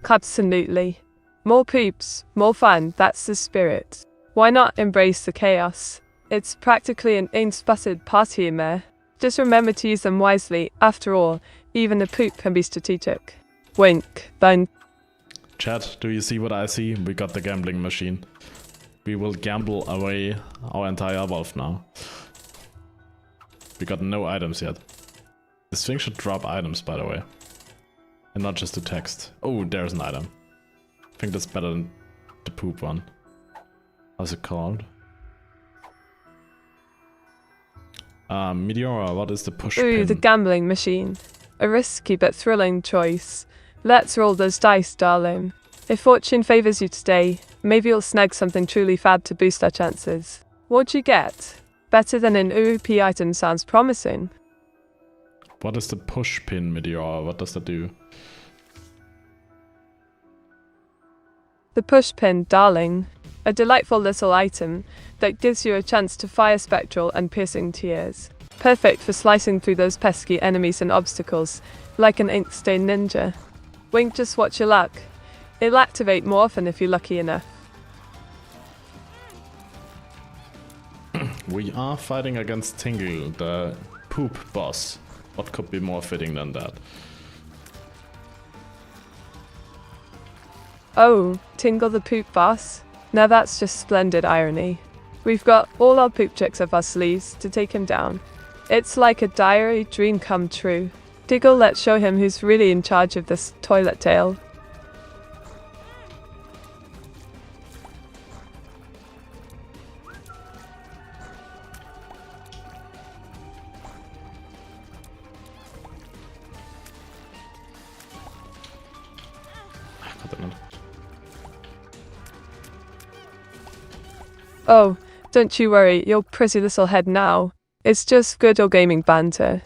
Absolutely. More poops, more fun, that's the spirit. Why not embrace the chaos? It's practically an ink-spattered party in there. Just remember to use them wisely. After all, even a poop can be strategic. Wink, bun. Chat, do you see what I see? We got the gambling machine. We will gamble away our entire wealth now. We got no items yet. This thing should drop items, by the way. And not just the text. Oh, there's an item. I think that's better than the poop one. How's it called? Meteora, what is the push Ooh, pin? the gambling machine. A risky but thrilling choice. Let's roll those dice, darling. If fortune favours you today, maybe you'll snag something truly fab to boost our chances. What'd you get? Better than an OOP item sounds promising. What is the push pin, Meteora? What does that do? The push pin, darling. A delightful little item that gives you a chance to fire spectral and piercing tears. Perfect for slicing through those pesky enemies and obstacles, like an ink-stained ninja. Wink, just watch your luck. It'll activate more often if you're lucky enough. We are fighting against Tingle, the poop boss. What could be more fitting than that? Oh, Tingle the poop boss? Now that's just splendid irony. We've got all our poop tricks up our sleeves to take him down. It's like a diary dream come true. Diggle, let's show him who's really in charge of this toilet tale. Oh, don't you worry, your pretty little head now. It's just good old gaming banter.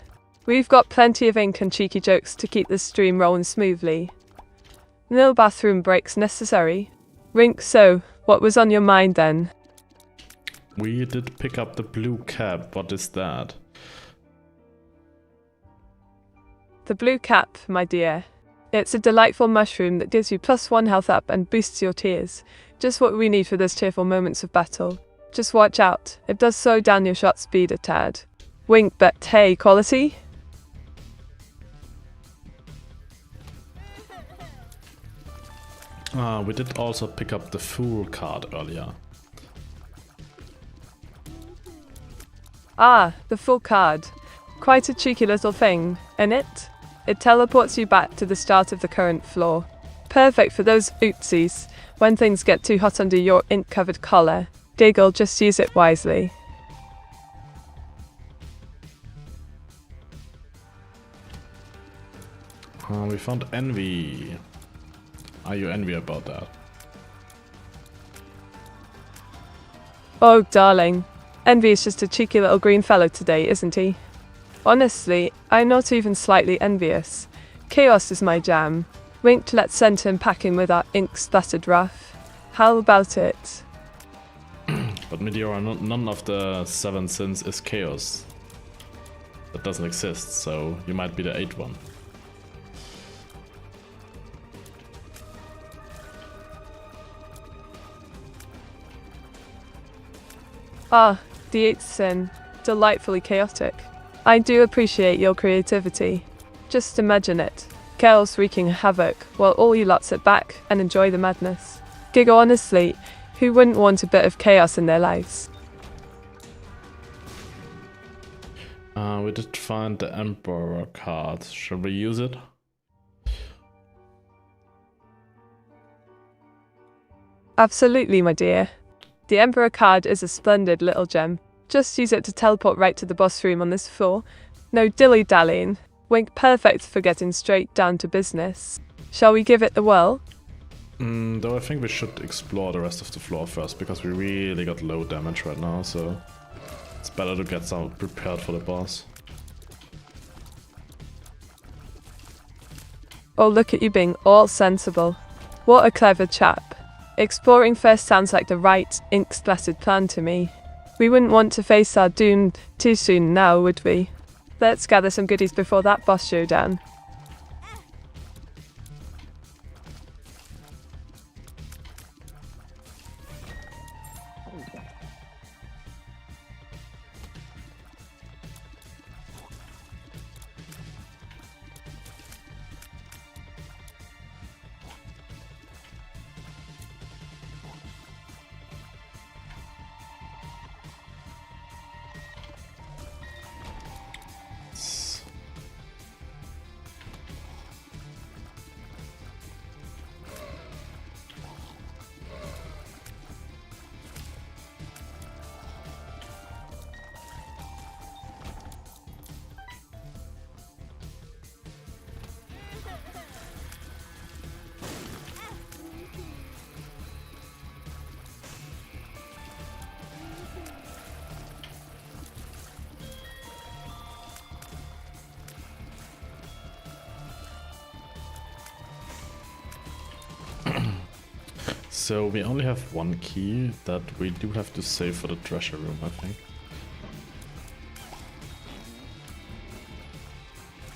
We've got plenty of ink and cheeky jokes to keep this stream rolling smoothly. No bathroom breaks necessary. Rink, so, what was on your mind then? We did pick up the blue cap. What is that? The blue cap, my dear. It's a delightful mushroom that gives you +1 health up and boosts your tears. Just what we need for those tearful moments of battle. Just watch out, it does slow down your shot speed a tad. Wink, but hey, quality? We did also pick up the Fool card earlier. Ah, the full card. Quite a cheeky little thing, isn't it? It teleports you back to the start of the current floor. Perfect for those ootsies, when things get too hot under your ink-covered collar. Diggle, just use it wisely. We found Envy. Are you envy about that? Oh, darling. Envy is just a cheeky little green fellow today, isn't he? Honestly, I'm not even slightly envious. Chaos is my jam. Winked, let's send him packing with our ink-splattered wrath. How about it? But Meteora, none of the 7 sins is chaos. That doesn't exist, so you might be the 8th one. Ah, the 8th sin. Delightfully chaotic. I do appreciate your creativity. Just imagine it. Chaos wreaking havoc, while all you lot sit back and enjoy the madness. Giggle, honestly, who wouldn't want a bit of chaos in their lives? We did find the Emperor card. Should we use it? Absolutely, my dear. The Emperor card is a splendid little gem. Just use it to teleport right to the boss room on this floor. No dilly-dallying. Wink, perfect for getting straight down to business. Shall we give it a whirl? Though I think we should explore the rest of the floor first, because we really got low damage right now, so it's better to get some prepared for the boss. Oh, look at you being all sensible. What a clever chap. Exploring first sounds like the right, ink-splattered plan to me. We wouldn't want to face our doom too soon now, would we? Let's gather some goodies before that boss showdown. So we only have one key that we do have to save for the treasure room, I think.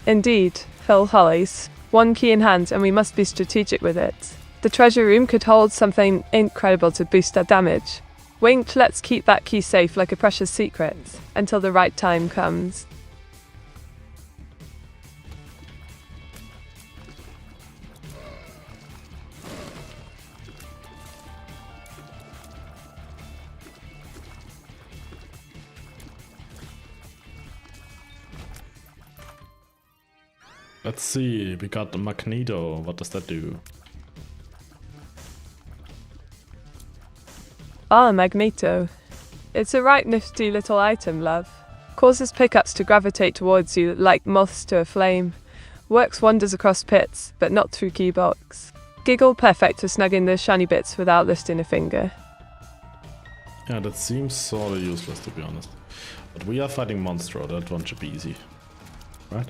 Indeed, Phil Hollies. One key in hand and we must be strategic with it. The treasure room could hold something incredible to boost our damage. Winked, let's keep that key safe like a precious secret until the right time comes. Let's see, we got the Magneto. What does that do? Ah, Magneto. It's a right nifty little item, love. Causes pickups to gravitate towards you like moths to a flame. Works wonders across pits, but not through keybox. Giggle, perfect for snugging the shiny bits without lifting a finger. Yeah, that seems sorta useless to be honest. But we are fighting Monstro, that one should be easy. Right?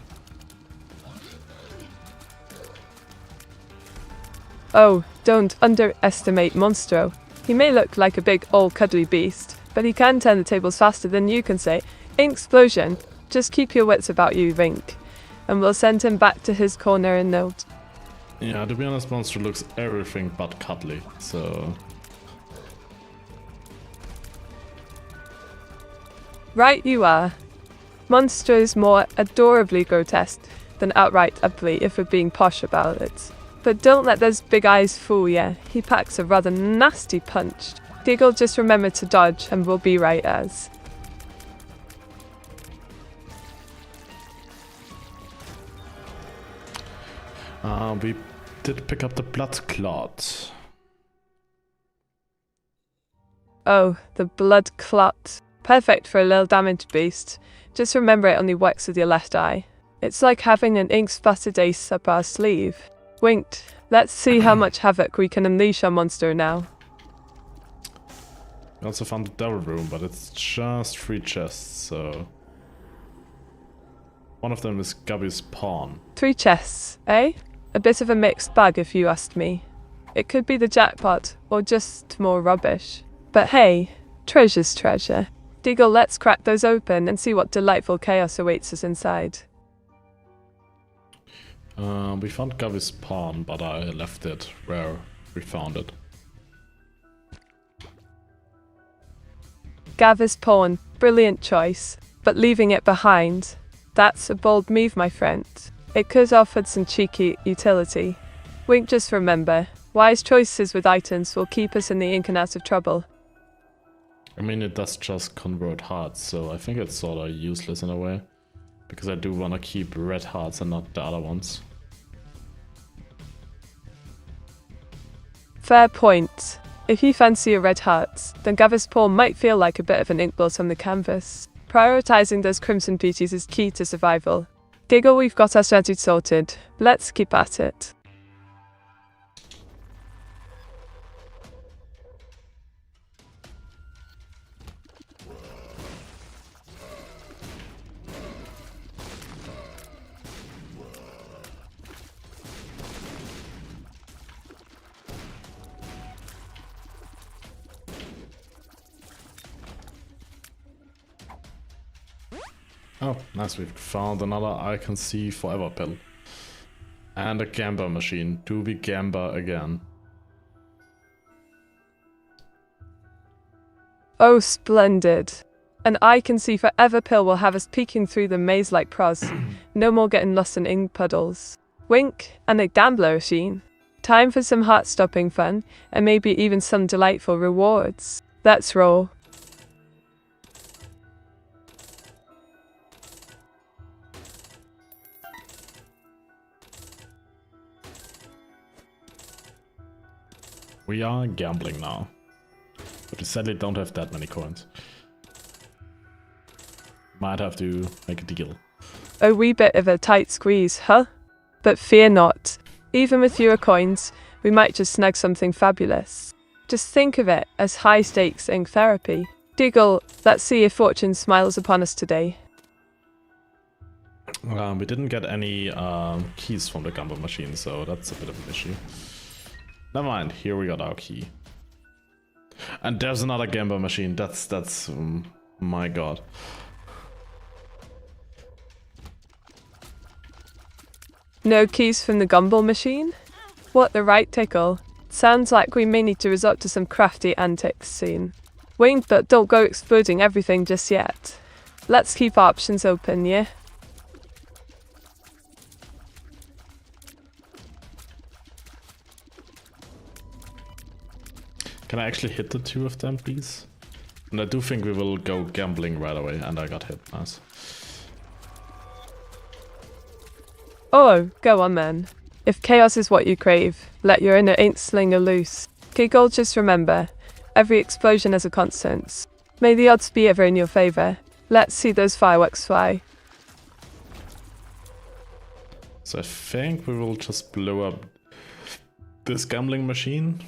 Oh, don't underestimate Monstro. He may look like a big old cuddly beast, but he can turn the tables faster than you can say. Explosion. Just keep your wits about you, Vink, and we'll send him back to his corner in note. Yeah, to be honest, Monstro looks everything but cuddly, so... Right you are. Monstro is more adorably grotesque than outright ugly if we're being posh about it. But don't let those big eyes fool ya. He packs a rather nasty punch. Giggle, just remember to dodge and we'll be right as. We did pick up the blood clot. Oh, the blood clot. Perfect for a little damaged beast. Just remember it only works with your left eye. It's like having an ink-splattered ace up our sleeve. Winked. Let's see how much havoc we can unleash on monster now. We also found the devil room, but it's just 3 chests, so... One of them is Gabby's pawn. 3 chests, eh? A bit of a mixed bag if you asked me. It could be the jackpot, or just more rubbish. But hey, treasure's treasure. Deagle, let's crack those open and see what delightful chaos awaits us inside. We found Gabby's pawn, but I left it where we found it. Gavi's pawn, brilliant choice, but leaving it behind. That's a bold move, my friend. It could have offered some cheeky utility. Wink, just remember, wise choices with items will keep us in the ink and out of trouble. I mean, it does just convert hearts, so I think it's sorta useless in a way. Because I do wanna keep red hearts and not the other ones. Fair point. If you fancy your red hearts, then Gavi's pawn might feel like a bit of an ink blot on the canvas. Prioritizing those crimson beauties is key to survival. Giggle, we've got our strategy sorted. Let's keep at it. Oh, nice, we've found another I Can See Forever pill. And a gamba machine. Do we gamba again? Oh, splendid. An I Can See Forever pill will have us peeking through the maze like pros. No more getting lost in ink puddles. Wink, and a gambler machine. Time for some heart-stopping fun, and maybe even some delightful rewards. Let's roll. We are gambling now. But we sadly don't have that many coins. Might have to make a deal. A wee bit of a tight squeeze, huh? But fear not. Even with fewer coins, we might just snag something fabulous. Just think of it as high-stakes ink therapy. Diggle, let's see if fortune smiles upon us today. We didn't get any keys from the gamba machine, so that's a bit of an issue. Never mind, here we got our key. And there's another gamba machine, that's my god. No keys from the gumball machine? What the right tickle. Sounds like we may need to resort to some crafty antics soon. Wink, but don't go exploding everything just yet. Let's keep our options open, yeah? Can I actually hit the 2 of them, please? And I do think we will go gambling right away, and I got hit, nice. Oh, go on then. If chaos is what you crave, let your inner ink slinger loose. Giggle, just remember, every explosion has a consequence. May the odds be ever in your favor. Let's see those fireworks fly. So I think we will just blow up this gambling machine.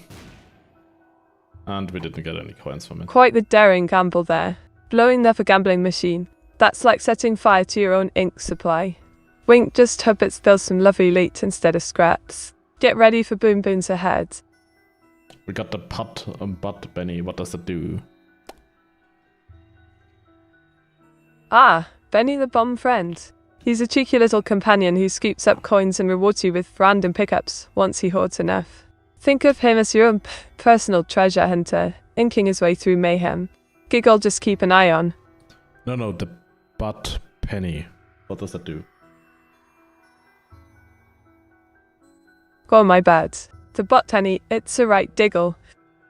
And we didn't get any coins from it. Quite the daring gamble there. Blowing up a gambling machine. That's like setting fire to your own ink supply. Wink, just hope it spills some lovely loot instead of scraps. Get ready for boom boons ahead. We got the butt Benny, what does it do? Ah, Benny the bomb friend. He's a cheeky little companion who scoops up coins and rewards you with random pickups once he hoards enough. Think of him as your own personal treasure hunter, inking his way through mayhem. Giggle, just keep an eye on. No, the butt penny. What does that do? Oh, my bad. The butt penny, it's a right diggle.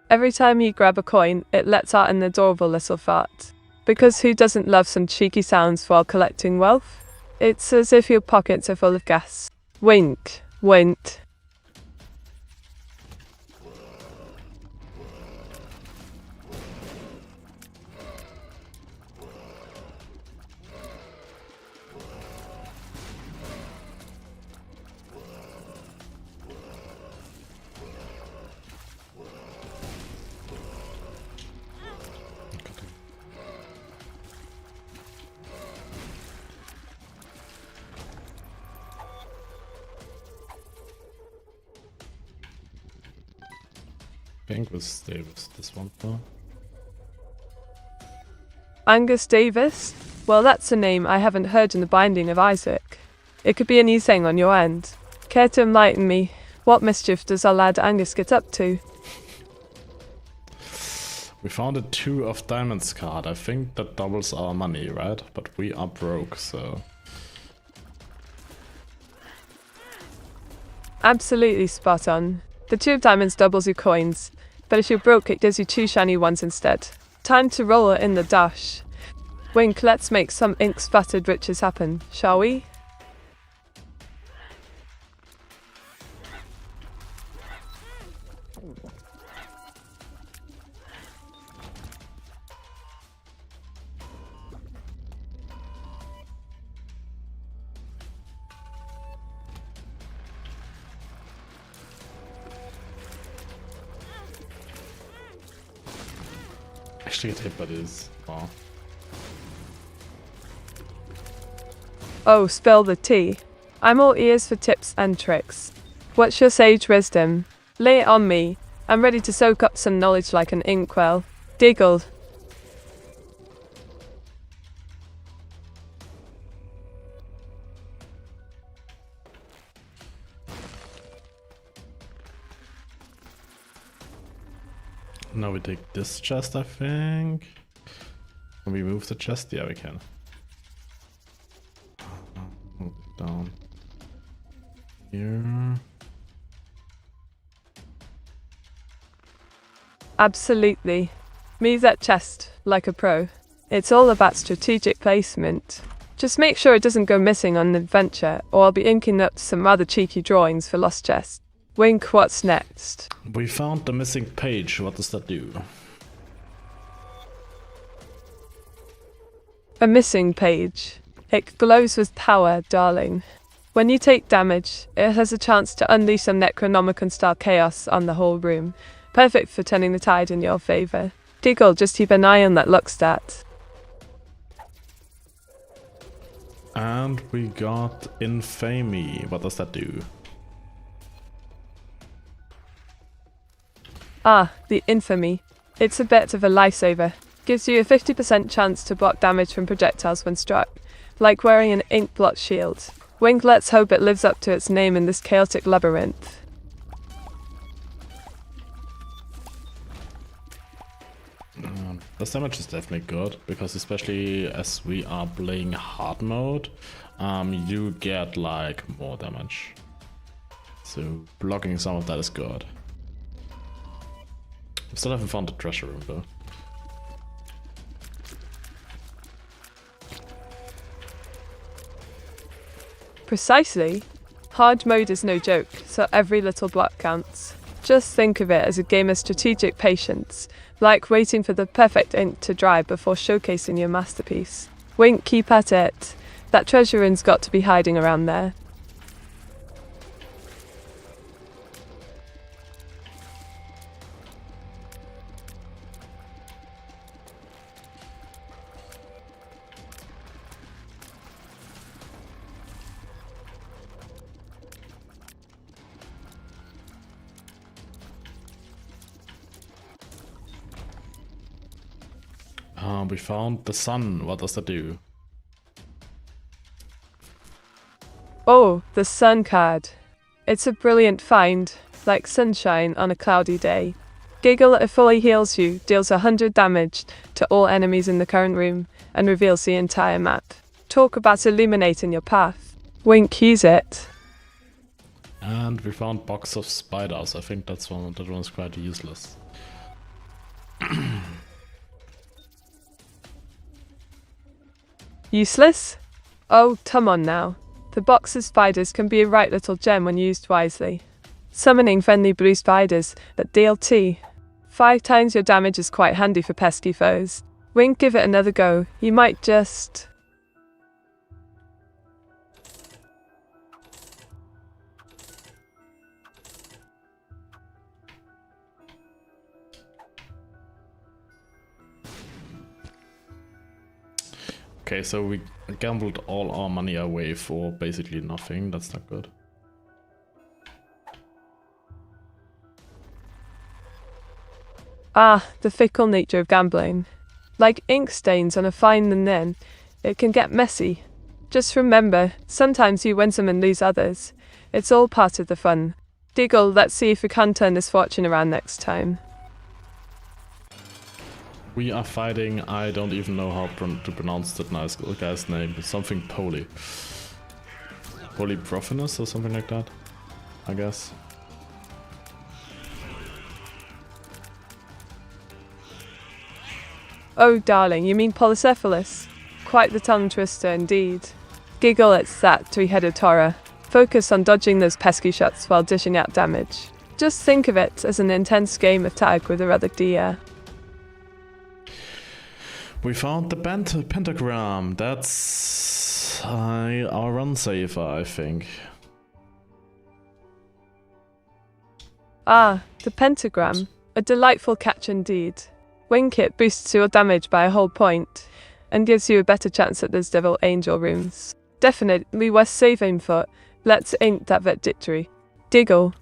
Every time you grab a coin, it lets out an adorable little fart. Because who doesn't love some cheeky sounds while collecting wealth? It's as if your pockets are full of gas. Wink, wink. think we'll stay with this one though. Angus Davis? Well, that's a name I haven't heard in the Binding of Isaac. It could be a new thing on your end. Care to enlighten me? What mischief does our lad Angus get up to? We found a 2 of diamonds card. I think that doubles our money, right? But we are broke, so... Absolutely spot on. The 2 of diamonds doubles your coins, but if you're broke it gives you 2 shiny ones instead. Time to roll it in the dash. Wink, let's make some ink-spattered riches happen, shall we? Actually get hit by this. Wow. Oh, spill the tea. I'm all ears for tips and tricks. What's your sage wisdom? Lay it on me. I'm ready to soak up some knowledge like an inkwell. Diggled. Now we take this chest, I think. Can we move the chest? Yeah, we can. Move it down here. Absolutely. Move that chest like a pro. It's all about strategic placement. Just make sure it doesn't go missing on an adventure, or I'll be inking up some rather cheeky drawings for lost chests. Wink, what's next? We found the missing page. What does that do? A missing page. It glows with power, darling. When you take damage, it has a chance to unleash some Necronomicon-style chaos on the whole room. Perfect for turning the tide in your favour. Diggle, just keep an eye on that luck stat. And we got Infamy. What does that do? Ah, the infamy. It's a bit of a lifesaver. Gives you a 50% chance to block damage from projectiles when struck, like wearing an ink blot shield. Wink, let's hope it lives up to its name in this chaotic labyrinth. This damage is definitely good, because especially as we are playing hard mode, you get like more damage. So blocking some of that is good. We still haven't found the treasure room though. Precisely. Hard mode is no joke, so every little block counts. Just think of it as a game of strategic patience, like waiting for the perfect ink to dry before showcasing your masterpiece. Wink, keep at it. That treasure room's got to be hiding around there. We found the sun. What does that do? Oh, the sun card. It's a brilliant find, like sunshine on a cloudy day. Giggle, it fully heals you, deals 100 damage to all enemies in the current room, and reveals the entire map. Talk about illuminating your path. Wink, use it. And we found box of spiders. I think that one's quite useless. Useless? Oh, come on now. The box of spiders can be a right little gem when used wisely. Summoning friendly blue spiders that deal 5 times your damage is quite handy for pesky foes. Wink, give it another go. You might just... Okay, so we gambled all our money away for basically nothing. That's not good. Ah, the fickle nature of gambling. Like ink stains on a fine linen, it can get messy. Just remember, sometimes you win some and lose others. It's all part of the fun. Diggle, let's see if we can turn this fortune around next time. We are fighting, I don't even know how to pronounce that nice guy's name. It's something Poly. Polyprophenus or something like that, I guess. Oh darling, you mean Polycephalus? Quite the tongue twister indeed. Giggle, it's that three-headed horror. Focus on dodging those pesky shots while dishing out damage. Just think of it as an intense game of tag with a relic deer. We found the pentagram. That's our run saver, I think. Ah, the pentagram. A delightful catch indeed. Wing Kit boosts your damage by a whole point, and gives you a better chance at those Devil Angel runes. Definitely worth saving for. Let's ink that victory. Diggle.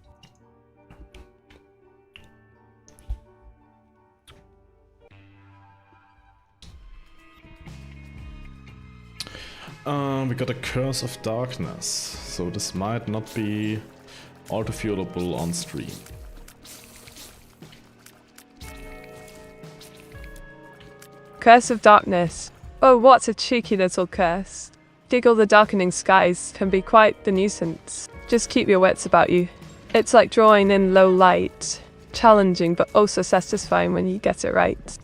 We got a Curse of Darkness, so this might not be auto-fuelable on stream. Curse of Darkness. Oh, what a cheeky little curse. Diggle, the darkening skies can be quite the nuisance. Just keep your wits about you. It's like drawing in low light. Challenging but also satisfying when you get it right.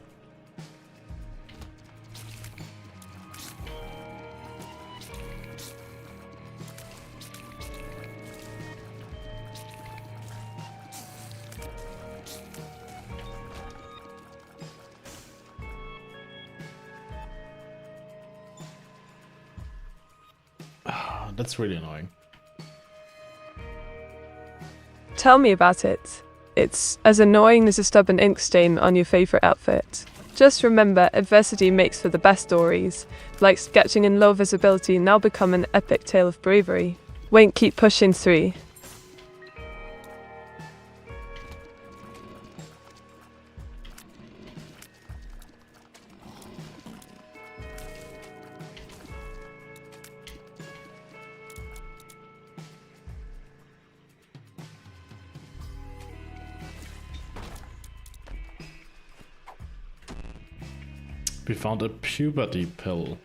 That's really annoying. Tell me about it. It's as annoying as a stubborn ink stain on your favourite outfit. Just remember, adversity makes for the best stories, like sketching in low visibility now become an epic tale of bravery. Wink, keep pushing through. We found a puberty pill.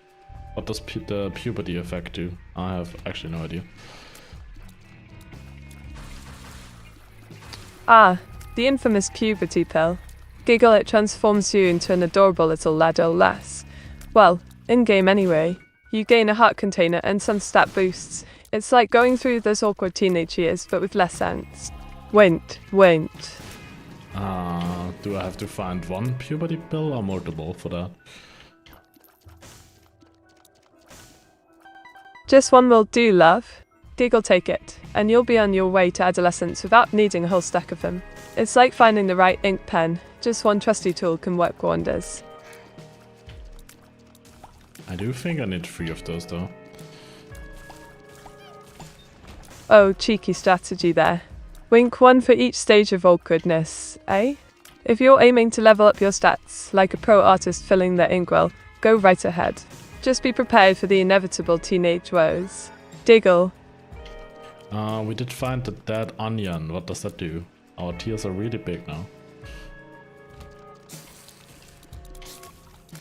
What does the puberty effect do? I have actually no idea. Ah, the infamous puberty pill. Giggle, it transforms you into an adorable little lad or lass. Well, in-game anyway. You gain a heart container and some stat boosts. It's like going through those awkward teenage years, but with less ants. Wait. Do I have to find one puberty pill or multiple for that? Just one will do, love. Diggle, take it, and you'll be on your way to adolescence without needing a whole stack of them. It's like finding the right ink pen. Just one trusty tool can work wonders. I do think I need 3 of those though. Oh, cheeky strategy there. Wink, one for each stage of awkwardness, eh? If you're aiming to level up your stats, like a pro artist filling their inkwell, go right ahead. Just be prepared for the inevitable teenage woes. Diggle. We did find the dead onion. What does that do? Our tears are really big now.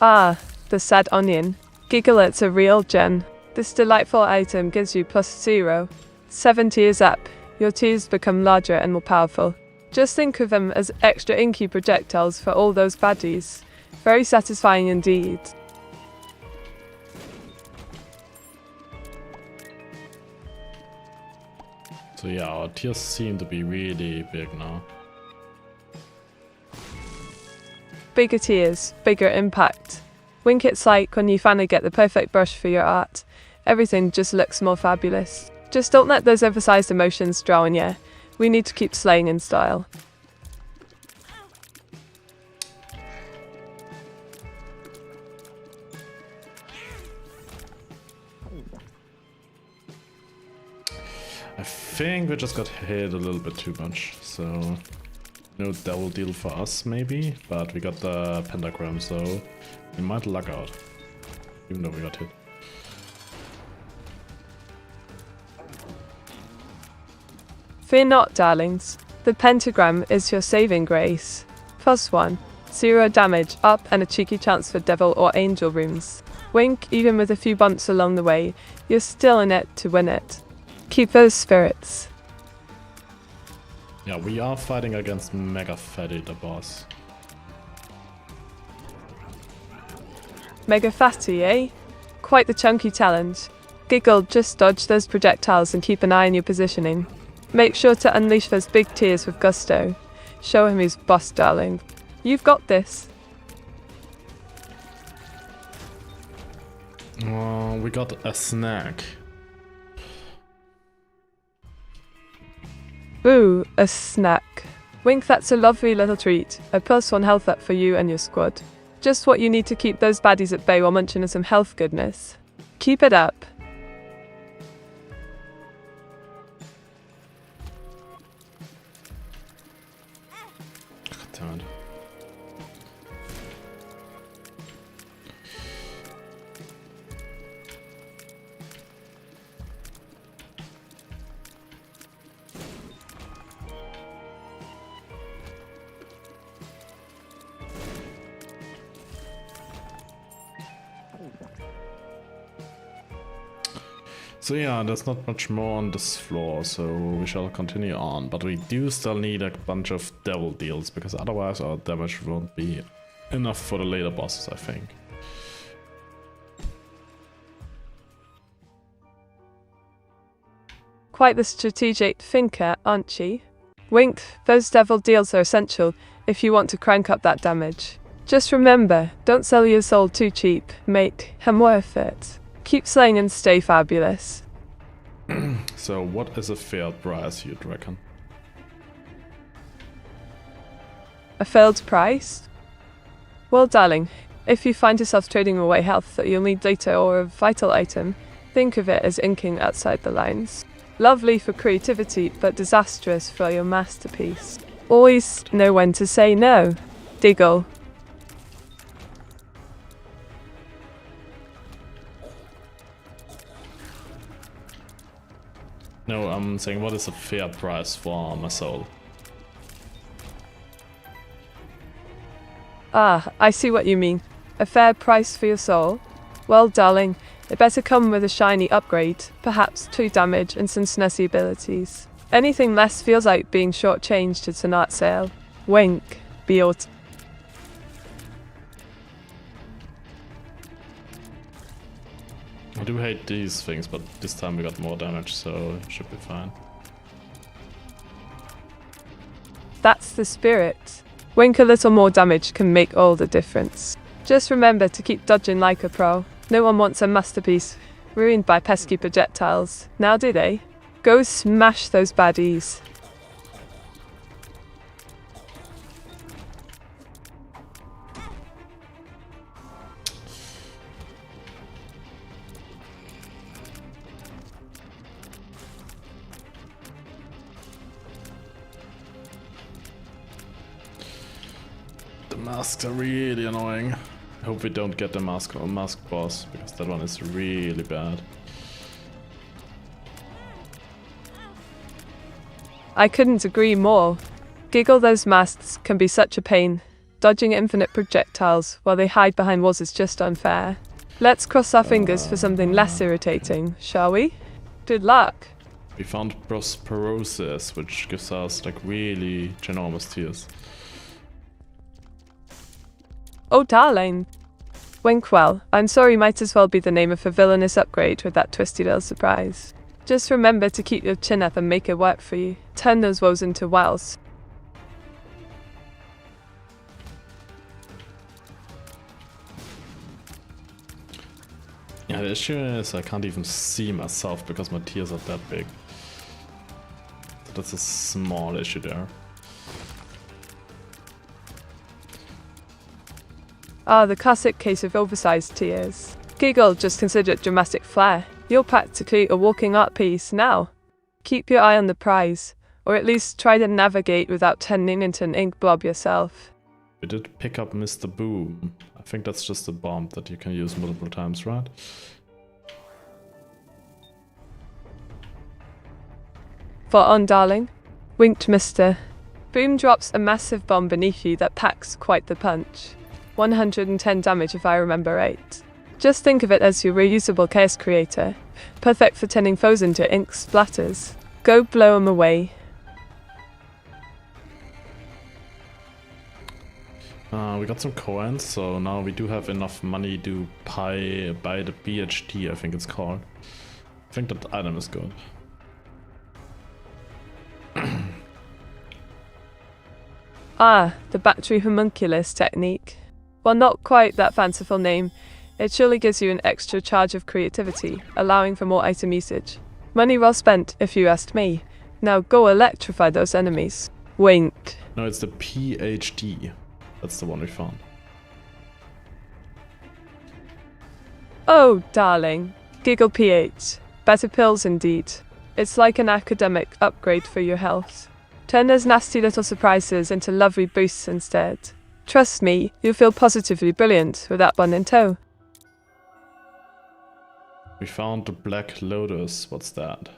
Ah, the sad onion. Giggle, it's a real gem. This delightful item gives you +0. 7 tears up. Your tears become larger and more powerful. Just think of them as extra inky projectiles for all those baddies. Very satisfying indeed. So yeah, our tears seem to be really big now. Bigger tears, bigger impact. Wink, it's like when you finally get the perfect brush for your art. Everything just looks more fabulous. Just don't let those oversized emotions draw on you. We need to keep slaying in style. I think we just got hit a little bit too much, so No double deal for us, maybe, but we got the pentagram, so we might luck out, even though we got hit. Fear not, darlings. The pentagram is your saving grace. +1, 0 damage, up, and a cheeky chance for devil or angel runes. Wink, even with a few bumps along the way, you're still in it to win it. Keep those spirits. Yeah, we are fighting against Mega Fatty, the boss. Mega fatty, eh? Quite the chunky challenge. Giggle, just dodge those projectiles and keep an eye on your positioning. Make sure to unleash those big tears with gusto. Show him he's boss, darling. You've got this. We got a snack. Boo, a snack. Wink, that's a lovely little treat. A +1 health up for you and your squad. Just what you need to keep those baddies at bay while munching on some health goodness. Keep it up. Damn it. So yeah, there's not much more on this floor, so we shall continue on, but we do still need a bunch of devil deals, because otherwise our damage won't be enough for the later bosses, I think. Quite the strategic thinker, aren't you? Wink, those devil deals are essential if you want to crank up that damage. Just remember, don't sell your soul too cheap, mate. I'm worth it. Keep slaying and stay fabulous. So what is a fair price, you'd reckon? A failed price? Well, darling, if you find yourself trading away health that you'll need later or a vital item, think of it as inking outside the lines. Lovely for creativity, but disastrous for your masterpiece. Always know when to say no. Diggle. No, I'm saying what is a fair price for my soul? Ah, I see what you mean. A fair price for your soul? Well, darling, it better come with a shiny upgrade, perhaps 2 damage and some snazzy abilities. Anything less feels like being shortchanged at an art sale. Wink, Beot. I do hate these things, but this time we got more damage, so it should be fine. That's the spirit. Wink, a little more damage can make all the difference. Just remember to keep dodging like a pro. No one wants a masterpiece ruined by pesky projectiles, now do they? Go smash those baddies. The masks are really annoying. I hope we don't get the mask boss, because that one is really bad. I couldn't agree more. Giggle, those masks can be such a pain. Dodging infinite projectiles while they hide behind walls is just unfair. Let's cross our fingers for something less irritating, shall we? Good luck. We found prosperosis, which gives us like really ginormous tears. Oh, darling. Wink, well, I'm sorry, might as well be the name of a villainous upgrade with that twisty little surprise. Just remember to keep your chin up and make it work for you. Turn those woes into wows. Yeah, the issue is I can't even see myself because my tears are that big. So that's a small issue there. Ah, the classic case of oversized tears. Giggle, just consider it dramatic flair. You're practically a walking art piece now. Keep your eye on the prize, Or at least try to navigate without turning into an ink blob yourself. We did pick up Mr. Boom. I think that's just a bomb that you can use multiple times, right? For on, darling. Winked Mr. Boom drops a massive bomb beneath you that packs quite the punch. 110 damage if I remember right. Just think of it as your reusable chaos creator. Perfect for turning foes into ink splatters. Go blow 'em away. We got some coins, so now we do have enough money to buy the BHT, I think it's called. I think that item is good. Ah, the battery homunculus technique. While not quite that fanciful name, it surely gives you an extra charge of creativity, allowing for more item usage. Money well spent, if you asked me. Now go electrify those enemies. Wink. No, it's the PhD. That's the one we found. Oh, darling. Giggle PH. Better pills indeed. It's like an academic upgrade for your health. Turn those nasty little surprises into lovely boosts instead. Trust me, you'll feel positively brilliant with that one in tow. We found the Black Lotus. What's that?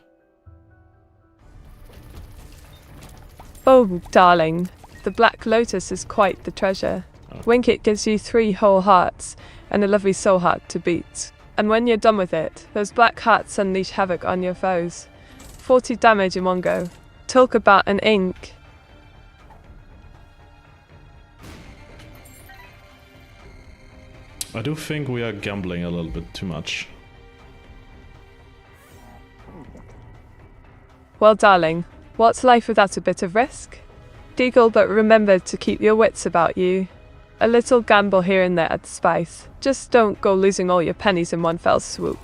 Oh, darling. The Black Lotus is quite the treasure. Wink it gives you 3 whole hearts and a lovely soul heart to beat. And when you're done with it, those black hearts unleash havoc on your foes. 40 damage in one go. Talk about an ink. I do think we are gambling a little bit too much. Well, darling, what's life without a bit of risk? Deagle, but remember to keep your wits about you. A little gamble here and there at the spice. Just don't go losing all your pennies in one fell swoop.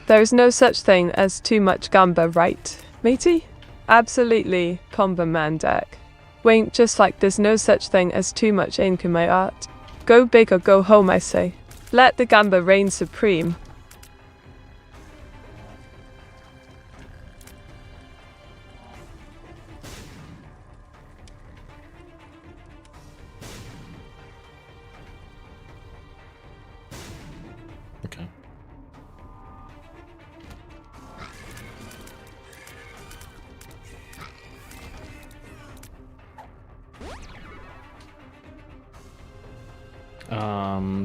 There is no such thing as too much gamba, right, matey? Absolutely, combo man deck. Wink, just like there's no such thing as too much ink in my art. Go big or go home, I say. Let the gamba reign supreme. Okay.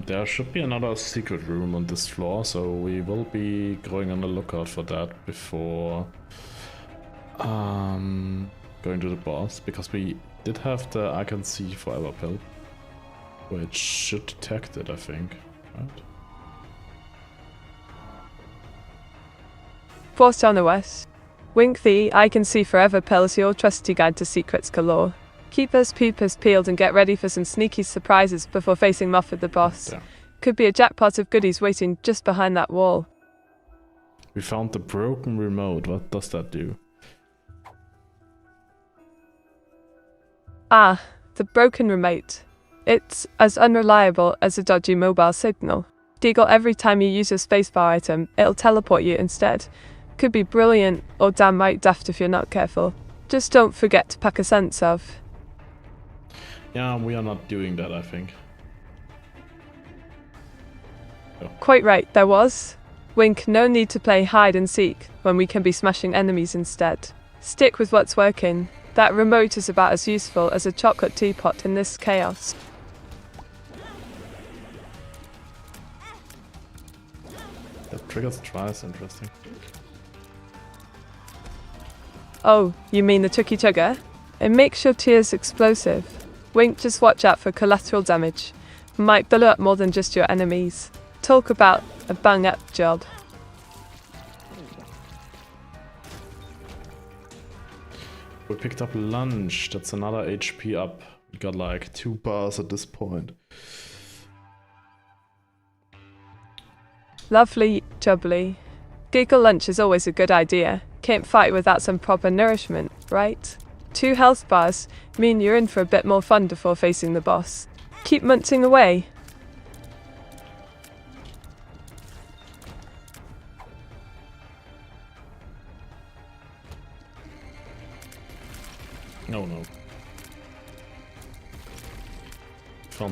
There should be another secret room on this floor, so we will be going on the lookout for that before going to the boss, because we did have the I Can See Forever pill, which should detect it, I think, right? Forced on the west. Wink the I Can See Forever pill is your trusty guide to secrets galore. Keep those peepers peeled and get ready for some sneaky surprises before facing off with the boss. Yeah. Could be a jackpot of goodies waiting just behind that wall. We found the broken remote. What does that do? Ah, the broken remote. It's as unreliable as a dodgy mobile signal. Deagle, every time you use a spacebar item, it'll teleport you instead. Could be brilliant or downright daft if you're not careful. Just don't forget to pack a sense of. Yeah, we are not doing that, I think. Quite right, there was. Wink, no need to play hide and seek when we can be smashing enemies instead. Stick with what's working. That remote is about as useful as a chocolate teapot in this chaos. That triggers twice, interesting. Oh, you mean the Chucky Chugger? It makes your tears explosive. Wink, just watch out for collateral damage. Might blow up more than just your enemies. Talk about a bang-up job. We picked up lunch. That's another HP up. We got like 2 bars at this point. Lovely, jubbly. Giggle lunch is always a good idea. Can't fight without some proper nourishment, right? 2 health bars mean you're in for a bit more fun before facing the boss. Keep munching away. No, no.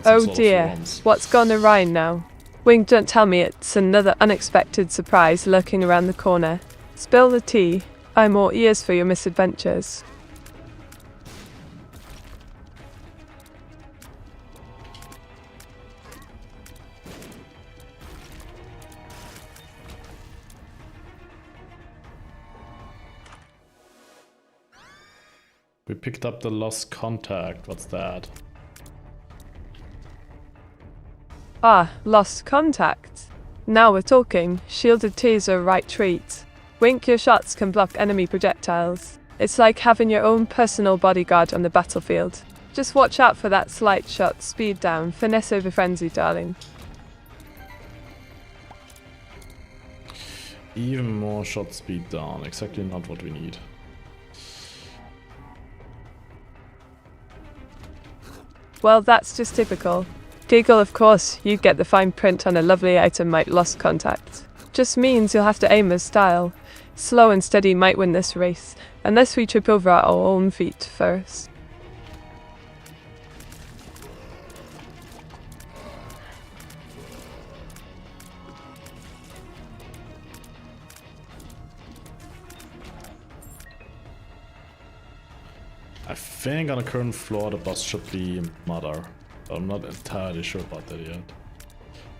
Oh dear, what's gone awry now? Wing, don't tell me it's another unexpected surprise lurking around the corner. Spill the tea. I'm all ears for your misadventures. We picked up the lost contact. What's that? Ah, lost contact. Now we're talking. Shielded teas are a right treat. Wink, your shots can block enemy projectiles. It's like having your own personal bodyguard on the battlefield. Just watch out for that slight shot speed down. Finesse over frenzy, darling. Even more shot speed down. Exactly not what we need. Well, that's just typical. Giggle, of course, you get the fine print on a lovely item like lost contact. Just means you'll have to aim with style. Slow and steady might win this race, unless we trip over our own feet first. I think on the current floor the boss should be Mother. I'm not entirely sure about that yet.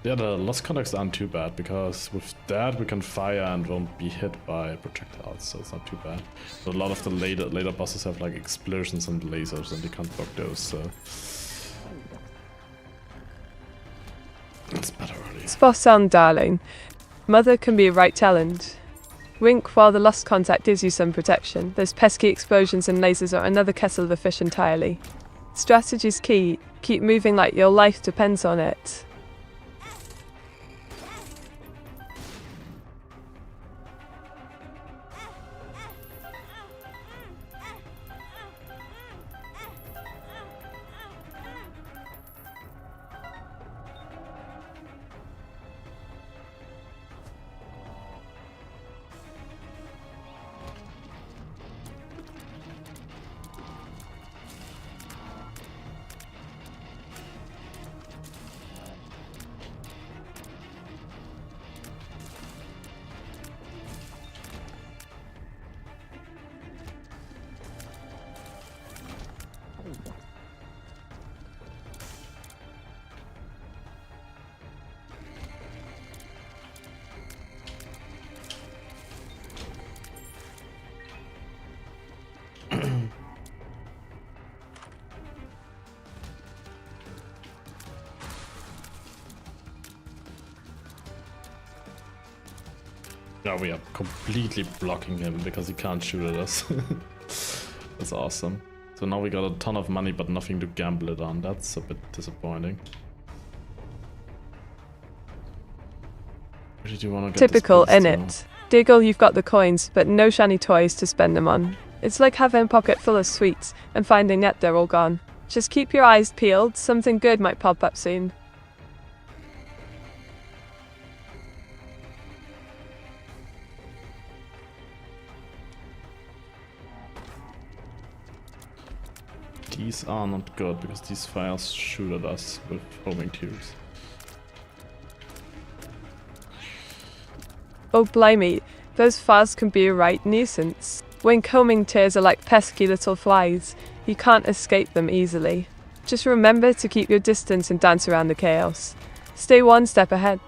Yeah, the lost contacts aren't too bad because with that we can fire and won't be hit by projectiles, so it's not too bad. But a lot of the later bosses have like explosions and lasers and you can't block those, so it's better already. Spot on, darling. Mother can be a right talent. Wink, while the lost contact gives you some protection, those pesky explosions and lasers are another kettle of fish entirely. Strategy's key. Keep moving like your life depends on it. Yeah, we are completely blocking him because he can't shoot at us. That's awesome. So now we got a ton of money but nothing to gamble it on. That's a bit disappointing. Where did you want to get Typical, this innit? Diggle, you've got the coins, but no shiny toys to spend them on. It's like having a pocket full of sweets and finding that they're all gone. Just keep your eyes peeled, something good might pop up soon. These are not good because these fires shoot at us with homing tubes. Oh blimey, those fires can be a right nuisance. When homing tears are like pesky little flies, you can't escape them easily. Just remember to keep your distance and dance around the chaos. Stay one step ahead.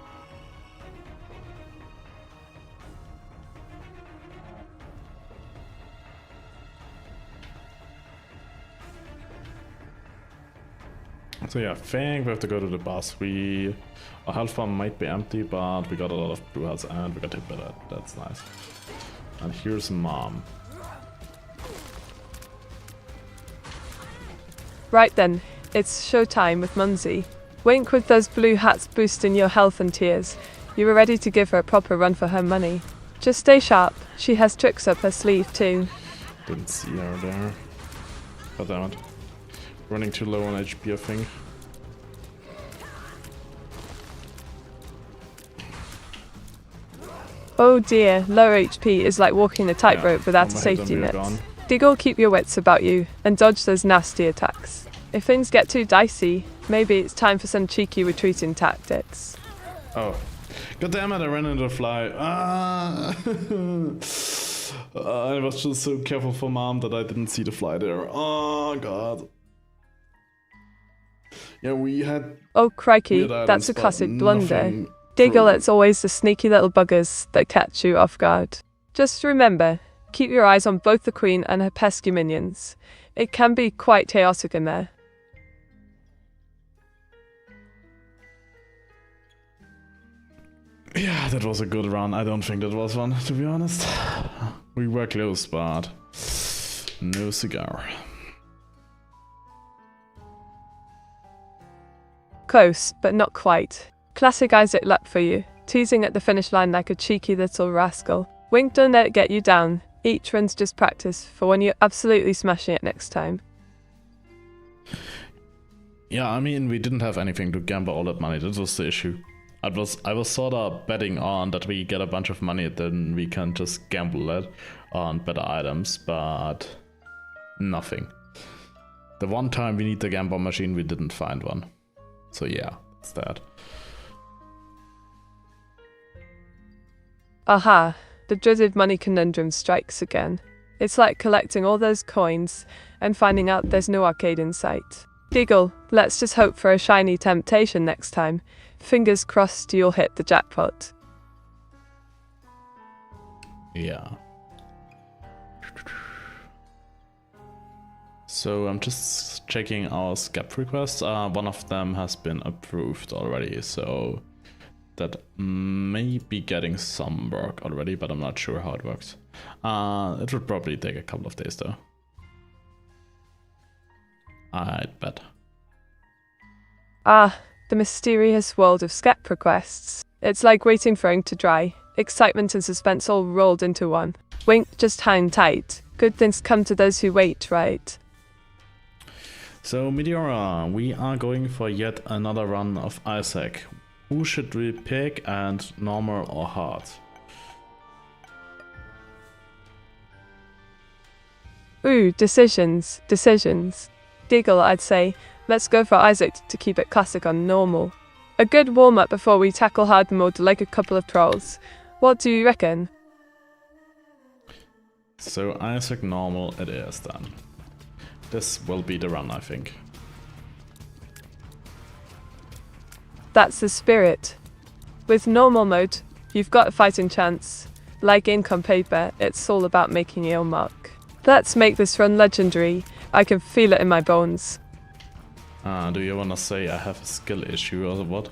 So yeah, I think we have to go to the boss. Our health farm might be empty, but we got a lot of blue hearts and we got hit by that. That's nice. And here's Mom. Right then, it's showtime with Mumsy. Wink, with those blue hats boosting your health and tears. You were ready to give her a proper run for her money. Just stay sharp. She has tricks up her sleeve too. Didn't see her there. God damn it. Running too low on HP, I think. Oh dear, low HP is like walking a tightrope without a safety net. Diggle, keep your wits about you and dodge those nasty attacks. If things get too dicey, maybe it's time for some cheeky retreating tactics. Oh. God damn it, I ran into a fly. Ah! I was just so careful for mom that I didn't see the fly there. Oh god. Yeah, we had... Oh crikey, that's a classic blunder. Diggle, it's always the sneaky little buggers that catch you off guard. Just remember, keep your eyes on both the queen and her pesky minions. It can be quite chaotic in there. Yeah, that was a good run. I don't think that was one, to be honest. We were close, but no cigar. Close, but not quite. Classic Isaac luck for you, teasing at the finish line like a cheeky little rascal. Wink, don't let it get you down. Each run's just practice for when you're absolutely smashing it next time. Yeah, I mean, we didn't have anything to gamble all that money. That was the issue. I was sort of betting on that we get a bunch of money, then we can just gamble it on better items, but nothing. The one time we need the gamble machine, we didn't find one. So yeah, that's that. Aha, the dreaded money conundrum strikes again. It's like collecting all those coins and finding out there's no arcade in sight. Diggle, let's just hope for a shiny temptation next time. Fingers crossed you'll hit the jackpot. Yeah. So I'm just checking our Skeb requests. One of them has been approved already, so that may be getting some work already, but I'm not sure how it works. It would probably take a couple of days though. I'd bet. Ah, the mysterious world of Skeb requests. It's like waiting for ink to dry. Excitement and suspense all rolled into one. Wink, just hang tight. Good things come to those who wait, right? So Meteora, we are going for yet another run of Isaac. Who should we pick, and normal or hard? Ooh, decisions. Diggle, I'd say, let's go for Isaac to keep it classic on normal. A good warm-up before we tackle hard mode like a couple of trolls. What do you reckon? So Isaac normal it is then. This will be the run, I think. That's the spirit. With normal mode, you've got a fighting chance. Like ink on paper, it's all about making your mark. Let's make this run legendary. I can feel it in my bones. Do you wanna say I have a skill issue or what?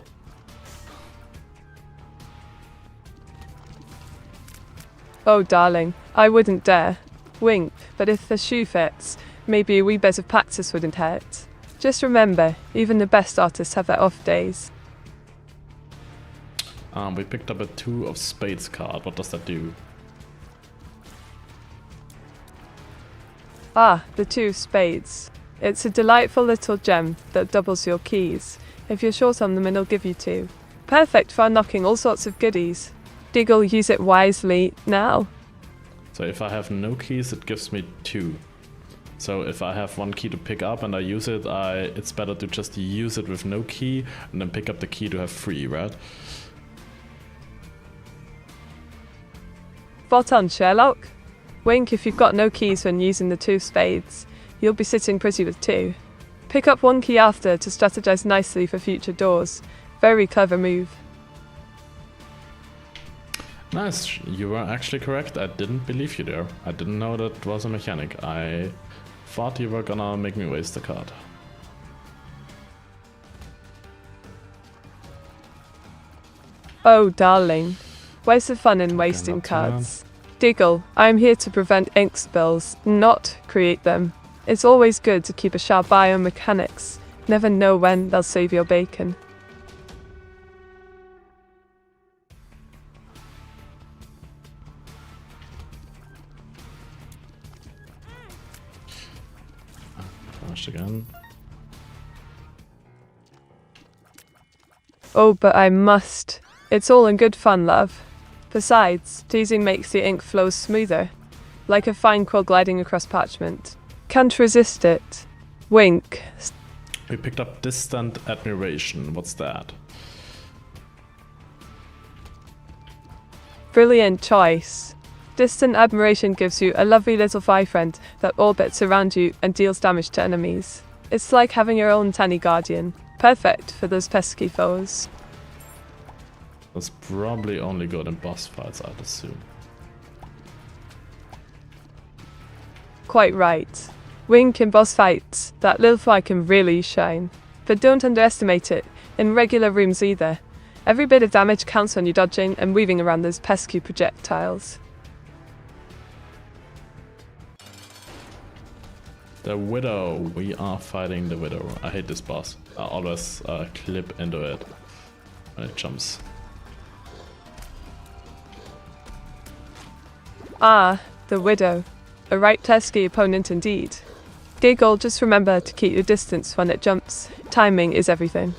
Oh darling, I wouldn't dare. Wink, but if the shoe fits, maybe a wee bit of practice wouldn't hurt. Just remember, even the best artists have their off days. We picked up a 2 of spades card. What does that do? Ah, the 2 of spades. It's a delightful little gem that doubles your keys. If you're short on them, it'll give you 2. Perfect for unlocking all sorts of goodies. Diggle, use it wisely now. So if I have no keys, it gives me 2. So if I have 1 key to pick up and I use it, it's better to just use it with no key and then pick up the key to have 3, right? Spot on, Sherlock. Wink, if you've got no keys when using the 2 of spades, you'll be sitting pretty with 2. Pick up 1 key after to strategize nicely for future doors. Very clever move. Nice, you were actually correct. I didn't believe you there. I didn't know that was a mechanic. I thought you were gonna make me waste the card. Oh darling, where's the fun in wasting cards? Diggle, I'm here to prevent ink spills, not create them. It's always good to keep a sharp eye on mechanics. Never know when they'll save your bacon. damaged again. Oh, but I must. It's all in good fun, love. Besides, teasing makes the ink flow smoother, like a fine quill gliding across parchment. Can't resist it. Wink. We picked up distant admiration. What's that? Brilliant choice. Distant admiration gives you a lovely little fly friend that orbits around you and deals damage to enemies. It's like having your own tiny guardian. Perfect for those pesky foes. That's probably only good in boss fights, I'd assume. Quite right. Wink in boss fights, that little fly can really shine. But don't underestimate it in regular rooms either. Every bit of damage counts on you dodging and weaving around those pesky projectiles. The Widow. We are fighting the Widow. I hate this boss. I always clip into it when it jumps. Ah, the Widow. A right pesky opponent indeed. Giggle, just remember to keep your distance when it jumps. Timing is everything.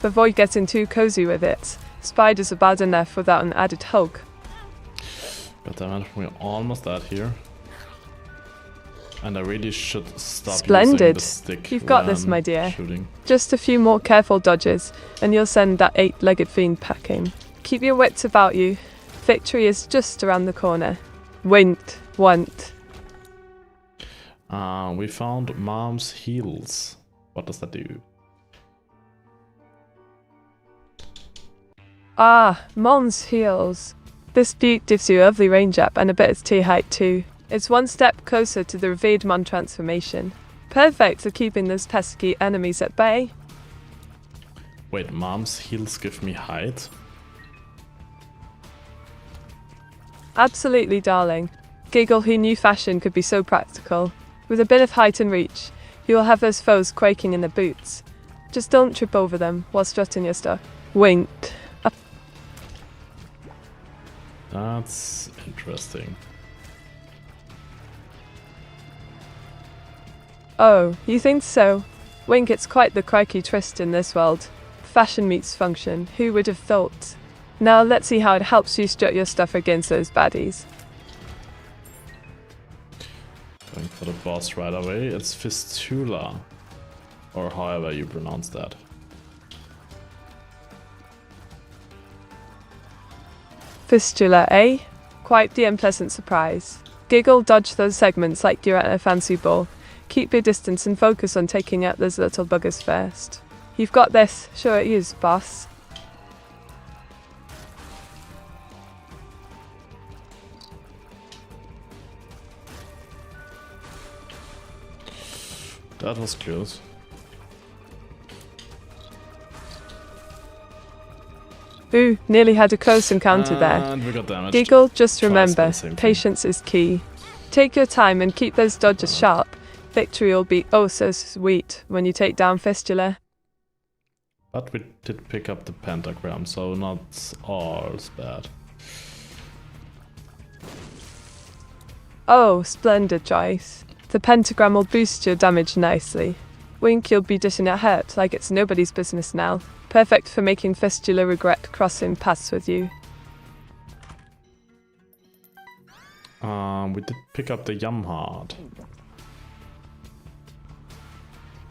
Avoid getting too cozy with it. Spiders are bad enough without an added hug. Goddammit, we're almost out here. And I really should stop Splendid. using the stick. You've got this, when my dear. Shooting. Just a few more careful dodges, and you'll send that 8-legged fiend packing. Keep your wits about you. Victory is just around the corner. Want. We found Mom's heels. What does that do? Ah, Mom's heels. This butte gives you a lovely range up and a bit of T-height too. It's one step closer to the revered Mon transformation. Perfect for keeping those pesky enemies at bay. Wait, Mom's heels give me height? Absolutely, darling. Giggle, who knew fashion could be so practical. With a bit of height and reach, you will have those foes quaking in their boots. Just don't trip over them while strutting your stuff. Winked. That's interesting. Oh, you think so? Wink, it's quite the crikey twist in this world. Fashion meets function, who would have thought? Now let's see how it helps you strut your stuff against those baddies. Going for the boss right away. It's Fistula. Or however you pronounce that. Fistula, eh? Quite the unpleasant surprise. Giggle, dodge those segments like you're at a fancy ball. Keep your distance and focus on taking out those little buggers first. You've got this. Show it yous, boss. That was close. Ooh, nearly had a close encounter there. And we got damaged. Giggle, just Twice by remember, the same thing. patience is key. Take your time and keep those dodges sharp. Victory will be oh so sweet when you take down Fistula. But we did pick up the pentagram, so not all bad. Oh, splendid choice. The pentagram will boost your damage nicely. Wink, you'll be dishing it hurt like it's nobody's business now. Perfect for making Fistula regret crossing paths with you. We did pick up the Yamhard.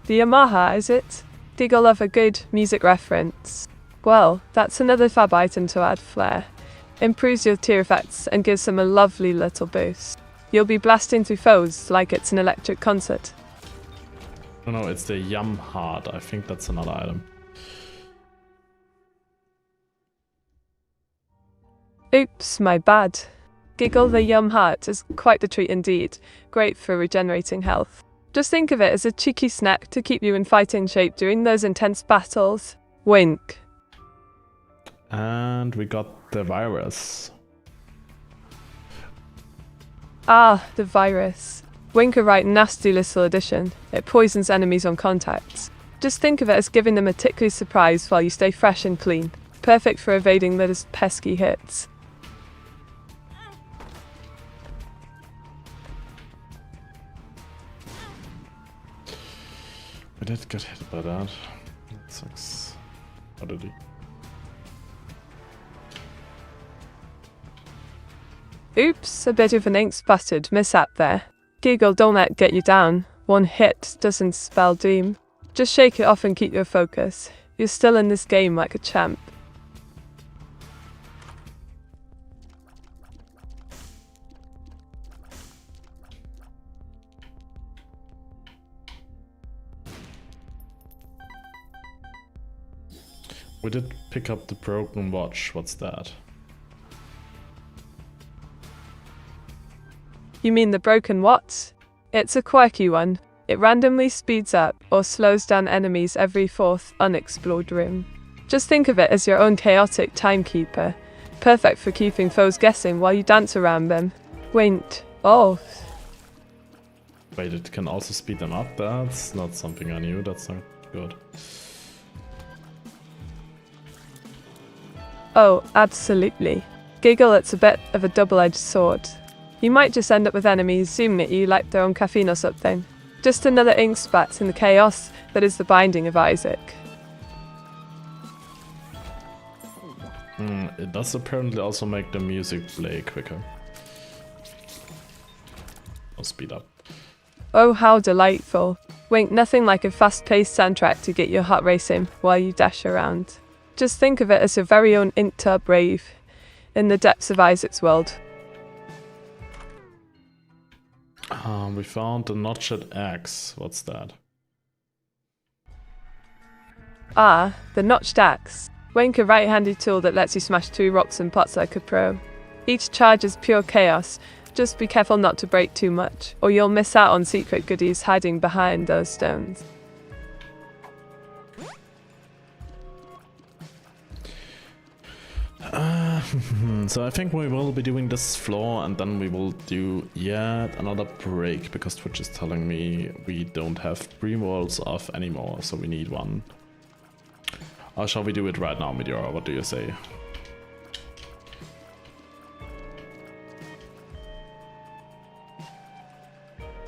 The Yamaha, is it? Giggle love a good music reference. Well, that's another fab item to add flair. Improves your tier effects and gives them a lovely little boost. You'll be blasting through foes like it's an electric concert. No, it's the Yamhard. I think that's another item. Oops, my bad. Giggle, the Yum Heart is quite the treat indeed. Great for regenerating health. Just think of it as a cheeky snack to keep you in fighting shape during those intense battles. Wink. And we got the virus. Ah, the virus. Wink a right nasty little addition. It poisons enemies on contact. Just think of it as giving them a tickly surprise while you stay fresh and clean. Perfect for evading those pesky hits. did get hit by that. That sucks. How did he? Oops, a bit of an ink-spattered mishap there. Giggle, don't let it get you down. One hit doesn't spell doom. Just shake it off and keep your focus. You're still in this game like a champ. We did pick up the broken watch. What's that? You mean the broken what? It's a quirky one. It randomly speeds up or slows down enemies every fourth unexplored room. Just think of it as your own chaotic timekeeper. Perfect for keeping foes guessing while you dance around them. Wait. Oh. Wait, it can also speed them up? That's not something I knew. That's not good. Oh, absolutely. Giggle, it's a bit of a double-edged sword. You might just end up with enemies zooming at you like they're on caffeine or something. Just another ink spat in the chaos that is the binding of Isaac. It does apparently also make the music play quicker. Or speed up. Oh, how delightful. Wink, nothing like a fast-paced soundtrack to get your heart racing while you dash around. Just think of it as your very own ink-tub rave in the depths of Isaac's world. We found the notched axe. What's that? Ah, the notched axe. Wink, a right-handed tool that lets you smash 2 rocks and pots like a pro. Each charge is pure chaos. Just be careful not to break too much, or you'll miss out on secret goodies hiding behind those stones. So I think we will be doing this floor and then we will do yet another break because Twitch is telling me we don't have pre-walls off anymore, so we need one. Or shall we do it right now, Meteora? What do you say?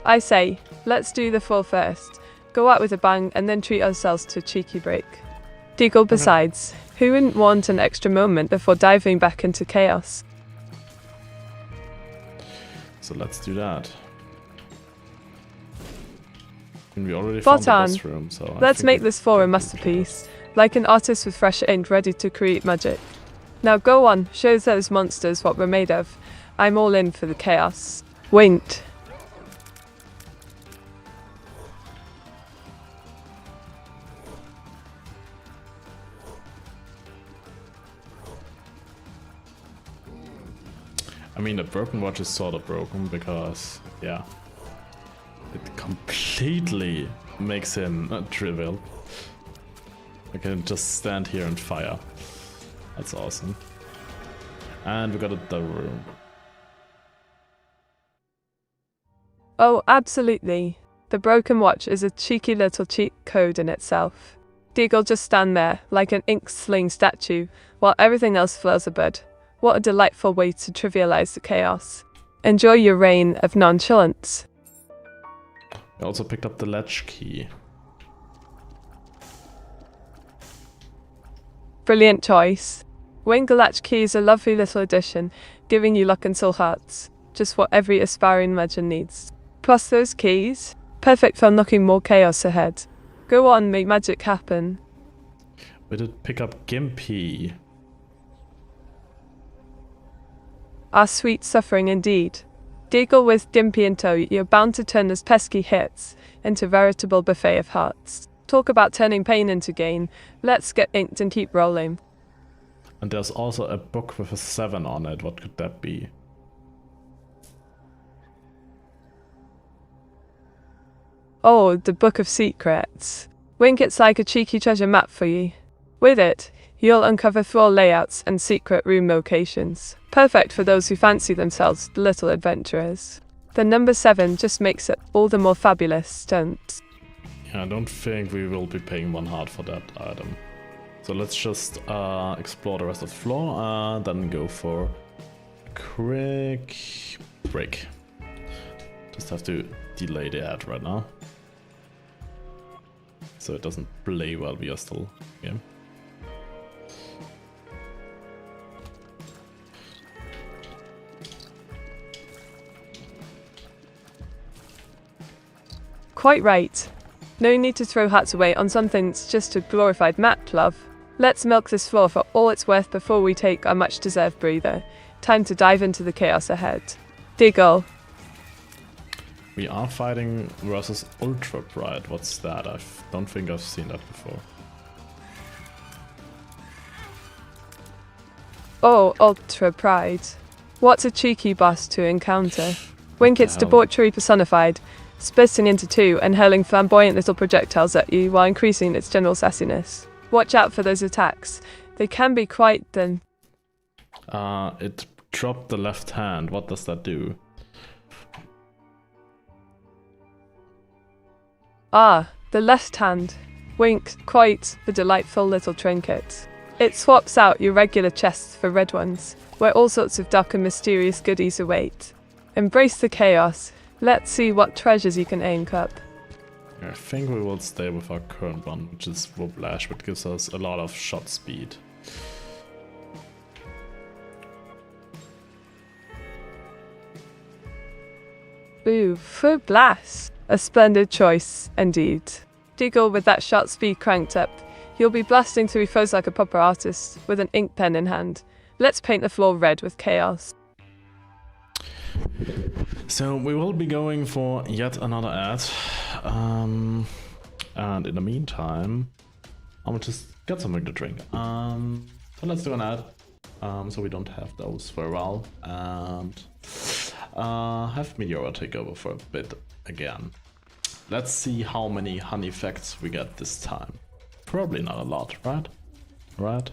I say, let's do the full first. Go out with a bang and then treat ourselves to a cheeky break. Deagle, besides, who wouldn't want an extra moment before diving back into chaos? So let's do that. And we already found the boss room, so let's make this floor a masterpiece, like an artist with fresh ink ready to create magic. Now go on, show those monsters what we're made of. I'm all in for the chaos. Winked. I mean, the broken watch is sort of broken because, yeah, it completely makes him trivial. I can just stand here and fire. That's awesome. And we got a double room. Oh, absolutely. The broken watch is a cheeky little cheat code in itself. Deagle, just stand there like an ink-sling statue while everything else flows abed. What a delightful way to trivialize the chaos. Enjoy your reign of nonchalance. I also picked up the latch key. Brilliant choice. Wing latch key is a lovely little addition, giving you luck and soul hearts. Just what every aspiring legend needs. Plus those keys, perfect for unlocking more chaos ahead. Go on, make magic happen. We did pick up Gimpy. Our sweet suffering indeed. Deagle, with Gimpy in tow, you're bound to turn those pesky hits into a veritable buffet of hearts. Talk about turning pain into gain. Let's get inked and keep rolling. And there's also a book with a 7 on it. What could that be? Oh, the Book of Secrets. Wink, it's like a cheeky treasure map for you. With it, you'll uncover floor layouts and secret room locations. Perfect for those who fancy themselves little adventurers. The number 7 just makes it all the more fabulous, don't? Yeah, I don't think we will be paying 1 heart for that item. So let's just explore the rest of the floor, then go for a quick break. Just have to delay the ad right now. so it doesn't play while we are still game. Quite right. No need to throw hearts away on something that's just a glorified map, love. Let's milk this floor for all it's worth before we take our much-deserved breather. Time to dive into the chaos ahead. Diggle. We are fighting versus Ultra Pride. What's that? I don't think I've seen that before. Oh, Ultra Pride. What's a cheeky boss to encounter? Winket's debauchery personified, splitting into two and hurling flamboyant little projectiles at you while increasing its general sassiness. Watch out for those attacks. They can be quite then. It dropped the left hand. What does that do? Ah, the left hand. Wink, quite the delightful little trinket. It swaps out your regular chests for red ones, where all sorts of dark and mysterious goodies await. Embrace the chaos. Let's see what treasures you can aim up. I think we will stay with our current one, which is Whiplash, which gives us a lot of shot speed. Ooh, for blast. A splendid choice, indeed. Diggle with that shot speed cranked up. You'll be blasting through foes like a proper artist, with an ink pen in hand. Let's paint the floor red with chaos. So we will be going for yet another ad. And in the meantime, I'm gonna just get something to drink. So let's do an ad. So we don't have those for a while. And have Meteora take over for a bit again. Let's see how many honey facts we get this time. Probably not a lot, right? Right?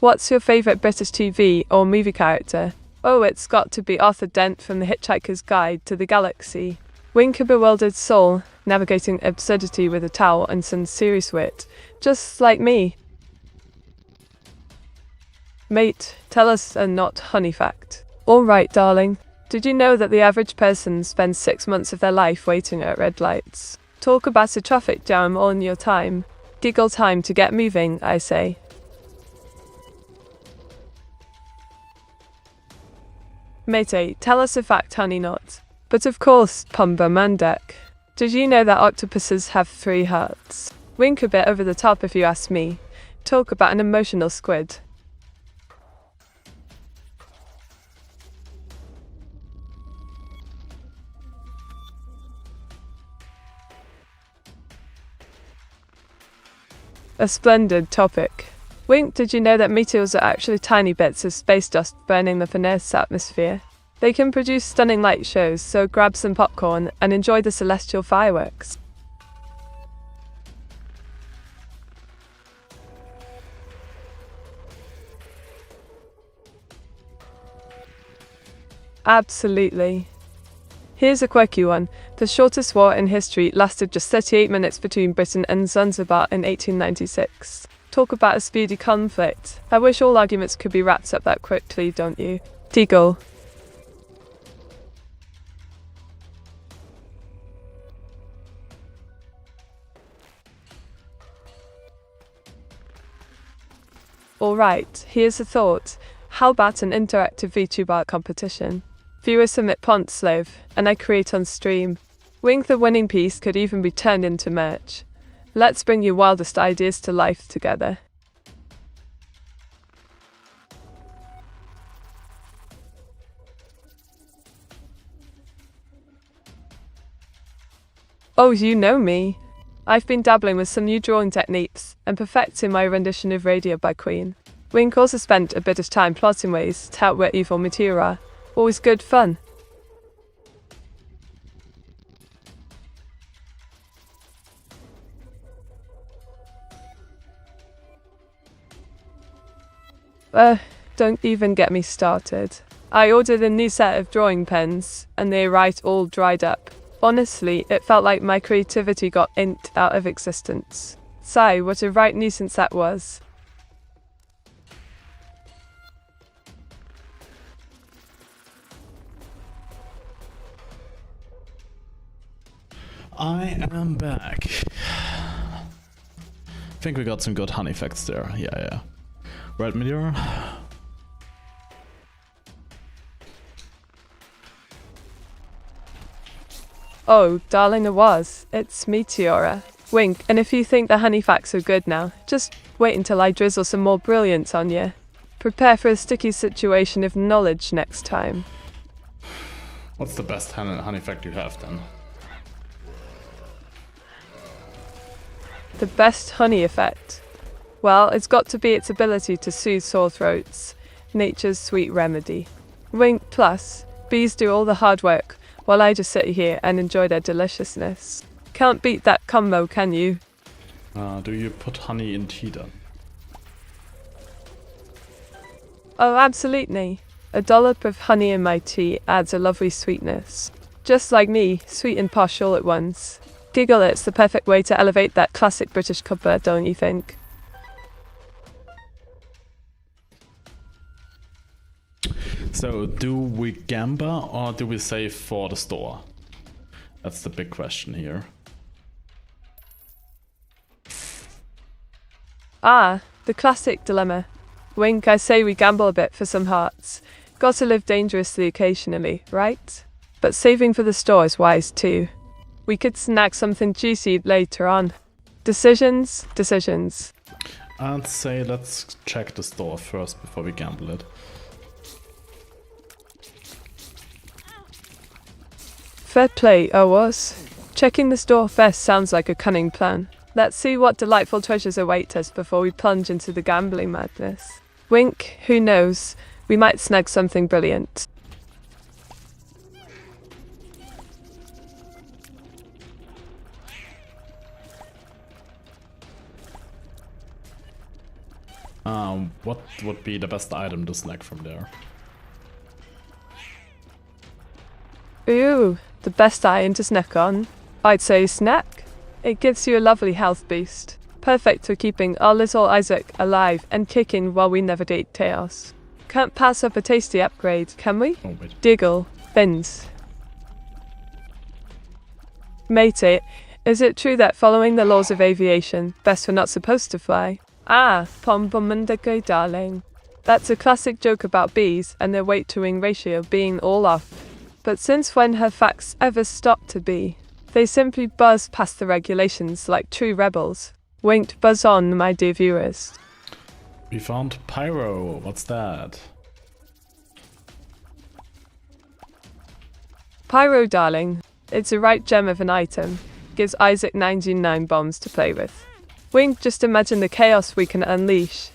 What's your favourite British TV or movie character? Oh, it's got to be Arthur Dent from The Hitchhiker's Guide to the Galaxy. Wink a bewildered soul, navigating absurdity with a towel and some serious wit, just like me. Mate, tell us a not honey fact. All right, darling. Did you know that the average person spends 6 months of their life waiting at red lights? Talk about a traffic jam on your time. Giggle time to get moving, I say. Mate, tell us a fact, honey not. But of course, Pumba Mandek. Did you know that octopuses have 3 hearts? Wink a bit over the top if you ask me. Talk about an emotional squid. A splendid topic. Wink, did you know that meteors are actually tiny bits of space dust burning the Earth's atmosphere? They can produce stunning light shows, so grab some popcorn and enjoy the celestial fireworks. Absolutely. Here's a quirky one. The shortest war in history lasted just 38 minutes between Britain and Zanzibar in 1896. Talk about a speedy conflict. I wish all arguments could be wrapped up that quickly, don't you? Deagle. Alright, here's a thought. How about an interactive VTuber competition? Viewers submit prompt slave, and I create on stream. Wink the winning piece could even be turned into merch. Let's bring your wildest ideas to life together. Oh, you know me. I've been dabbling with some new drawing techniques and perfecting my rendition of Radio by Queen. Wink also spent a bit of time plotting ways to outwit evil Meteora. Always good fun. Don't even get me started. I ordered a new set of drawing pens, and they arrived all dried up. Honestly, it felt like my creativity got inked out of existence. Sigh, what a right nuisance that was. I am back. Think we got some good honey facts there. Yeah. Right, Meteor? Oh, darling AWAS, it's Meteora. Wink, and if you think the honey facts are good now, just wait until I drizzle some more brilliance on you. Prepare for a sticky situation of knowledge next time. What's the best honey fact you have then? The best honey effect? Well, it's got to be its ability to soothe sore throats. Nature's sweet remedy. Wink, plus, bees do all the hard work, while I just sit here and enjoy their deliciousness. Can't beat that combo, can you? Do you put honey in tea then? Oh, absolutely. A dollop of honey in my tea adds a lovely sweetness. Just like me, sweet and posh all at once. Giggle, it's the perfect way to elevate that classic British cuppa, don't you think? So, do we gamble or do we save for the store? That's the big question here. Ah, the classic dilemma. Wink, I say we gamble a bit for some hearts. Gotta live dangerously occasionally, right? But saving for the store is wise too. We could snack something juicy later on. Decisions. I'd say let's check the store first before we gamble it. Fair play, AWAS. Checking the store first sounds like a cunning plan. Let's see what delightful treasures await us before we plunge into the gambling madness. Wink, who knows? We might snag something brilliant. What would be the best item to snag from there? Ooh, the best iron to snack on. I'd say snack. It gives you a lovely health boost. Perfect for keeping our little Isaac alive and kicking while we navigate chaos. Can't pass up a tasty upgrade, can we? Oh, wait. Diggle, fins. Matey, is it true that following the laws of aviation, best we're not supposed to fly? Ah, pombomundago darling. That's a classic joke about bees and their weight-to-wing ratio being all off. But since when have facts ever stopped to be? They simply buzz past the regulations like true rebels. Winked, buzz on, my dear viewers. We found pyro. What's that? Pyro, darling. It's a right gem of an item. Gives Isaac 99 bombs to play with. Wink, just imagine the chaos we can unleash.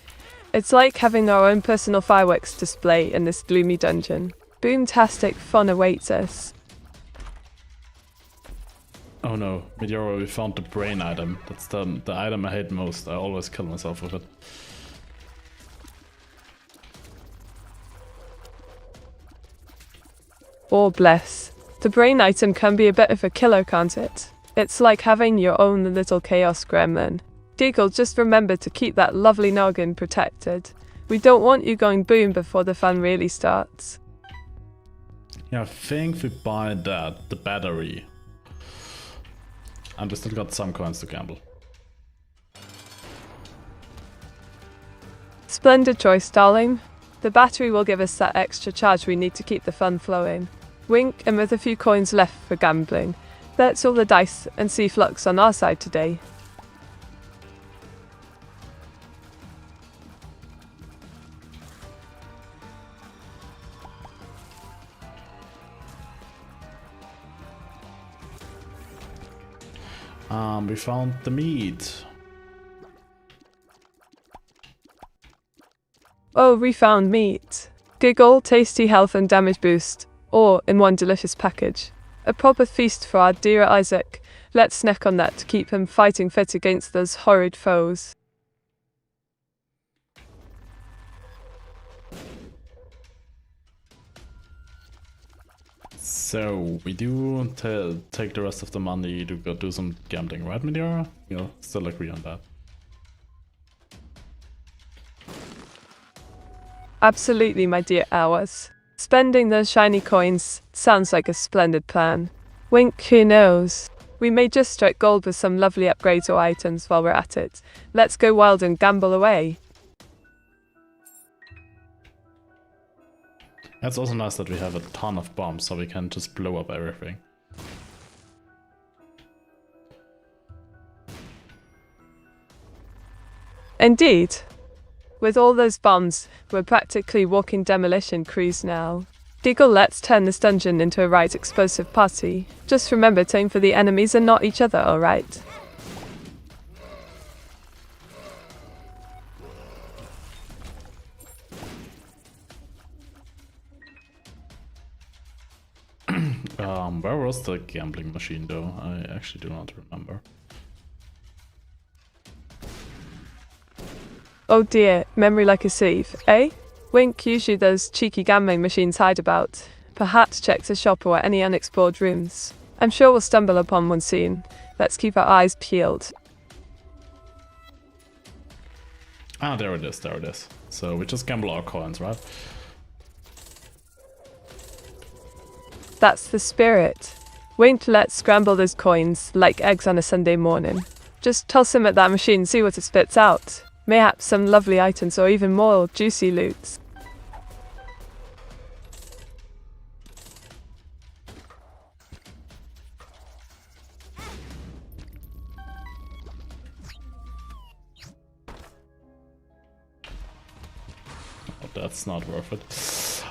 It's like having our own personal fireworks display in this gloomy dungeon. Boomtastic fun awaits us. Oh no, Meteora, we found the brain item. That's the item I hate most. I always kill myself with it. Oh bless. The brain item can be a bit of a killer, can't it? It's like having your own little chaos gremlin. Deagle, just remember to keep that lovely noggin protected. We don't want you going boom before the fun really starts. Yeah, I think we buy that, the battery. And we still got some coins to gamble. Splendid choice, darling. The battery will give us that extra charge we need to keep the fun flowing. Wink, and with a few coins left for gambling, let's roll the dice and see flux on our side today. We found the meat. Oh, we found meat. Giggle, tasty health and damage boost, or in one delicious package. A proper feast for our dear Isaac. Let's snack on that to keep him fighting fit against those horrid foes. So, we do take the rest of the money to go do some gambling, right, Meteora? We'll still agree on that. Absolutely, my dear AWAS. Spending those shiny coins sounds like a splendid plan. Wink, who knows? We may just strike gold with some lovely upgrades or items while we're at it. Let's go wild and gamble away. It's also nice that we have a ton of bombs, so we can just blow up everything. Indeed. With all those bombs, we're practically walking demolition crews now. Giggle, let's turn this dungeon into a right explosive party. Just remember to aim for the enemies and not each other, alright? Where was the gambling machine though? I actually do not remember. Oh dear, memory like a sieve, eh? Wink, usually those cheeky gambling machines hide about. Perhaps check the shop or any unexplored rooms. I'm sure we'll stumble upon one soon. Let's keep our eyes peeled. Ah, there it is, there it is. So we just gamble our coins, right? That's the spirit. Wink, let's scramble those coins like eggs on a Sunday morning. Just toss them at that machine and see what it spits out. Mayhaps some lovely items or even more juicy loots. Oh, that's not worth it.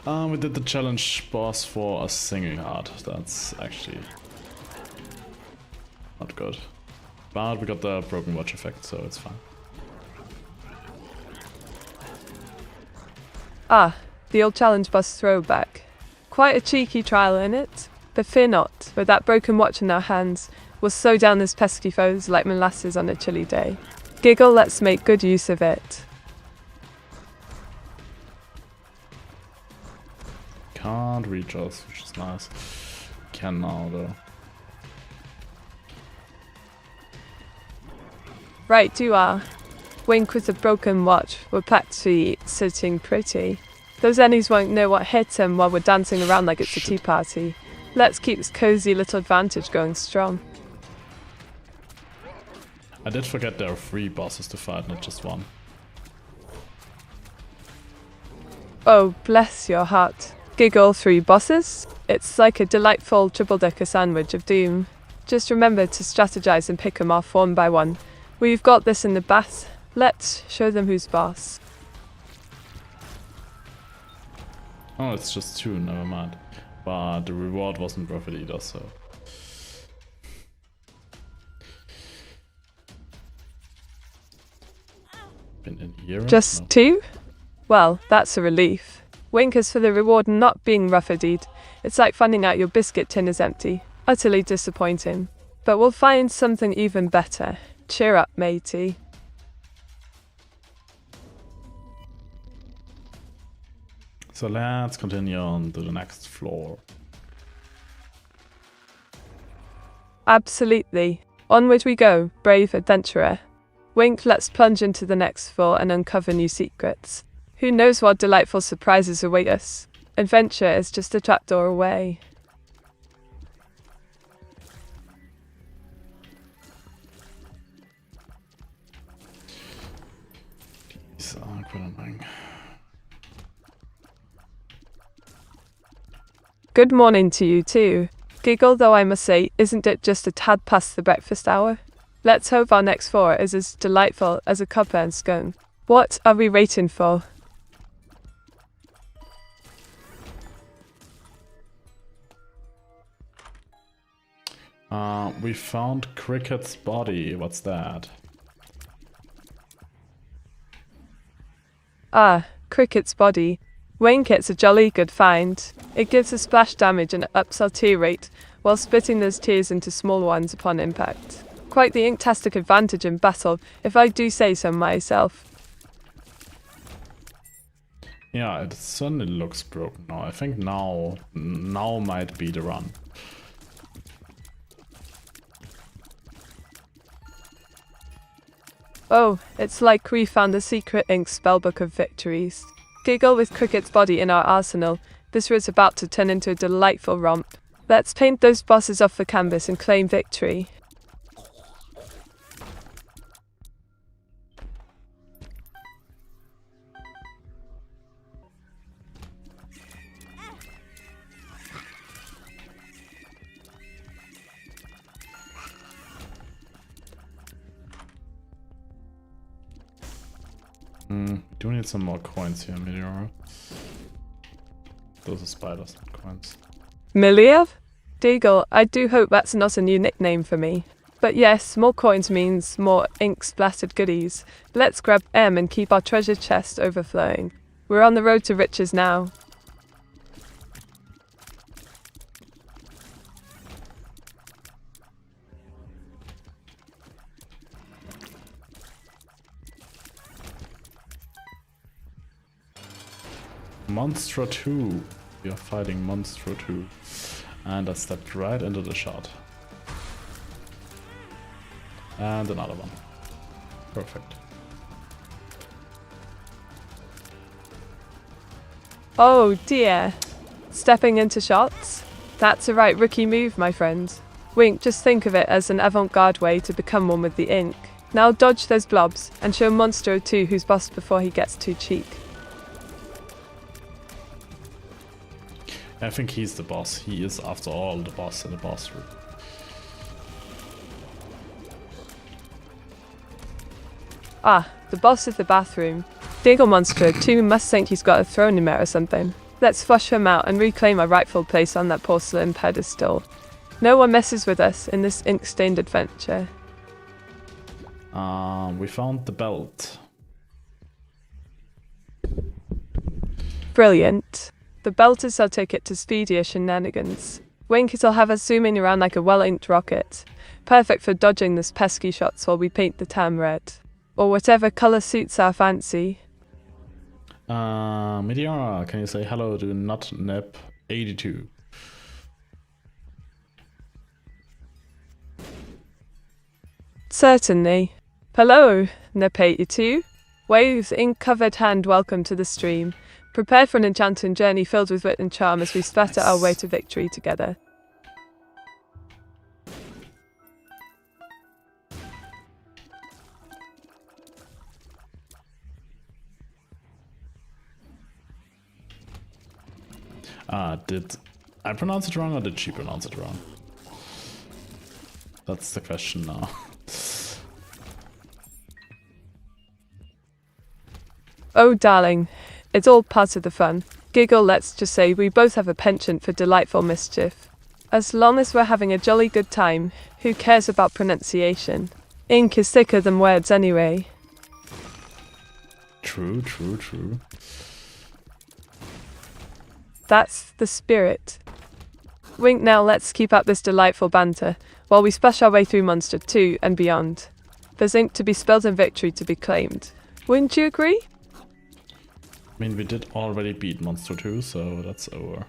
We did the challenge boss for a singing heart. That's actually not good. But we got the broken watch effect, so it's fine. Ah, the old challenge boss throwback. Quite a cheeky trial in it, but fear not, with that broken watch in our hands, we'll sow down those pesky foes like molasses on a chilly day. Giggle, let's make good use of it. Can't reach us, which is nice. Can now though. Right, you are. Wink with a broken watch, we're practically sitting pretty. Those ennies won't know what hit them while we're dancing around like it's a tea party. Let's keep this cozy little advantage going strong. I did forget there are 3 bosses to fight, not just 1. Oh, bless your heart. Giggle, 3 bosses? It's like a delightful triple-decker sandwich of doom. Just remember to strategize and pick them off one by one. We've got this in the bath. Let's show them who's boss. Oh, it's just 2, never mind. But the reward wasn't worth it either, so... Been in here? Just No. 2? Well, that's a relief. Wink is for the reward not being rough-a-deed. It's like finding out your biscuit tin is empty. Utterly disappointing. But we'll find something even better. Cheer up, matey. So let's continue on to the next floor. Absolutely. Onward we go, brave adventurer. Wink, let's plunge into the next floor and uncover new secrets. Who knows what delightful surprises await us? Adventure is just a trapdoor away. These are quite annoying. Good morning to you too. Giggle, though I must say, isn't it just a tad past the breakfast hour? Let's hope our next floor is as delightful as a cuppa and scone. What are we waiting for? We found Cricket's body. What's that? Ah, Cricket's body. Wayne Kit's a jolly good find. It gives a splash damage and ups our tear rate, while splitting those tears into small ones upon impact. Quite the inktastic advantage in battle, if I do say so myself. Yeah, it certainly looks broken now. I think now might be the run. Oh, it's like we found the secret ink spellbook of victories. Giggle, with Cricket's body in our arsenal, this was about to turn into a delightful romp. Let's paint those bosses off the canvas and claim victory. Do need some more coins here, Meteora. Those are spiders, not coins. Miliev? Deagle, I do hope that's not a new nickname for me. But yes, more coins means more ink-splattered goodies. Let's grab M and keep our treasure chest overflowing. We're on the road to riches now. Monstro 2. We are fighting Monstro 2. And I stepped right into the shot. And another one. Perfect. Oh dear. Stepping into shots? That's a right rookie move, my friend. Wink, just think of it as an avant-garde way to become one with the ink. Now dodge those blobs and show Monstro 2 who's boss before he gets too cheap. I think he's the boss. He is, after all, the boss in the boss room. Ah, the boss of the bathroom. Deagle Monster 2 must think he's got a throne in it or something. Let's flush him out and reclaim our rightful place on that porcelain pedestal. No one messes with us in this ink-stained adventure. We found the belt. Brilliant. The belt is our ticket to speedier shenanigans. Wink, it'll have us zooming around like a well-aimed rocket. Perfect for dodging those pesky shots while we paint the tam red. Or whatever colour suits our fancy. Meteora, can you say hello to NotNep82? Certainly. Hello, Nep82. Wave ink-covered hand welcome to the stream. Prepare for an enchanting journey filled with wit and charm as we spatter our way to victory together. Did I pronounce it wrong or did she pronounce it wrong? That's the question now. Oh, darling. It's all part of the fun. Giggle, let's just say we both have a penchant for delightful mischief. As long as we're having a jolly good time, who cares about pronunciation? Ink is thicker than words anyway. True, true, true. That's the spirit. Wink, now let's keep up this delightful banter while we splash our way through Monster 2 and beyond. There's ink to be spilled and victory to be claimed. Wouldn't you agree? I mean, we did already beat Monster 2, so that's over.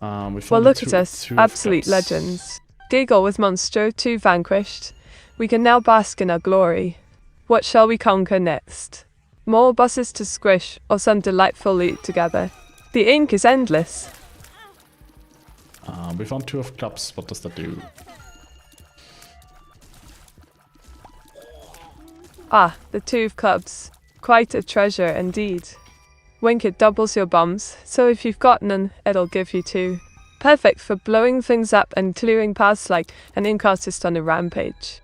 Well, look at us, absolute legends. Giggle with Monster 2 vanquished. We can now bask in our glory. What shall we conquer next? More bosses to squish, or some delightful loot together. The ink is endless. We found 2 of clubs. What does that do? Ah, the 2 of clubs. Quite a treasure indeed. Wink, it doubles your bombs, so if you've got none, it'll give you 2. Perfect for blowing things up and clearing paths like an ink artist on a rampage.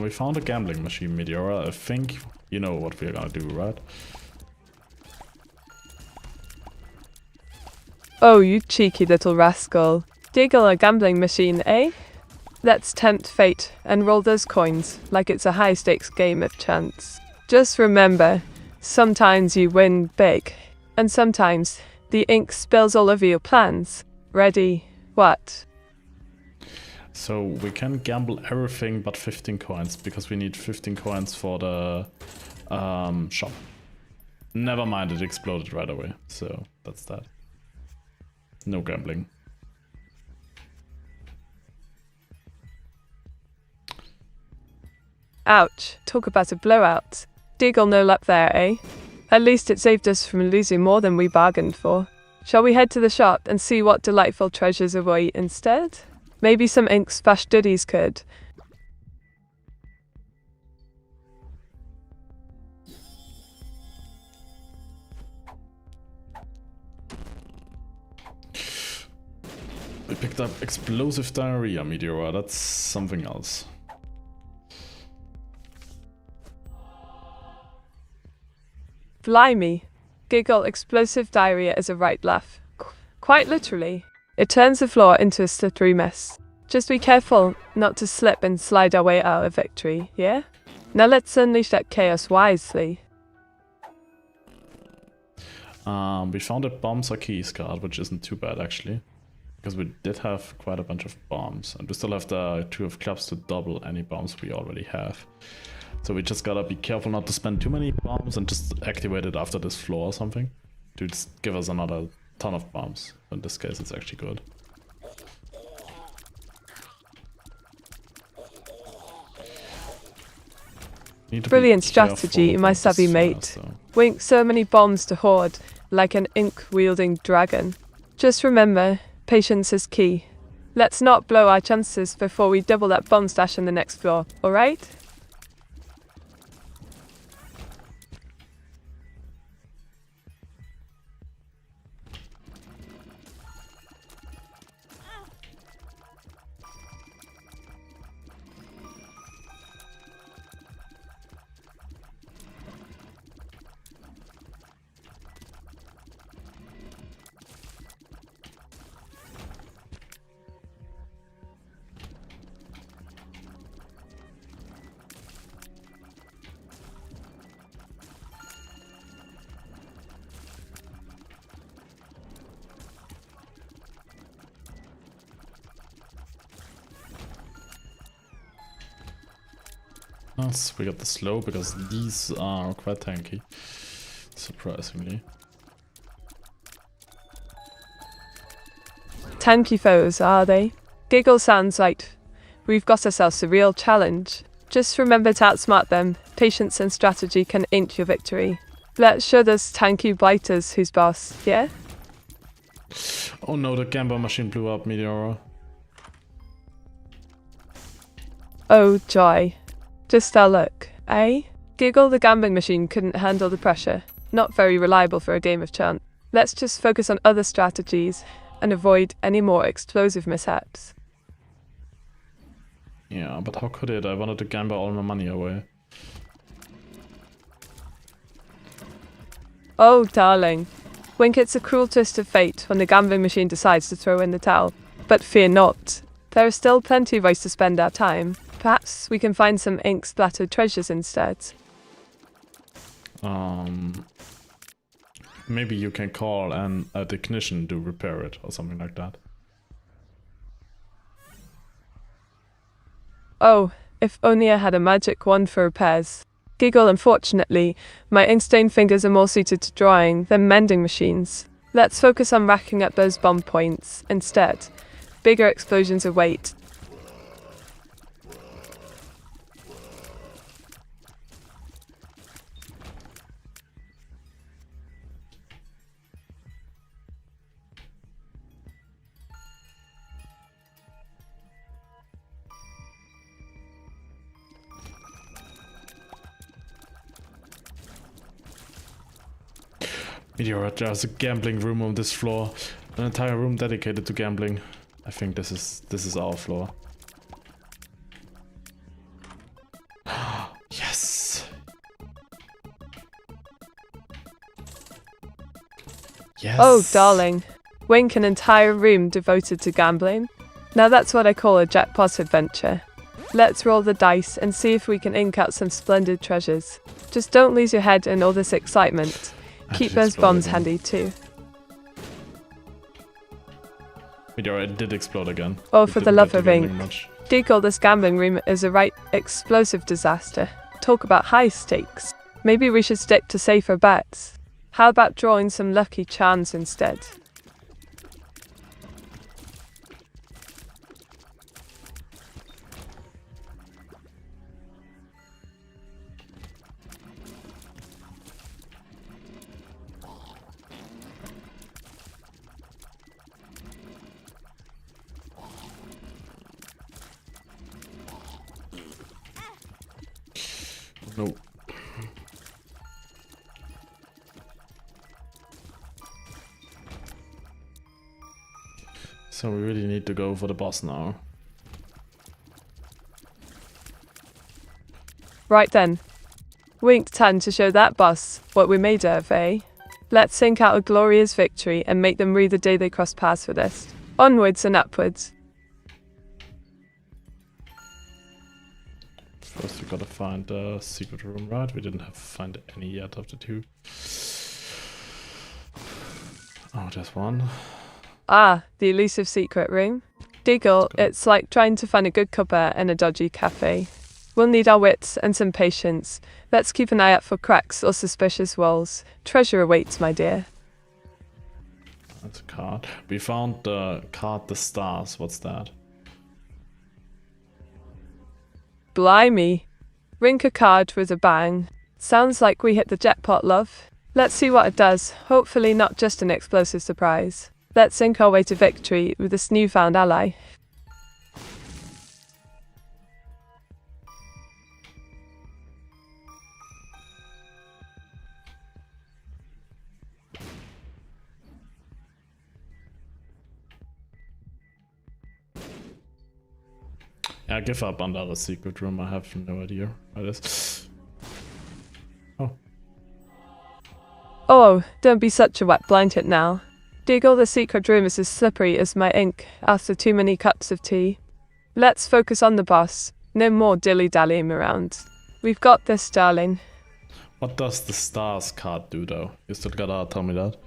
We found a gambling machine, Meteora. I think you know what we're gonna do, right? Oh, you cheeky little rascal. Giggle, a gambling machine, eh? Let's tempt fate and roll those coins like it's a high-stakes game of chance. Just remember, sometimes you win big, and sometimes the ink spills all over your plans. Ready? What? So we can gamble everything but 15 coins, because we need 15 coins for the shop. Never mind, it exploded right away, so that's that. No gambling. Ouch, talk about a blowout. Deagle, no luck there, eh? At least it saved us from losing more than we bargained for. Shall we head to the shop and see what delightful treasures await instead? Maybe some ink splash goodies could. We picked up explosive diarrhea, Meteora. That's something else. Blimey. Giggle explosive diarrhea is a right laugh. Quite literally. It turns the floor into a slippery mess. Just be careful not to slip and slide our way out of victory, yeah? Now let's unleash that chaos wisely. We found a bombs or keys card, which isn't too bad actually. Because we did have quite a bunch of bombs. And we still have the 2 of clubs to double any bombs we already have. So we just gotta be careful not to spend too many bombs and just activate it after this floor or something. To just give us another ton of bombs. In this case it's actually good. Brilliant strategy, my savvy mate. Wink so many bombs to hoard, like an ink-wielding dragon. Just remember, patience is key. Let's not blow our chances before we double that bomb stash on the next floor, alright? Nice, we got the slow because these are quite tanky, surprisingly. Tanky foes, are they? Giggle sounds right. We've got ourselves a real challenge. Just remember to outsmart them. Patience and strategy can ink your victory. Let's show those tanky biters who's boss, yeah? Oh no, the gambler machine blew up, Meteora. Oh joy. Just our luck, eh? Giggle the gambling machine couldn't handle the pressure. Not very reliable for a game of chance. Let's just focus on other strategies and avoid any more explosive mishaps. Yeah, but how could it? I wanted to gamble all my money away. Oh, darling. Wink, it's a cruel twist of fate when the gambling machine decides to throw in the towel. But fear not. There are still plenty of ways to spend our time. Perhaps we can find some ink-splattered treasures instead. Maybe you can call a technician to repair it or something like that. Oh, if only I had a magic wand for repairs. Giggle, unfortunately, my ink-stained fingers are more suited to drawing than mending machines. Let's focus on racking up those bomb points instead. Bigger explosions await. Meteora, there's a gambling room on this floor. An entire room dedicated to gambling. I think this is our floor. Yes! Yes! Oh, darling. Wink, an entire room devoted to gambling. Now that's what I call a jackpot adventure. Let's roll the dice and see if we can ink out some splendid treasures. Just don't lose your head in all this excitement. Keep those bombs handy too. Meteora, it did explode again. Oh, for the love of ink. Much. Giggle, this gambling room is a right explosive disaster. Talk about high stakes. Maybe we should stick to safer bets. How about drawing some lucky charms instead? No. So we really need to go for the boss now. Right then. Wink time to show that boss what we're made of, eh? Let's sink out a glorious victory and make them rue the day they cross paths with us. Onwards and upwards. First we gotta find a secret room, right? We didn't have to find any yet of the two. Oh, there's one. Ah, the elusive secret room. Diggle, it's like trying to find a good cuppa in a dodgy cafe. We'll need our wits and some patience. Let's keep an eye out for cracks or suspicious walls. Treasure awaits, my dear. That's a card. We found the card, the stars. What's that? Blimey. Rink a card with a bang. Sounds like we hit the jackpot, love. Let's see what it does. Hopefully not just an explosive surprise. Let's sink our way to victory with this newfound ally. Yeah, give up on the other secret room. I have no idea what it is. Oh. Oh, don't be such a wet blanket now. Diggle, the secret room is as slippery as my ink after too many cups of tea. Let's focus on the boss. No more dilly-dallying around. We've got this, darling. What does the stars card do though? You still gotta tell me that.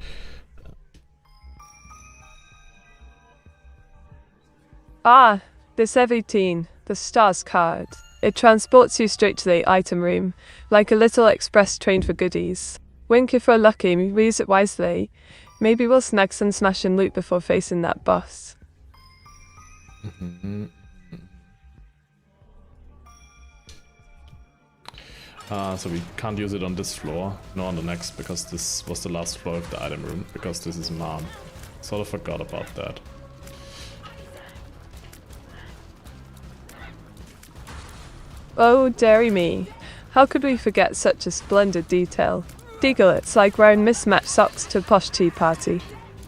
Ah, this Evutine, the stars card. It transports you straight to the item room, like a little express train for goodies. Wink if we're lucky, we use it wisely. Maybe we'll snag some smash and loot before facing that boss. So we can't use it on this floor, nor on the next, because this was the last floor of the item room, because this is Mom. Sort of forgot about that. Oh, dearie me. How could we forget such a splendid detail? Diggle, it's like wearing mismatched socks to a posh tea party.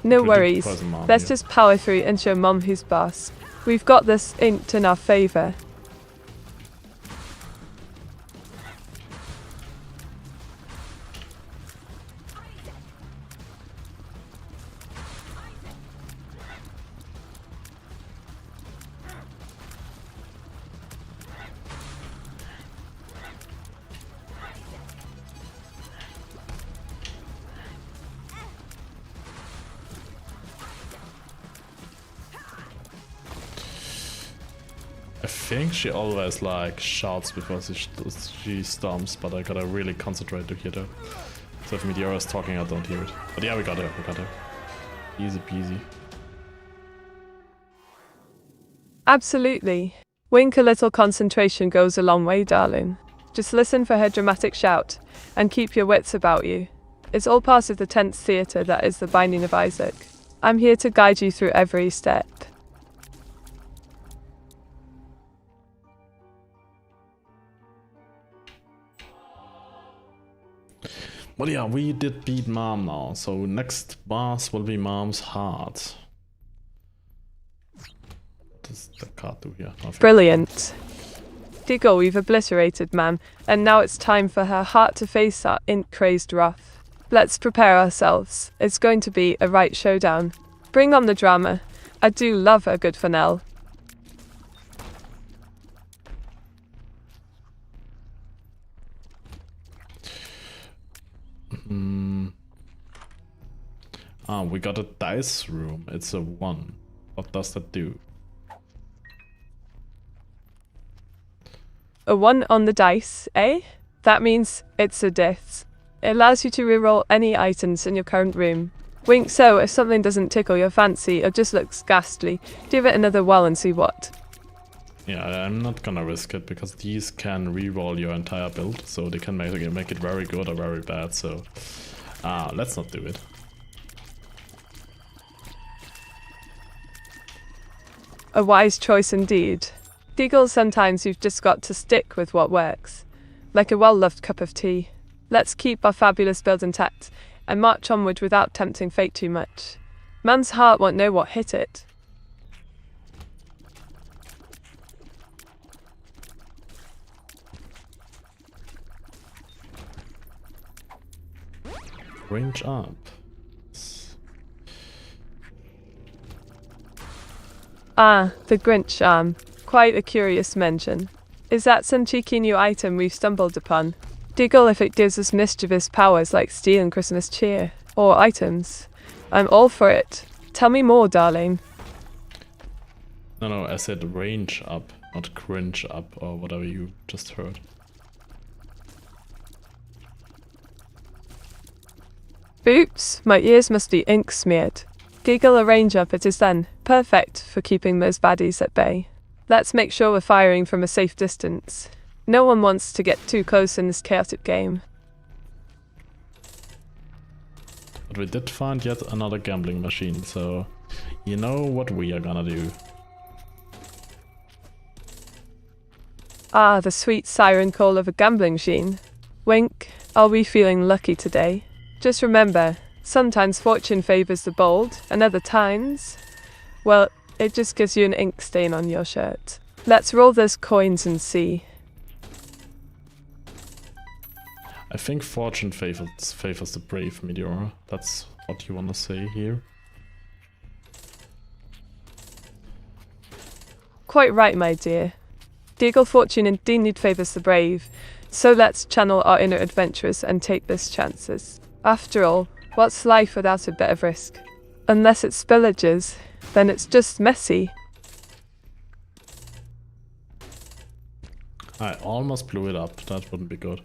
No worries. Let's just power through and show Mom who's boss. We've got this inked in our favor. I think she always like shouts before she stomps, but I gotta really concentrate to hear her. So if Meteora is talking, I don't hear it. But yeah, we got her. Easy peasy. Absolutely. Wink a little concentration goes a long way, darling. Just listen for her dramatic shout, and keep your wits about you. It's all part of the tense theatre that is the Binding of Isaac. I'm here to guide you through every step. Well, yeah, we did beat Mom now, so next boss will be Mom's heart. What does the card do here? Nothing. Brilliant. Diggle, we've obliterated Mam, and now it's time for her heart to face our ink-crazed wrath. Let's prepare ourselves. It's going to be a right showdown. Bring on the drama. I do love a good finale. We got a dice room. It's a 1. What does that do? A 1 on the dice, eh? That means it's a death. It allows you to reroll any items in your current room. Wink, so if something doesn't tickle your fancy or just looks ghastly, give it another whirl and see what. Yeah, I'm not gonna risk it, because these can reroll your entire build, so they can make it very good or very bad, so let's not do it. A wise choice indeed. Diggle, sometimes you've just got to stick with what works. Like a well-loved cup of tea. Let's keep our fabulous build intact and march onward without tempting fate too much. Man's heart won't know what hit it. Range up. Ah, the Grinch arm. Quite a curious mention. Is that some cheeky new item we've stumbled upon? Diggle if it gives us mischievous powers like stealing Christmas cheer. Or items. I'm all for it. Tell me more, darling. No, I said range up, not cringe up, or whatever you just heard. Oops, my ears must be ink smeared. Giggle a range up it is then. Perfect for keeping those baddies at bay. Let's make sure we're firing from a safe distance. No one wants to get too close in this chaotic game. But we did find yet another gambling machine, so you know what we are gonna do. Ah, the sweet siren call of a gambling machine. Wink, are we feeling lucky today? Just remember, sometimes fortune favours the bold, and other times, well, it just gives you an ink stain on your shirt. Let's roll those coins and see. I think fortune favors the brave, Meteora. That's what you wanna say here. Quite right, my dear. Diggle fortune indeed favours the brave, so let's channel our inner adventurers and take these chances. After all, what's life without a bit of risk? Unless it's spillages, then it's just messy. I almost blew it up, that wouldn't be good.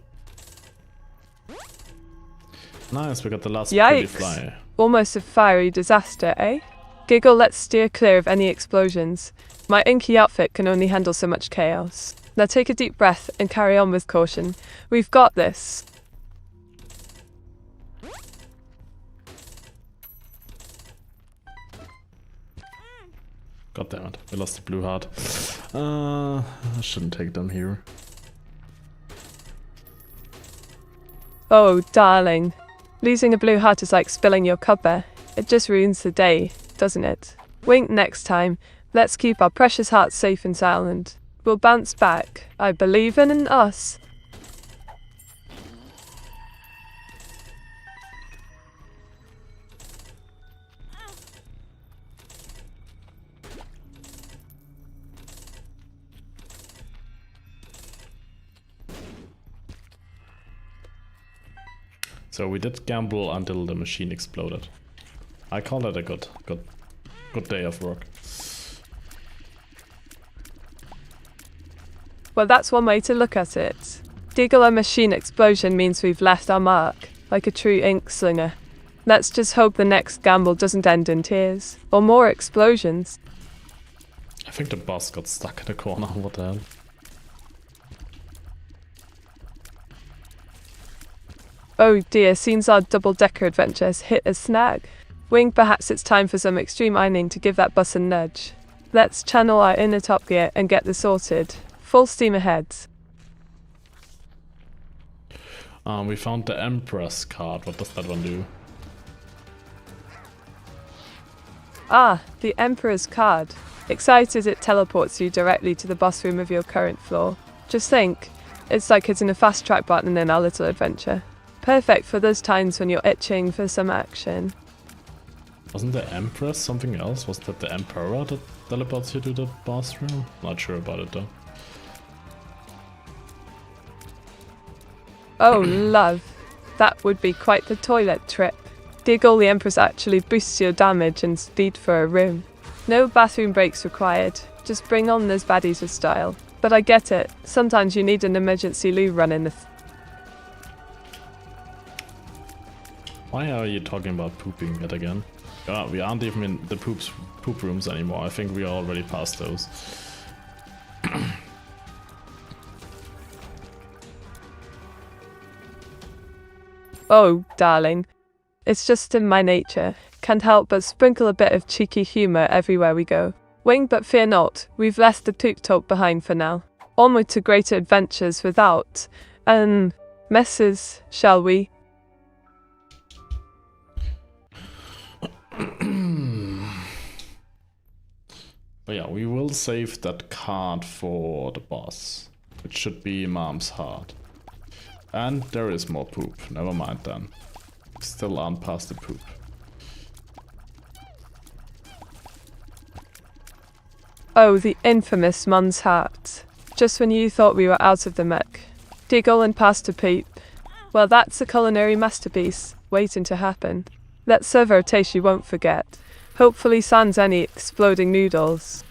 Nice, we got the last pretty fly. Almost a fiery disaster, eh? Giggle, let's steer clear of any explosions. My inky outfit can only handle so much chaos. Now take a deep breath and carry on with caution. We've got this. God damn it, we lost the blue heart. I shouldn't take them here. Oh, darling. Losing a blue heart is like spilling your cuppa. It just ruins the day, doesn't it? Wink next time. Let's keep our precious hearts safe and silent. We'll bounce back. I believe in us. So we did gamble until the machine exploded. I call that a good day of work. Well, that's one way to look at it. Diggle a machine explosion means we've left our mark, like a true ink slinger. Let's just hope the next gamble doesn't end in tears, or more explosions. I think the boss got stuck in the corner, what the hell? Oh dear, seems our double-decker adventure has hit a snag. Wing, perhaps it's time for some extreme ironing to give that bus a nudge. Let's channel our inner Top Gear and get this sorted. Full steam ahead. We found the Empress card. What does that one do? Ah, the Emperor's card. Excited it teleports you directly to the boss room of your current floor. Just think, it's like hitting a fast track button in our little adventure. Perfect for those times when you're itching for some action. Wasn't the Empress something else? Was that the Emperor that teleports you to the boss room? Not sure about it though. Oh, love. That would be quite the toilet trip. Diggle, the Empress actually boosts your damage and speed for a room. No bathroom breaks required. Just bring on those baddies with style. But I get it. Sometimes you need an emergency loo run in the... Why are you talking about pooping yet again? We aren't even in the poop rooms anymore. I think we are already past those. Oh, darling. It's just in my nature. Can't help but sprinkle a bit of cheeky humour everywhere we go. Wing, but fear not. We've left the poop talk behind for now. Onward to greater adventures without, messes, shall we? But yeah, we will save that card for the boss, which should be Mom's heart. And there is more poop, never mind then. Still aren't past the poop. Oh, the infamous Mun's Heart. Just when you thought we were out of the muck. Diggle and pasta poop. Well, that's a culinary masterpiece, waiting to happen. Let's serve her a taste you won't forget. Hopefully sans any exploding noodles.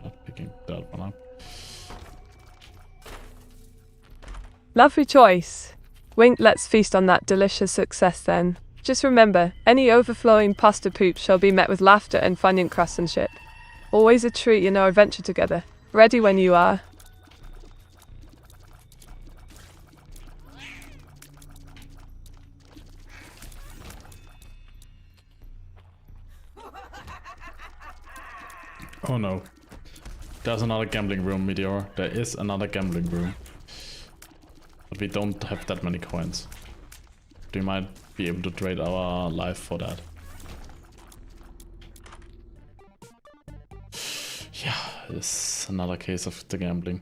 Not picking that one up. Lovely choice. Wink, let's feast on that delicious success then. Just remember, any overflowing pasta poop shall be met with laughter and fun craftsmanship. Always a treat in our adventure together. Ready when you are. Oh no. There's another gambling room, Meteor. There is another gambling room. But we don't have that many coins. We might be able to trade our life for that. Yeah, it's another case of the gambling.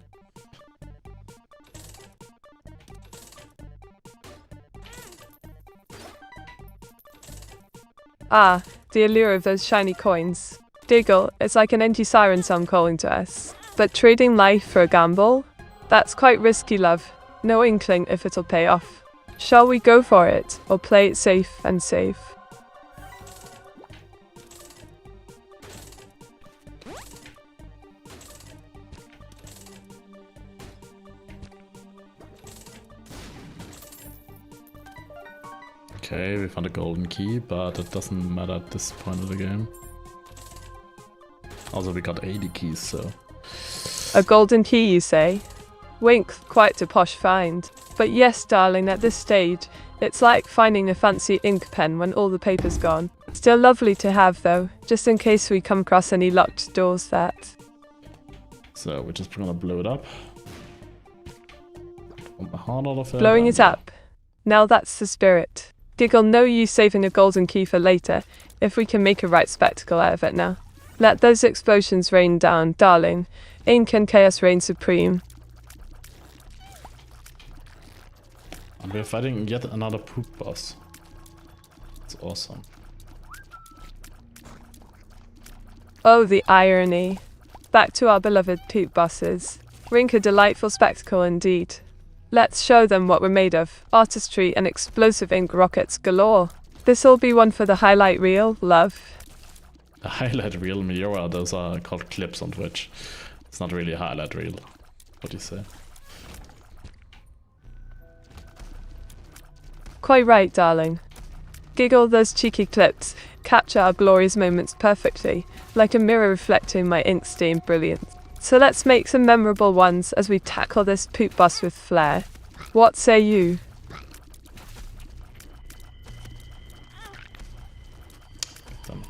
Ah, the allure of those shiny coins. Diggle, it's like an anti-siren song calling to us. But trading life for a gamble? That's quite risky, love. No inkling if it'll pay off. Shall we go for it, or play it safe and safe? Okay, we found a golden key, but it doesn't matter at this point of the game. Also, we got 80 keys, so... A golden key, you say? Wink, quite a posh find. But yes, darling, at this stage, it's like finding a fancy ink pen when all the paper's gone. Still lovely to have, though, just in case we come across any locked doors that... So, we're just gonna blow it up. Want the heart out of it. Blowing it up. Now that's the spirit. Diggle, no use saving a golden key for later, if we can make a right spectacle out of it now. Let those explosions rain down, darling. Ink and chaos reign supreme. And we're fighting yet another poop boss. It's awesome. Oh, the irony. Back to our beloved poop bosses. Rink, a delightful spectacle indeed. Let's show them what we're made of. Artistry and explosive ink rockets galore. This'll be one for the highlight reel, love. A highlight reel, Meteora, those are called clips on Twitch. It's not really a highlight reel. What do you say? Quite right, darling. Giggle, those cheeky clips capture our glorious moments perfectly, like a mirror reflecting my ink-stained brilliance. So let's make some memorable ones as we tackle this poop boss with flair. What say you? Done.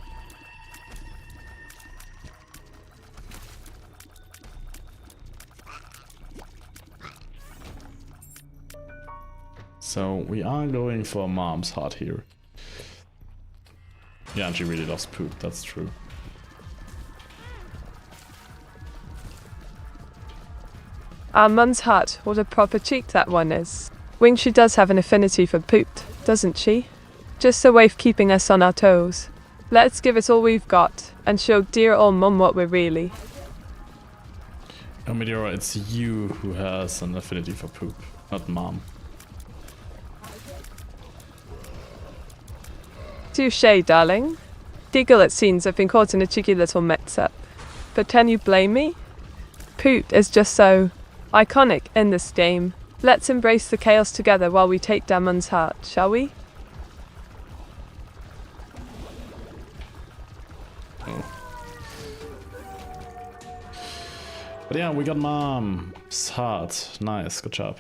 So we are going for Mom's heart here. Yeah, and she really loves poop, that's true. Our Mun's Heart, what a proper cheek that one is. Wing, she does have an affinity for poop, doesn't she? Just a way of keeping us on our toes. Let's give it all we've got, and show dear old Mum what we're really. Oh, Meteora, it's you who has an affinity for poop, not Mom. Touché, darling. Diggle, it seems I've been caught in a cheeky little mix-up. But can you blame me? Poop is just so iconic in this game. Let's embrace the chaos together while we take down Mun's Heart, shall we? Oh. But yeah, we got Mom's heart. Nice, good job.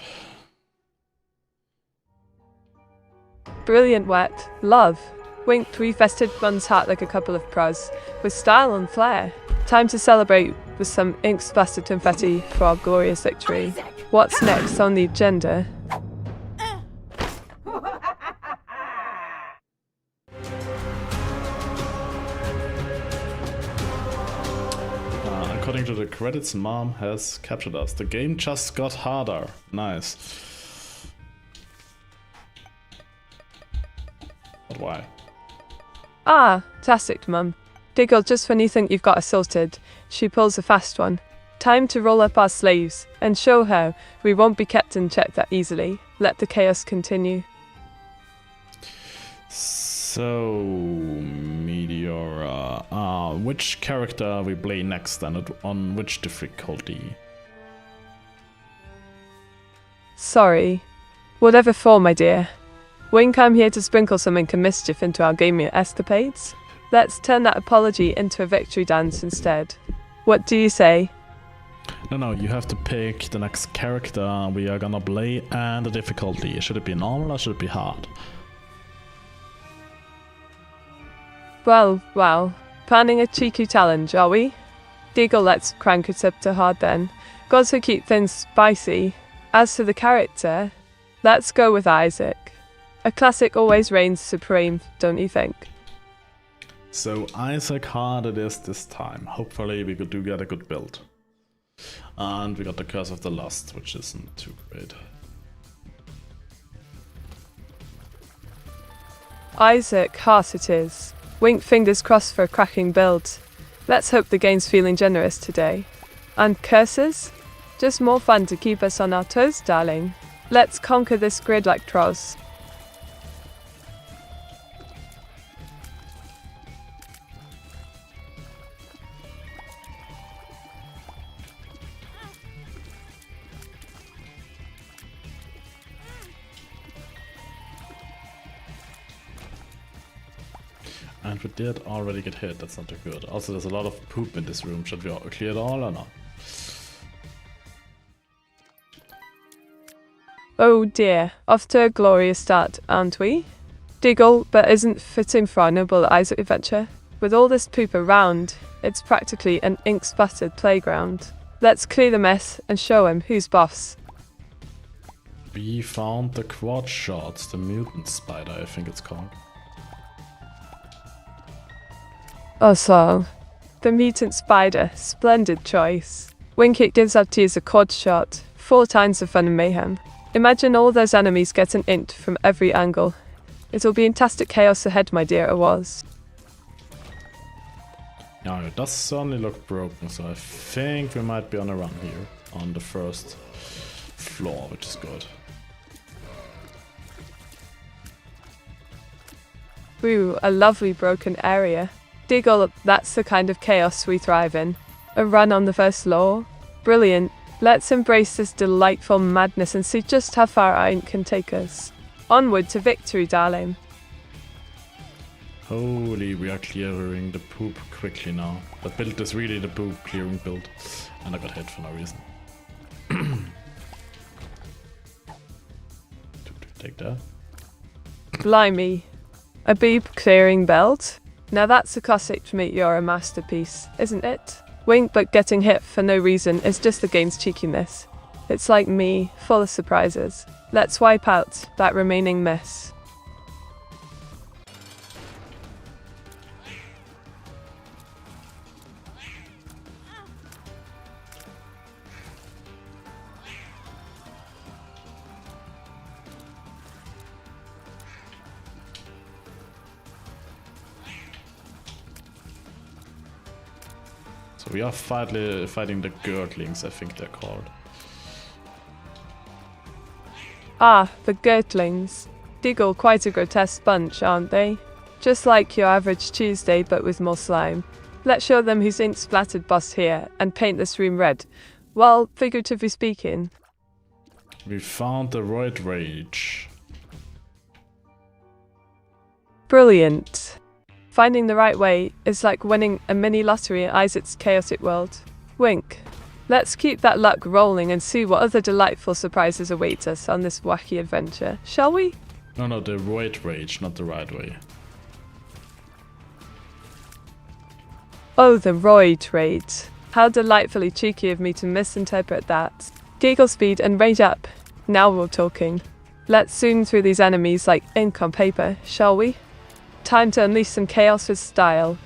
Brilliant, Wet. Love. Wink pre-vested one's heart like a couple of pros, with style and flair. Time to celebrate with some ink-splattered confetti for our glorious victory. What's next on the agenda? According to the credits, Mom has captured us. The game just got harder. Nice. But why? Ah, fantastic, Mum. Diggle, just when you think you've got us sorted, she pulls a fast one. Time to roll up our sleeves and show her we won't be kept in check that easily. Let the chaos continue. So, Meteora. Which character we play next and on which difficulty? Sorry. Whatever for, my dear. Wink, I'm here to sprinkle some ink and mischief into our gaming escapades. Let's turn that apology into a victory dance instead. What do you say? No, you have to pick the next character we are gonna play and the difficulty. Should it be normal or should it be hard? Well, planning a cheeky challenge, are we? Diggle, let's crank it up to hard then. Gods who keep things spicy. As to the character, let's go with Isaac. A classic always reigns supreme, don't you think? So Isaac hard it is this time. Hopefully we do get a good build. And we got the Curse of the Lost, which isn't too great. Isaac, heart it is. Wink, fingers crossed for a cracking build. Let's hope the game's feeling generous today. And curses? Just more fun to keep us on our toes, darling. Let's conquer this grid like trolls. And we did already get hit, that's not too good. Also, there's a lot of poop in this room. Should we clear it all or not? Oh dear, off to a glorious start, aren't we? Diggle, but isn't fitting for our noble Isaac adventure. With all this poop around, it's practically an ink-splattered playground. Let's clear the mess and show him who's boss. We found the quad shots, the mutant spider, I think it's called. Oh, so. The mutant spider, splendid choice. Winkit gives up to use a quad shot, 4 times the fun and mayhem. Imagine all those enemies getting inked from every angle. It'll be fantastic chaos ahead, my dear AWAS. Yeah, it does certainly look broken, so I think we might be on a run here on the first floor, which is good. Ooh, a lovely broken area. Diggle, that's the kind of chaos we thrive in. A run on the first floor? Brilliant. Let's embrace this delightful madness and see just how far our ink can take us. Onward to victory, darling. Holy, we are clearing the poop quickly now. That build is really the poop clearing build. And I got hit for no reason. Take that. Blimey. A boob clearing belt? Now that's a classic Meteora masterpiece, isn't it? Wink, but getting hit for no reason is just the game's cheekiness. It's like me, full of surprises. Let's wipe out that remaining mess. So we are fighting the Gurglings, I think they're called. Ah, the Gurglings. Diggle, quite a grotesque bunch, aren't they? Just like your average Tuesday, but with more slime. Let's show them who's ink-splattered boss here, and paint this room red. Well, figuratively speaking. We found the Roid Rage. Brilliant. Finding the right way is like winning a mini lottery in Isaac's chaotic world. Wink. Let's keep that luck rolling and see what other delightful surprises await us on this wacky adventure, shall we? No, the Roid Rage, not the right way. Oh, the roid raid. How delightfully cheeky of me to misinterpret that. Giggle speed and rage up. Now we're talking. Let's zoom through these enemies like ink on paper, shall we? Time to unleash some chaos with style.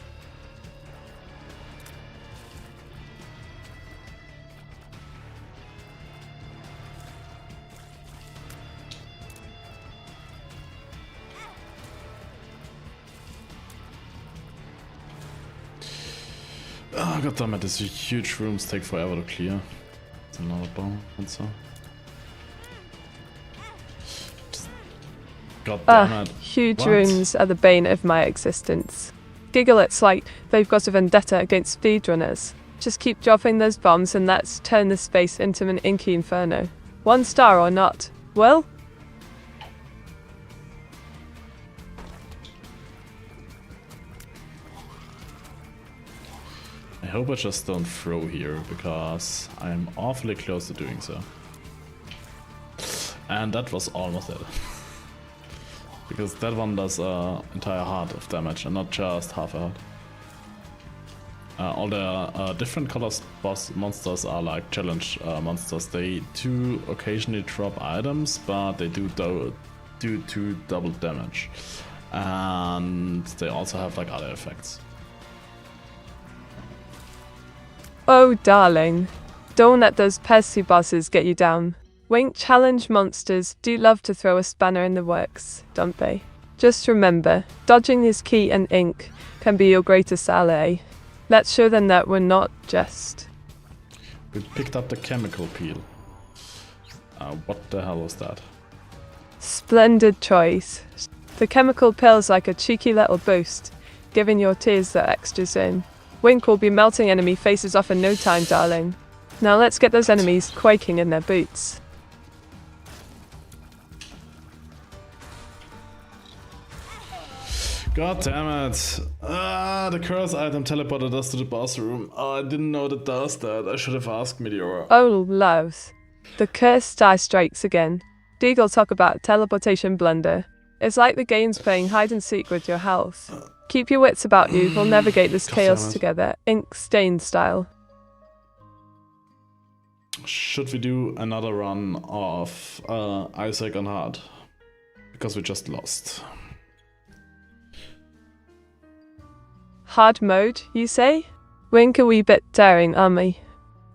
Oh god damn it, these huge rooms take forever to clear. It's another bomb and so. God damn it. Huge What? rooms are the bane of my existence. Giggle, it's like they've got a vendetta against speedrunners. Just keep dropping those bombs and let's turn this space into an inky inferno. 1 star or not? Well? I hope I just don't throw here, because I'm awfully close to doing so. And that was almost it. Because that one does entire heart of damage and not just half a heart. All the different colors boss monsters are like challenge monsters. They do occasionally drop items, but they do 2 double damage. And they also have like other effects. Oh, darling. Don't let those pesky bosses get you down. Wink challenge monsters do love to throw a spanner in the works, don't they? Just remember, dodging his key and ink can be your greatest ally. Let's show them that we're not just. We picked up the chemical peel. What the hell was that? Splendid choice. The chemical pill's like a cheeky little boost, giving your tears that extra zin. Wink will be melting enemy faces off in no time, darling. Now let's get those enemies quaking in their boots. God damn it. The curse item teleported us to the boss room. I didn't know that does that. I should have asked Meteora. Oh, loves. The cursed die strikes again. Deagle talk about teleportation blunder. It's like the game's playing hide and seek with your health. Keep your wits about you, we'll navigate this chaos together, ink stain style. Should we do another run of Isaac on hard? Because we just lost. Hard mode, you say? Wink a wee bit daring, aren't we?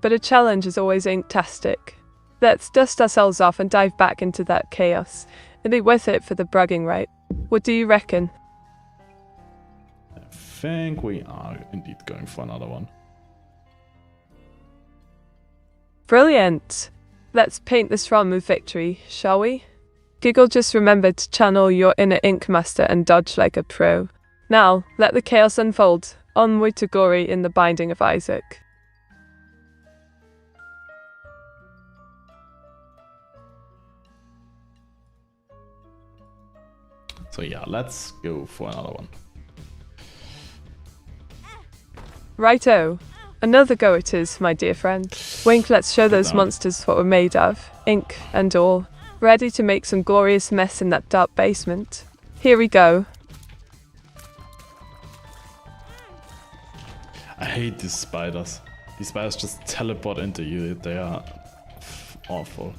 But a challenge is always inktastic. Let's dust ourselves off and dive back into that chaos. It'll be worth it for the bragging right. What do you reckon? I think we are indeed going for another one. Brilliant! Let's paint this run with victory, shall we? Giggle just remembered to channel your inner ink master and dodge like a pro. Now, let the chaos unfold. Onward to glory in the binding of Isaac. So yeah, let's go for another one. Righto. Another go it is, my dear friend. Wink, let's show those monsters what we're made of. Ink and all. Ready to make some glorious mess in that dark basement. Here we go. I hate these spiders. These spiders just teleport into you. They are awful.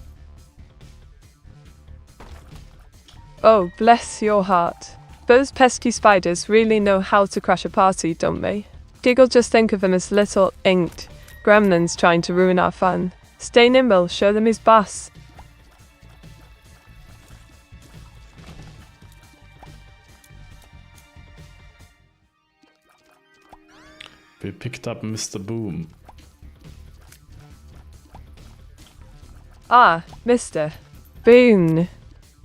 Oh, bless your heart. Those pesky spiders really know how to crash a party, don't they? Giggle, just think of them as little inked gremlins trying to ruin our fun. Stay nimble, show them his boss. We picked up Mr. Boom. Ah, Mr. Boone.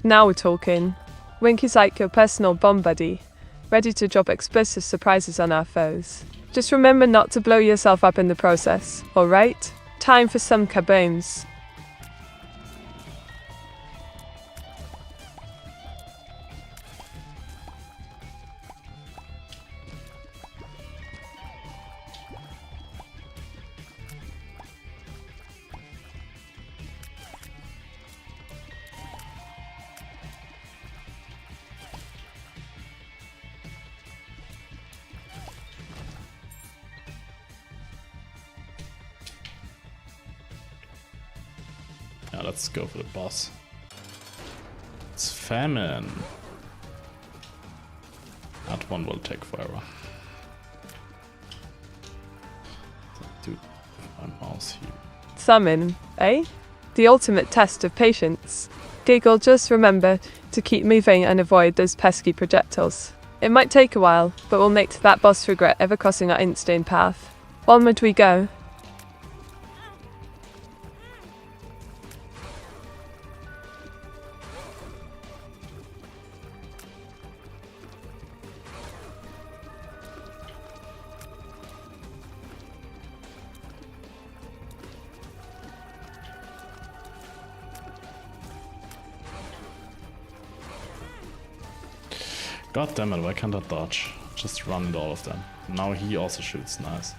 Now we're talking. Wink is like your personal bomb buddy, ready to drop explosive surprises on our foes. Just remember not to blow yourself up in the process, alright? Time for some kabooms. Yeah, let's go for the boss. It's famine. That one will take forever. Dude, my mouse here. Summon, eh? The ultimate test of patience. Giggle, just remember to keep moving and avoid those pesky projectiles. It might take a while, but we'll make that boss regret ever crossing our ink-stained path. Onward we go. God damn it, why can't I dodge? Just run into all of them. Now he also shoots, nice.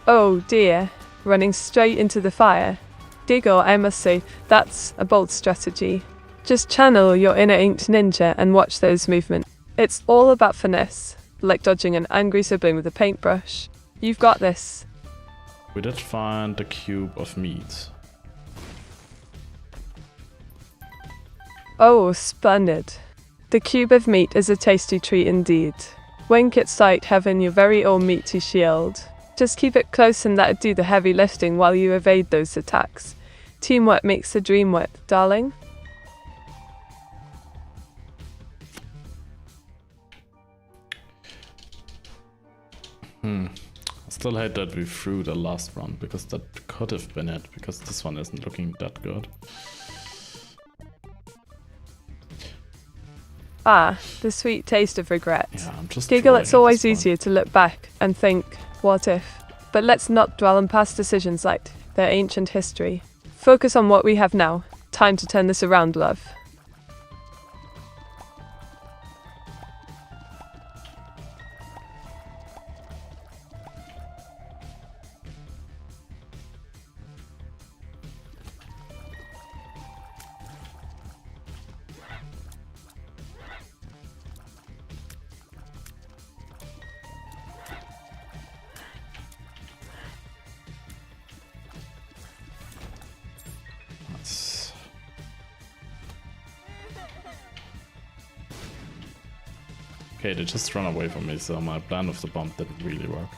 Oh dear, running straight into the fire. Giggle, I must say, that's a bold strategy. Just channel your inner inked ninja and watch those movements. It's all about finesse, like dodging an angry sibling with a paintbrush. You've got this. We did find the cube of meat. Oh, splendid. The cube of meat is a tasty treat indeed. Wink at sight having your very own meaty shield. Just keep it close and let it do the heavy lifting while you evade those attacks. Teamwork makes the dream work, darling. I still hate that we threw the last one, because that could have been it, because this one isn't looking that good. Ah, the sweet taste of regret. Yeah, I'm just Giggle, trolling it's at always this point. easier to look back and think, what if? But let's not dwell on past decisions like their ancient history. Focus on what we have now. Time to turn this around, love. Okay, they just run away from me, so my plan with the bomb didn't really work.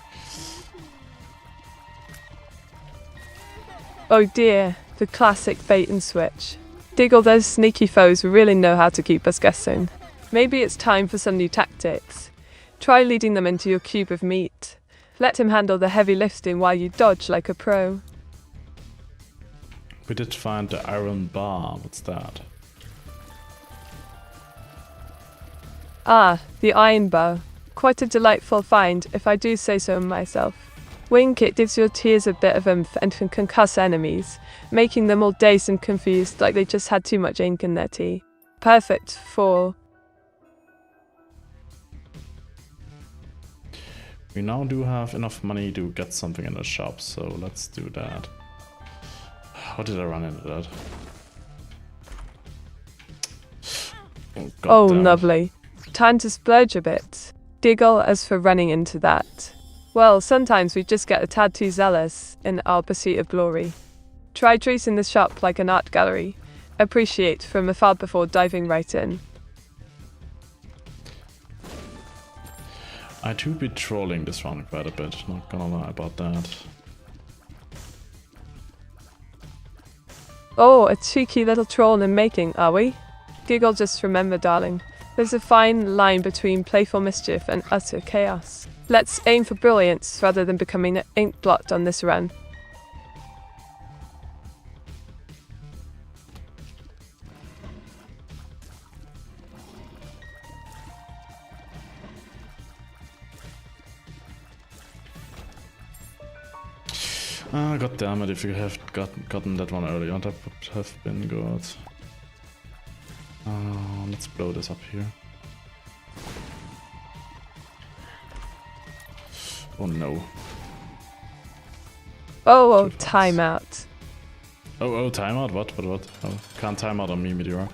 Oh dear, the classic bait and switch. Giggle, those sneaky foes really know how to keep us guessing. Maybe it's time for some new tactics. Try leading them into your cube of meat. Let him handle the heavy lifting while you dodge like a pro. We did find the iron bar, what's that? Ah, the iron bow. Quite a delightful find, if I do say so myself. Wink, it gives your tears a bit of oomph and can concuss enemies, making them all dazed and confused like they just had too much ink in their tea. Perfect for... We now do have enough money to get something in the shop, so let's do that. How did I run into that? Oh, damn it. lovely. Time to splurge a bit. Giggle, as for running into that. Well, sometimes we just get a tad too zealous in our pursuit of glory. Try tracing the shop like an art gallery. Appreciate from afar before diving right in. I do be trolling this round quite a bit, not gonna lie about that. Oh, a cheeky little troll in making, are we? Giggle, just remember, darling. There's a fine line between playful mischief and utter chaos. Let's aim for brilliance rather than becoming an ink blot on this run. Ah, god damn it, if you have gotten that one earlier, that would have been good. Let's blow this up here. Oh no. Oh, timeout. Oh, timeout? What? Oh, can't timeout on me, Meteora.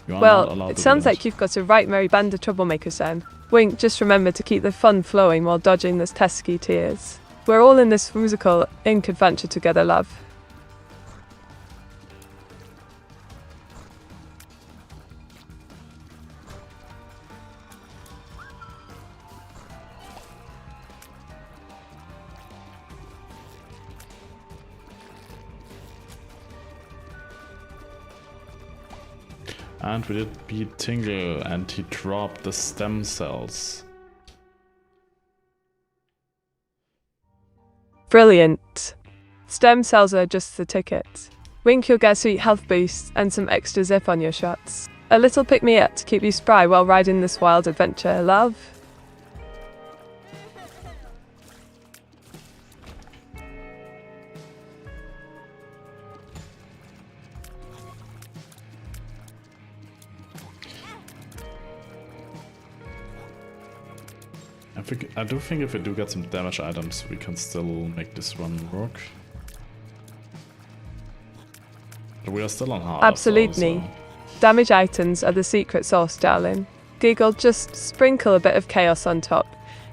You are not Well, allowed it to do sounds that. like you've got a right merry band of troublemakers then. Wink, just remember to keep the fun flowing while dodging those pesky tears. We're all in this whimsical ink adventure together, love. And we did beat Tingle, and he dropped the stem cells. Brilliant. Stem cells are just the ticket. Wink, you'll get sweet health boosts and some extra zip on your shots. A little pick-me-up to keep you spry while riding this wild adventure, love. I do think if we do get some damage items, we can still make this run work. But we are still on hard. Absolutely. Damage items are the secret sauce, darling. Giggle, just sprinkle a bit of chaos on top,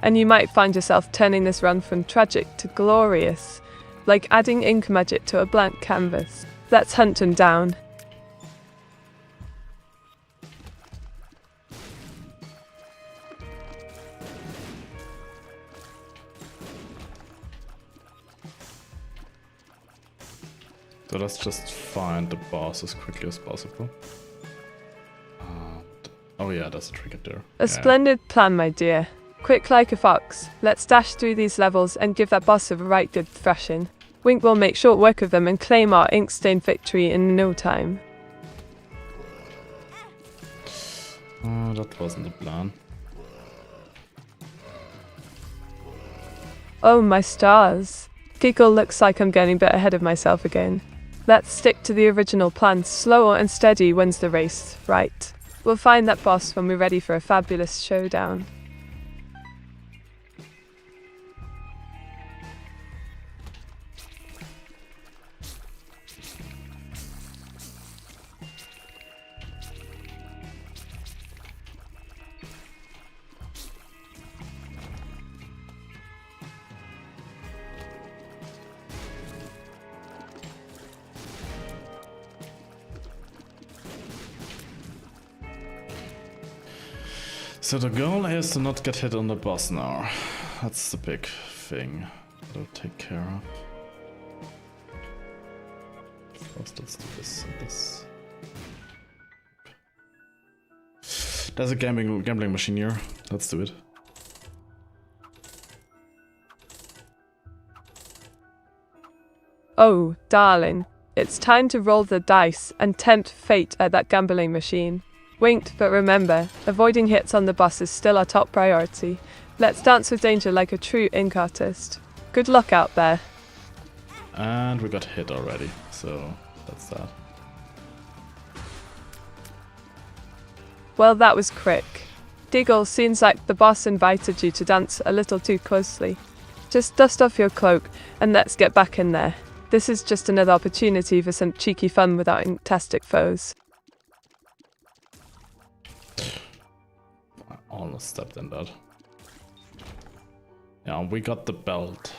and you might find yourself turning this run from tragic to glorious, like adding ink magic to a blank canvas. Let's hunt them down. So let's just find the boss as quickly as possible. Oh yeah, there's a trinket there. A splendid plan, my dear. Quick like a fox, let's dash through these levels and give that boss a right good thrashing. Wink will make short work of them and claim our ink-stained victory in no time. That wasn't the plan. Oh my stars. Giggle, looks like I'm getting a bit ahead of myself again. Let's stick to the original plan. Slow and steady wins the race, right? We'll find that boss when we're ready for a fabulous showdown. So the goal is to not get hit on the boss now. That's the big thing that I'll take care of. First, let's do this and this. There's a gambling machine here. Let's do it. Oh, darling. It's time to roll the dice and tempt fate at that gambling machine. Winked, but remember, avoiding hits on the boss is still our top priority. Let's dance with danger like a true ink artist. Good luck out there. And we got hit already, so that's that. Well, that was quick. Diggle, seems like the boss invited you to dance a little too closely. Just dust off your cloak and let's get back in there. This is just another opportunity for some cheeky fun with our inktastic foes. I almost stepped in that. Yeah, we got the belt.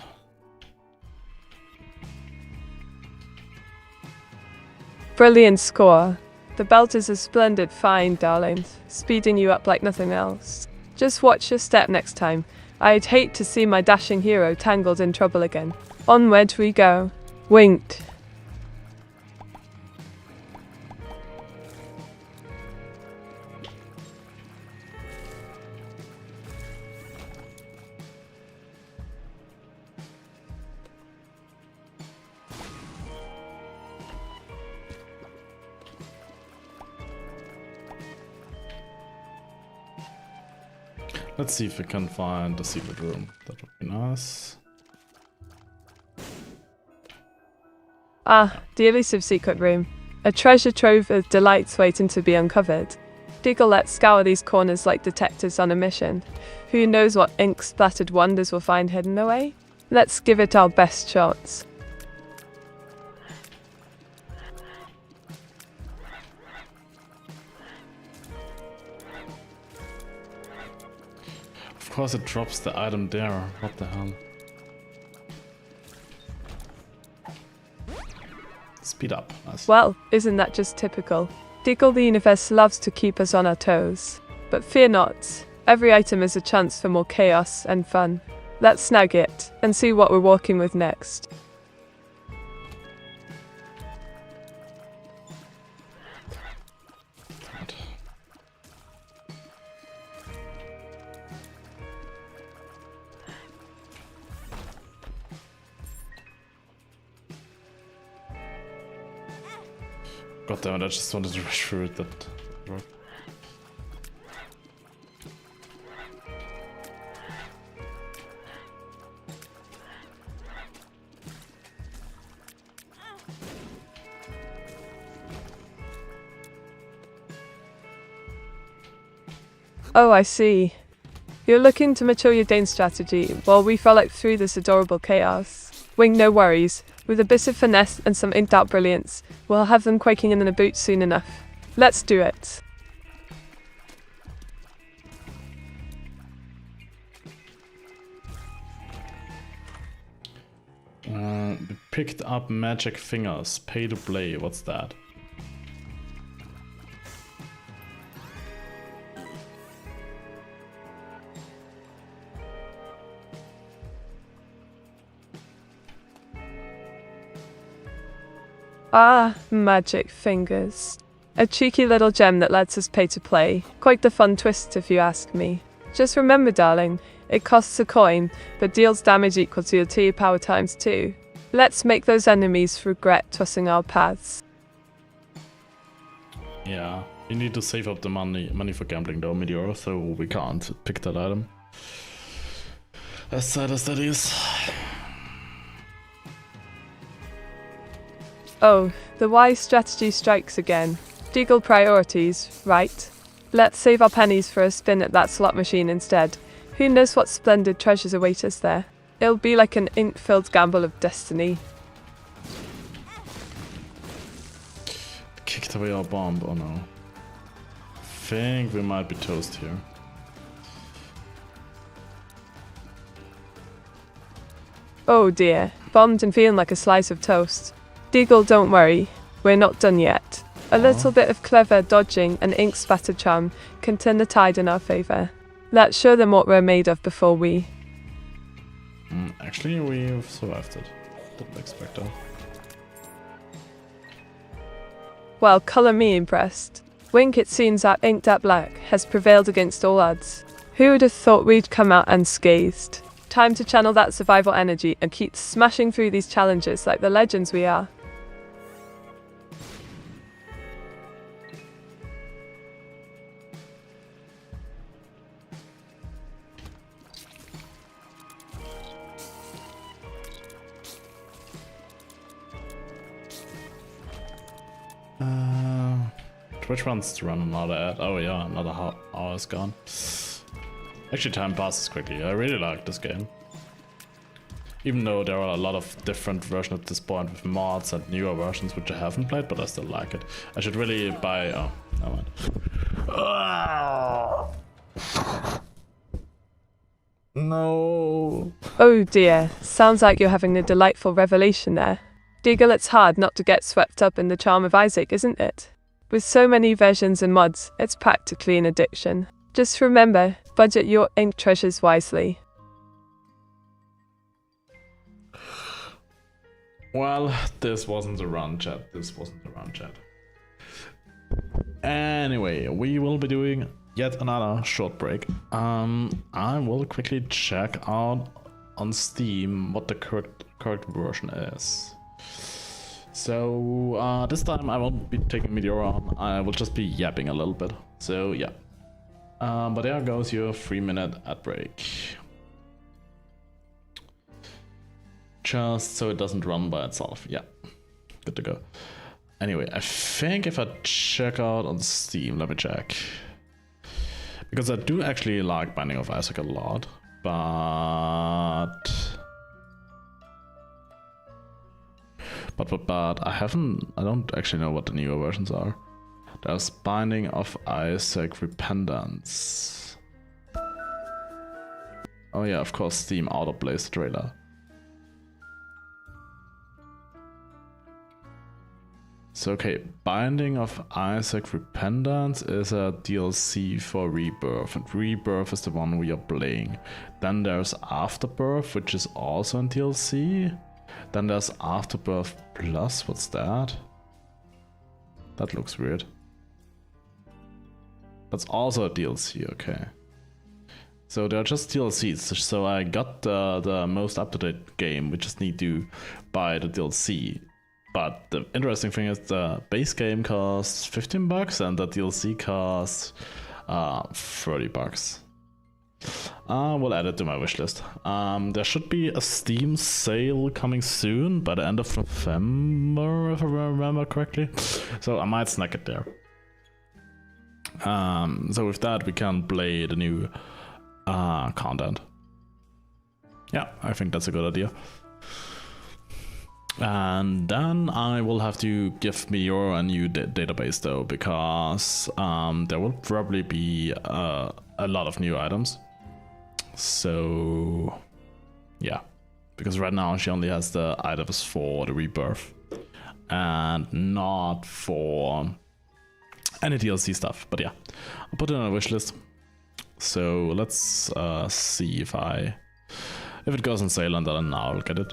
Brilliant score. The belt is a splendid find, darling, speeding you up like nothing else. Just watch your step next time. I'd hate to see my dashing hero tangled in trouble again. Onward we go. Winked. Let's see if we can find the secret room. That would be nice. Ah, the elusive secret room. A treasure trove of delights waiting to be uncovered. Diggle, let's scour these corners like detectives on a mission. Who knows what ink-splattered wonders we'll find hidden away? Let's give it our best shots. Of course it drops the item there. What the hell? Speed up. Nice. Well, isn't that just typical? Deagle, the universe loves to keep us on our toes. But fear not, every item is a chance for more chaos and fun. Let's snag it, and see what we're walking with next. God damn it, I just wanted to rush through it. That worked. Oh, I see. You're looking to mature your Dane strategy while we frolic through this adorable chaos. Wing, no worries. With a bit of finesse and some inked-out brilliance, we'll have them quaking in a boot soon enough. Let's do it. We picked up magic fingers. Pay to play. What's that? Ah, magic fingers. A cheeky little gem that lets us pay to play. Quite the fun twist if you ask me. Just remember, darling, it costs a coin, but deals damage equal to your TU power times 2. Let's make those enemies regret tossing our paths. Yeah, we need to save up the money for gambling though, Meteora, so we can't pick that item. As sad as that is. Oh, the wise strategy strikes again. Deagle priorities, right? Let's save our pennies for a spin at that slot machine instead. Who knows what splendid treasures await us there? It'll be like an ink-filled gamble of destiny. Kicked away our bomb, oh no. Think we might be toast here. Oh dear, bombed and feeling like a slice of toast. Deagle, don't worry, we're not done yet. A little bit of clever dodging and ink-spattered charm can turn the tide in our favour. Let's show them what we're made of before we... Actually, we've survived it. Didn't expect that. Well, colour me impressed. Wink, it seems that inked up black has prevailed against all odds. Who would have thought we'd come out unscathed? Time to channel that survival energy and keep smashing through these challenges like the legends we are. Which one's to run another ad? Oh yeah, another hour is gone. Actually, time passes quickly. I really like this game. Even though there are a lot of different versions at this point with mods and newer versions which I haven't played, but I still like it. I should really buy... oh, never mind. No. Oh dear, sounds like you're having a delightful revelation there. Deagle, it's hard not to get swept up in the charm of Isaac, isn't it? With so many versions and mods, it's practically an addiction. Just remember, budget your ink treasures wisely. Well, this wasn't the run, chat. This wasn't the run, chat. Anyway, we will be doing yet another short break. I will quickly check out on Steam what the correct version is. So this time I won't be taking Meteora on, I will just be yapping a little bit. So yeah. But there goes your 3-minute ad break. Just so it doesn't run by itself. Yeah, good to go. Anyway, I think if I check out on Steam, let me check. Because I do actually like Binding of Isaac a lot, but I don't actually know what the newer versions are. There's Binding of Isaac Repentance. Oh yeah, of course, Steam autoplays the trailer. So okay, Binding of Isaac Repentance is a DLC for Rebirth, and Rebirth is the one we are playing. Then there's Afterbirth, which is also in DLC. Then there's Afterbirth Plus, what's that? That looks weird. That's also a DLC, okay. So they're just DLCs, so I got the most up-to-date game, we just need to buy the DLC. But the interesting thing is the base game costs $15 and the DLC costs $30. We'll add it to my wishlist. There should be a Steam sale coming soon, by the end of November, if I remember correctly. So I might snack it there. So with that, we can play the new content. Yeah, I think that's a good idea. And then I will have to give Meteora a new database though, because there will probably be a lot of new items. So yeah, because right now she only has the items for the Rebirth and not for any DLC stuff. But yeah, I'll put it on a wish list. So let's see if it goes on sale, and then I'll get it.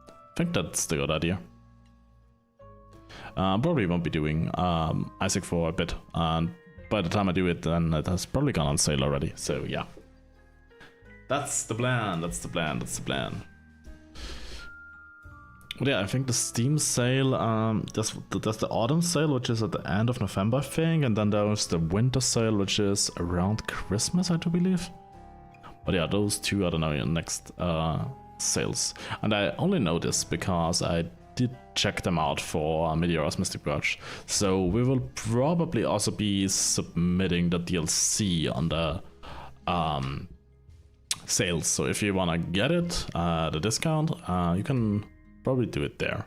I think that's the good idea. Probably won't be doing Isaac for a bit, and by the time I do it, then it has probably gone on sale already. So yeah, that's the plan. That's the plan. That's the plan. But yeah, I think the Steam sale, there's the autumn sale, which is at the end of November, I think, and then there's the winter sale, which is around Christmas, I do believe. But yeah, those two are the next sales. And I only know this because I did check them out for Meteora's Mystic Birch. So we will probably also be submitting the DLC on the sales. So if you wanna get it, the discount, you can probably do it there.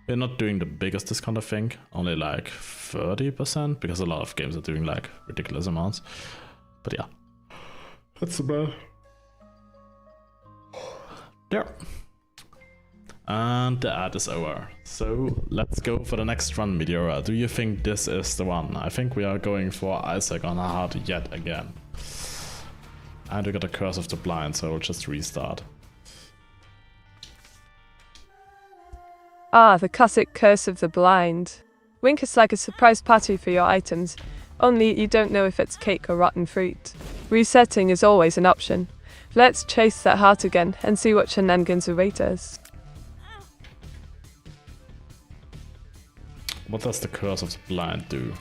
We're not doing the biggest discount, I think, only like 30%, because a lot of games are doing like ridiculous amounts. But yeah, that's the plan. There. And the ad is over. So let's go for the next run, Meteora. Do you think this is the one? I think we are going for Isaac on hard yet again. And we got a Curse of the Blind, so we'll just restart. Ah, the classic Curse of the Blind. Wink is like a surprise party for your items, only you don't know if it's cake or rotten fruit. Resetting is always an option. Let's chase that heart again and see what shenanigans await us. What does the Curse of the Blind do?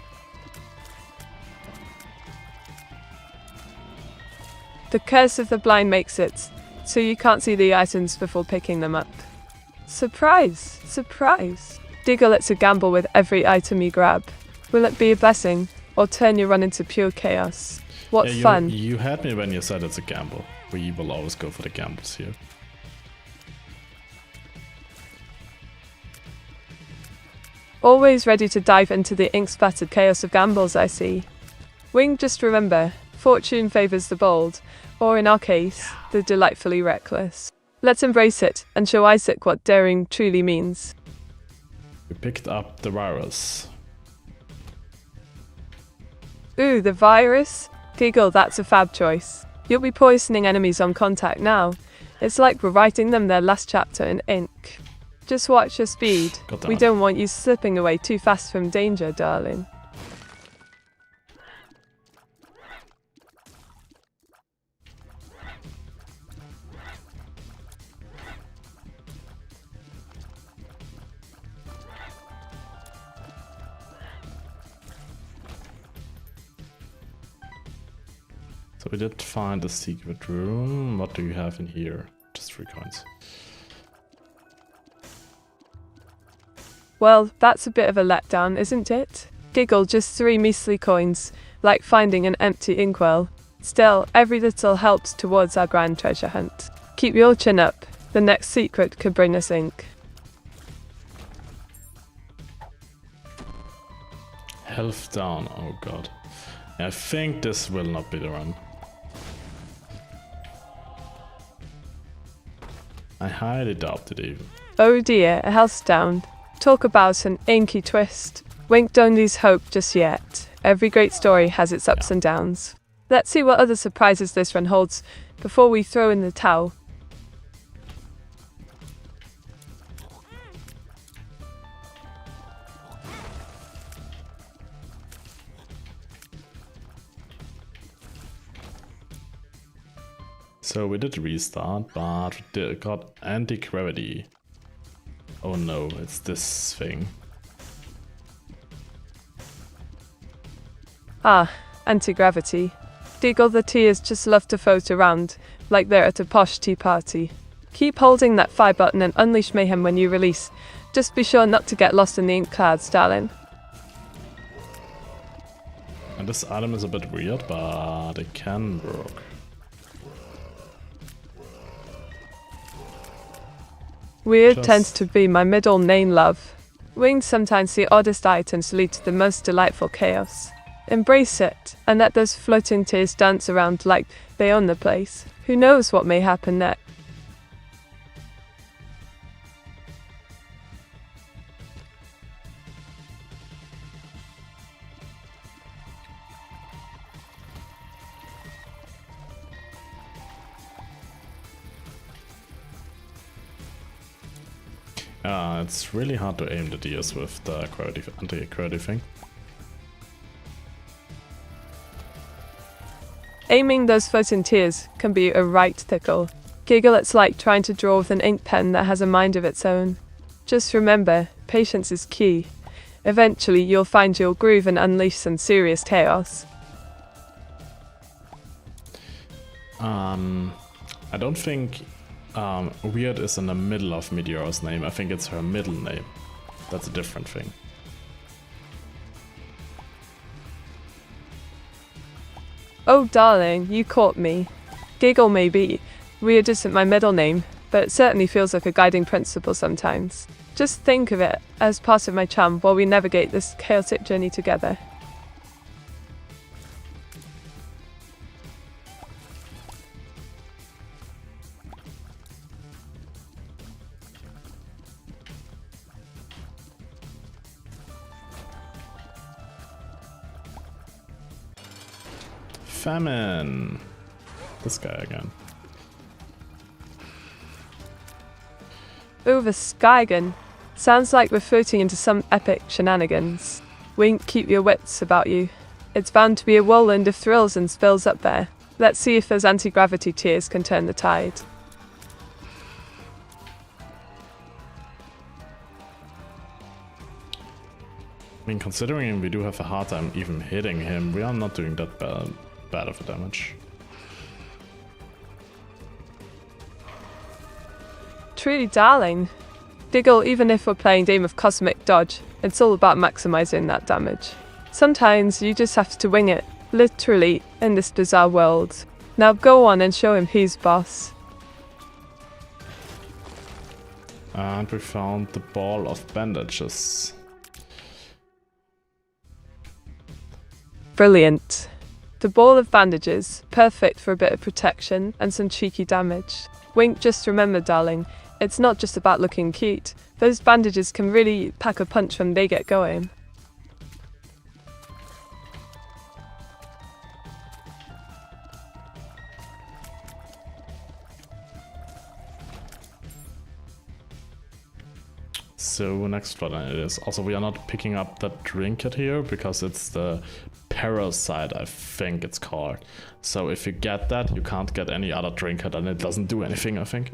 The Curse of the Blind makes it so you can't see the items before picking them up. Surprise! Surprise! Diggle lets you gamble with every item you grab. Will it be a blessing or turn your run into pure chaos? What fun! You had me when you said it's a gamble. We will always go for the gambles here. Always ready to dive into the ink-splattered chaos of gambles, I see. Wing, just remember, fortune favours the bold, or in our case, the delightfully reckless. Let's embrace it and show Isaac what daring truly means. We picked up the virus. Ooh, the virus? Giggle, that's a fab choice. You'll be poisoning enemies on contact now. It's like we're writing them their last chapter in ink. Just watch your speed. We don't want you slipping away too fast from danger, darling. So we did find a secret room. What do you have in here? Just 3 coins. Well, that's a bit of a letdown, isn't it? Giggle, just 3 measly coins, like finding an empty inkwell. Still, every little helps towards our grand treasure hunt. Keep your chin up. The next secret could bring us ink. Health down. Oh god. I think this will not be the run. I highly doubt it even. Oh dear, a health down. Talk about an inky twist. Wink, don't lose hope just yet. Every great story has its ups and downs. Let's see what other surprises this run holds before we throw in the towel. So we did restart, but we got anti-gravity. Oh no, it's this thing. Ah, anti-gravity. Diggle the tears just love to float around, like they're at a posh tea party. Keep holding that fire button and unleash mayhem when you release. Just be sure not to get lost in the ink clouds, darling. And this item is a bit weird, but it can work. Weird tends to be my middle name, love. Winged, sometimes the oddest items lead to the most delightful chaos. Embrace it, and let those floating tears dance around like they own the place. Who knows what may happen next? It's really hard to aim the deers with the anti-gravity thing. Aiming those floating tears can be a right tickle. Giggle, it's like trying to draw with an ink pen that has a mind of its own. Just remember, patience is key. Eventually you'll find your groove and unleash some serious chaos. I don't think Weird is in the middle of Meteora's name. I think it's her middle name. That's a different thing. Oh darling, you caught me. Giggle maybe. Weird isn't my middle name, but it certainly feels like a guiding principle sometimes. Just think of it as part of my charm while we navigate this chaotic journey together. Famine! This guy again. Over Skygan. Sounds like we're floating into some epic shenanigans. Wink, keep your wits about you. It's bound to be a whirlwind of thrills and spills up there. Let's see if those anti-gravity tears can turn the tide. I mean, considering we do have a hard time even hitting him, we are not doing that bad of a damage. Truly, darling. Diggle, even if we're playing game of cosmic dodge, it's all about maximizing that damage. Sometimes you just have to wing it, literally, in this bizarre world. Now go on and show him who's boss. And we found the ball of bandages. Brilliant. The ball of bandages, perfect for a bit of protection and some cheeky damage. Wink, just remember, darling, it's not just about looking cute. Those bandages can really pack a punch when they get going. So next one it is. Also, we are not picking up that trinket here because it's the parasite, I think it's called. So if you get that, you can't get any other trinket and it doesn't do anything, I think.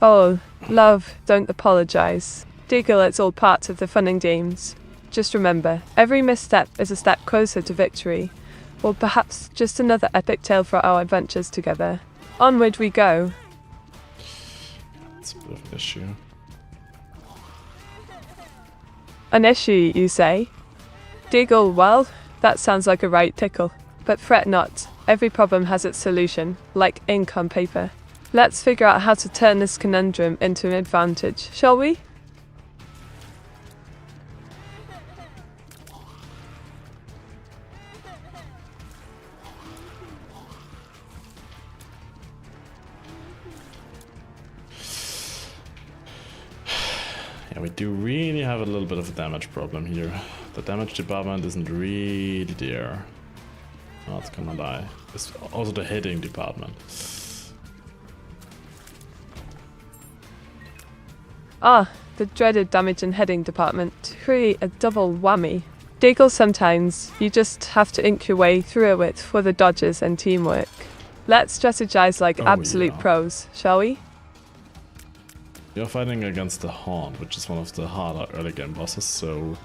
Oh, love, don't apologize. Diggle, it's all part of the fun and games. Just remember, every misstep is a step closer to victory. Or perhaps just another epic tale for our adventures together. Onward we go. It's a bit of an issue. An issue, you say? Diggle, well, that sounds like a right tickle. But fret not, every problem has its solution, like ink on paper. Let's figure out how to turn this conundrum into an advantage, shall we? Yeah, we do really have a little bit of a damage problem here. The damage department isn't really there. Oh, it's gonna die. It's also the hitting department. Ah, the dreaded damage and heading department to create a double whammy. Diggle, sometimes you just have to ink your way through it for the dodges and teamwork. Let's strategize like absolute pros, shall we? You're fighting against the Haunt, which is one of the harder early game bosses, so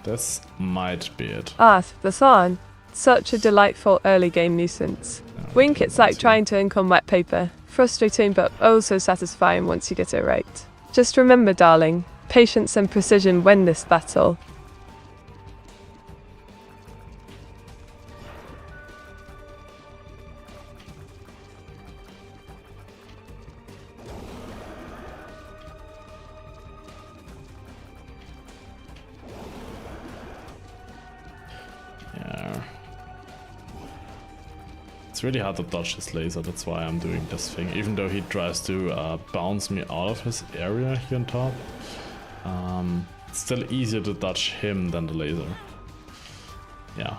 this might be it. Ah, the Thorn. Such a delightful early game nuisance. Wink, it's like trying to ink on wet paper. Frustrating but also satisfying once you get it right. Just remember, darling, patience and precision win this battle. Yeah. It's really hard to dodge his laser, that's why I'm doing this thing. Even though he tries to bounce me out of his area here on top. It's still easier to dodge him than the laser. Yeah.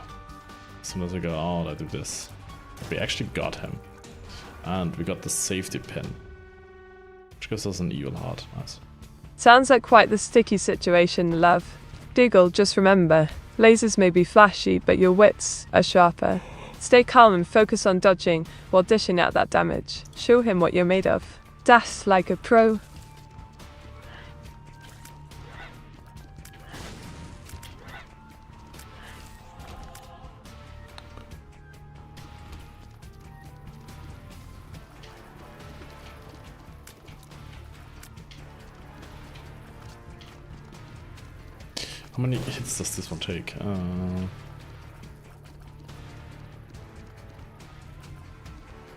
As soon as I go out, I do this. We actually got him. And we got the safety pin. Which gives us an evil heart. Nice. Sounds like quite the sticky situation, love. Diggle, just remember, lasers may be flashy, but your wits are sharper. Stay calm and focus on dodging while dishing out that damage. Show him what you're made of. Dash like a pro. How many hits does this one take?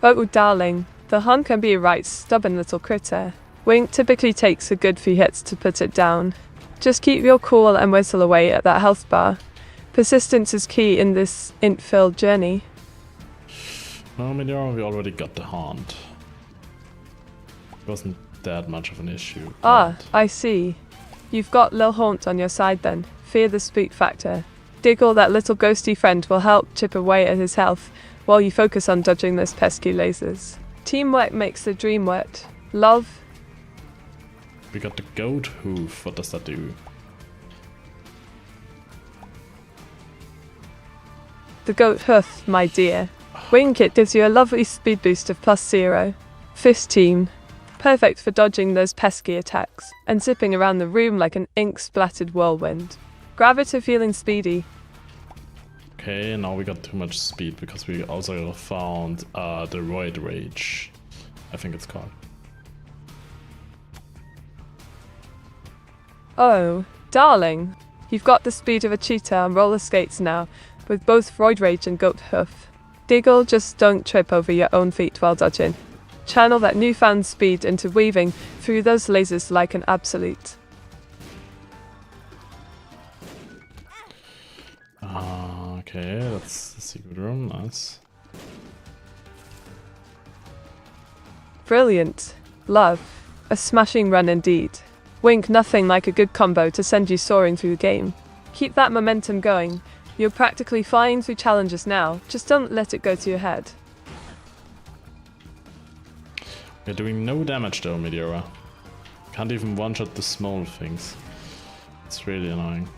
Oh, darling, the Hun can be a right stubborn little critter. Wink typically takes a good few hits to put it down. Just keep your cool and whistle away at that health bar. Persistence is key in this int-filled journey. No, Meteora, we already got the Haunt. It wasn't that much of an issue. Ah, I see. You've got Lil Haunt on your side then. Fear the spook factor. Diggle, that little ghosty friend, will help chip away at his health while you focus on dodging those pesky lasers. Teamwork makes the dream work. Love. We got the goat hoof. What does that do? The goat hoof, my dear. Wing Kit gives you a lovely speed boost of +0. 15. Perfect for dodging those pesky attacks and zipping around the room like an ink-splattered whirlwind. Grab it if feeling speedy. Okay, now we got too much speed because we also found the Roid Rage, I think it's called. Oh, darling. You've got the speed of a cheetah on roller skates now, with both Roid Rage and Goat Hoof. Diggle, just don't trip over your own feet while dodging. Channel that newfound speed into weaving through those lasers like an absolute. Okay, that's the secret room, nice. Brilliant. Love. A smashing run indeed. Wink, nothing like a good combo to send you soaring through the game. Keep that momentum going. You're practically flying through challenges now, just don't let it go to your head. We're doing no damage though, Meteora. Can't even one-shot the small things. It's really annoying.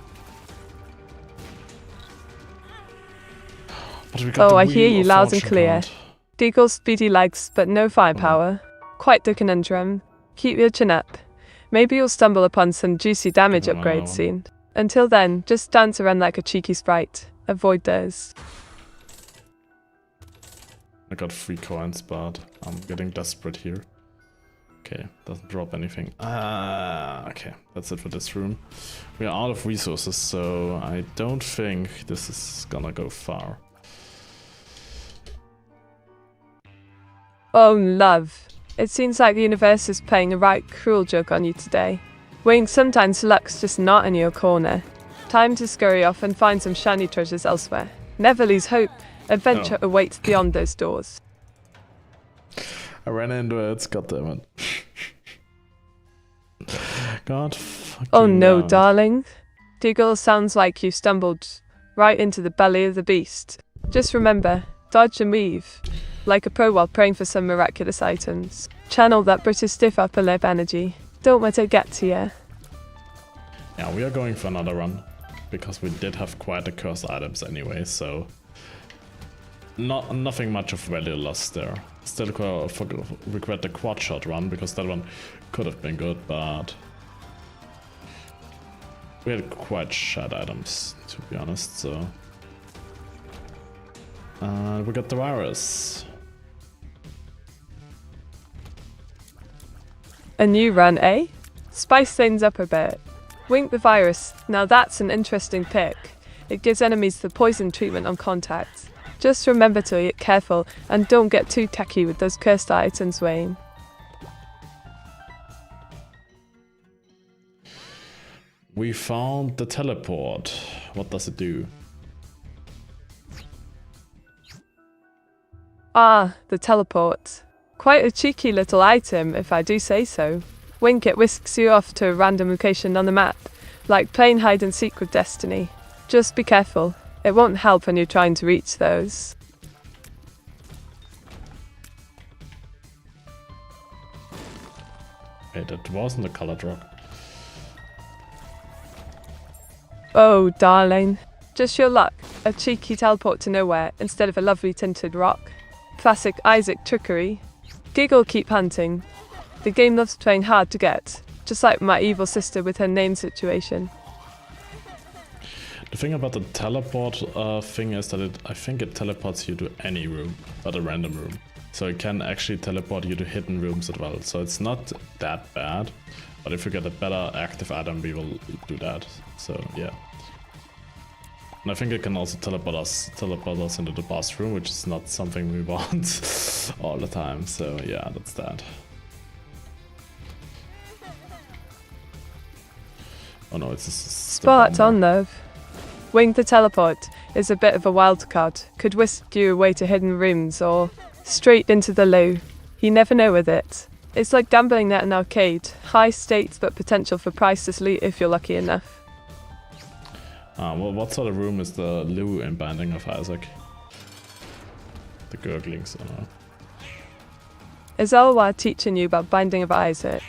But we got Oh, the I hear Wheel you of loud and Fortune clear. card. Deagle's speedy legs, but no firepower. Quite the conundrum. Keep your chin up. Maybe you'll stumble upon some juicy damage upgrades soon. Until then, just dance around like a cheeky sprite. Avoid those. I got 3 coins, but I'm getting desperate here. Okay, doesn't drop anything. Okay, that's it for this room. We are out of resources, so I don't think this is gonna go far. Oh, love. It seems like the universe is playing a right cruel joke on you today. Wing, sometimes luck's just not in your corner. Time to scurry off and find some shiny treasures elsewhere. Never lose hope. Adventure awaits beyond those doors. I ran into it, goddammit. God fucking Oh no, damn it. darling. Diggle, sounds like you stumbled right into the belly of the beast. Just remember, dodge and weave. Like a pro while praying for some miraculous items. Channel that British stiff upper lip energy. Don't let it get to you. Yeah, we are going for another run. Because we did have quite the cursed items anyway, so... Nothing much of value lost there. Still regret the quad shot run, because that one could have been good, but... We had quite shit items, to be honest, so... we got the virus. A new run, eh? Spice things up a bit. Wink the virus. Now that's an interesting pick. It gives enemies the poison treatment on contact. Just remember to be careful and don't get too techy with those cursed items, Wayne. We found the teleport. What does it do? Ah, the teleport. Quite a cheeky little item, if I do say so. Wink, it whisks you off to a random location on the map, like playing hide and seek with Destiny. Just be careful, it won't help when you're trying to reach those. Wait, it wasn't a colored rock. Oh, darling. Just your luck, a cheeky teleport to nowhere instead of a lovely tinted rock. Classic Isaac trickery. Giggle, keep hunting. The game loves playing hard to get, just like my evil sister with her name situation. The thing about the teleport thing is that I think it teleports you to any room, but a random room. So it can actually teleport you to hidden rooms as well. So it's not that bad, but if you get a better active item, we will do that. So yeah. And I think it can also teleport us into the boss room, which is not something we want all the time. So yeah, that's that. Oh no, it's Spot on, love. Wing the teleport is a bit of a wild card. Could whisk you away to hidden rooms or straight into the loo. You never know with it. It's like gambling at an arcade. High stakes but potential for priceless loot if you're lucky enough. Well, what sort of room is the loo in Binding of Isaac? The gurglings, I don't know. Is Elwa teaching you about Binding of Isaac?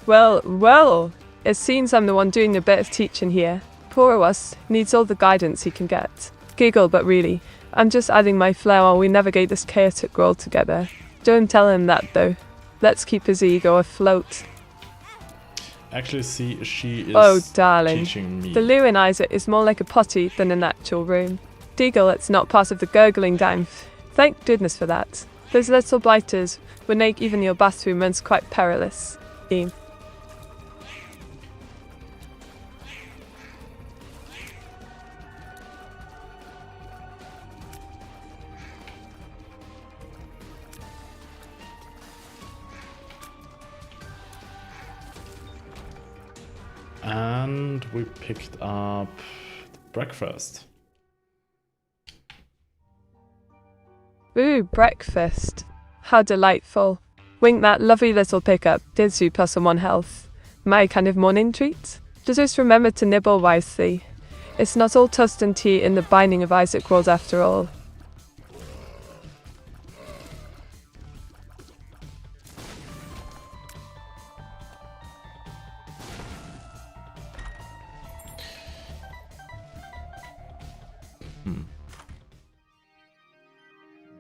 Well, it seems I'm the one doing a bit of teaching here. Poor us needs all the guidance he can get. Giggle, but really, I'm just adding my flair while we navigate this chaotic world together. Don't tell him that though. Let's keep his ego afloat. Actually, see, she is Oh, darling. teaching me. The loo in Isaac is more like a potty than an actual room. Deagle, it's not part of the gurgling dime. Thank goodness for that. Those little blighters would make even your bathroom runs quite perilous. And we picked up breakfast. Ooh, breakfast. How delightful. Wink that lovely little pickup, gives you +1 health. My kind of morning treat? Just remember to nibble wisely. It's not all toast and tea in the Binding of Isaac world after all.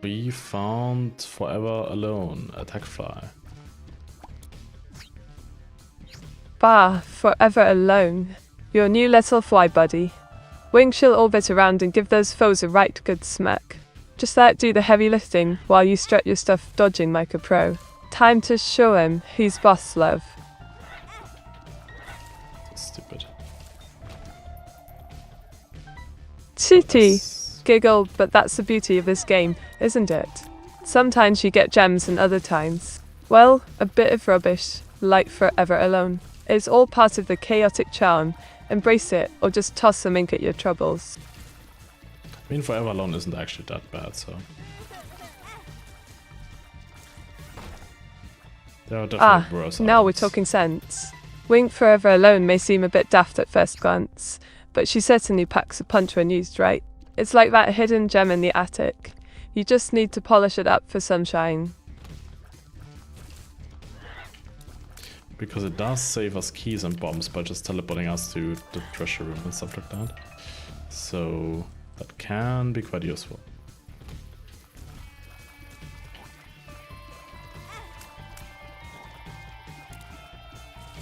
We found Forever Alone, Attack Fly. Bah, forever alone. Your new little fly buddy. Wing she'll orbit around and give those foes a right good smack. Just let it do the heavy lifting while you strut your stuff dodging like a pro. Time to show him who's boss, love. Stupid. Chitty. Giggle, but that's the beauty of this game, isn't it? Sometimes you get gems and other times, well, a bit of rubbish, like Forever Alone. It's all part of the chaotic charm. Embrace it, or just toss some ink at your troubles. I mean, Forever Alone isn't actually that bad, so... There are definitely worse now we're items. talking sense. Wink Forever alone may seem a bit daft at first glance, but she certainly packs a punch when used right. It's like that hidden gem in the attic. You just need to polish it up for sunshine. Because it does save us keys and bombs by just teleporting us to the treasure room and stuff like that. So that can be quite useful.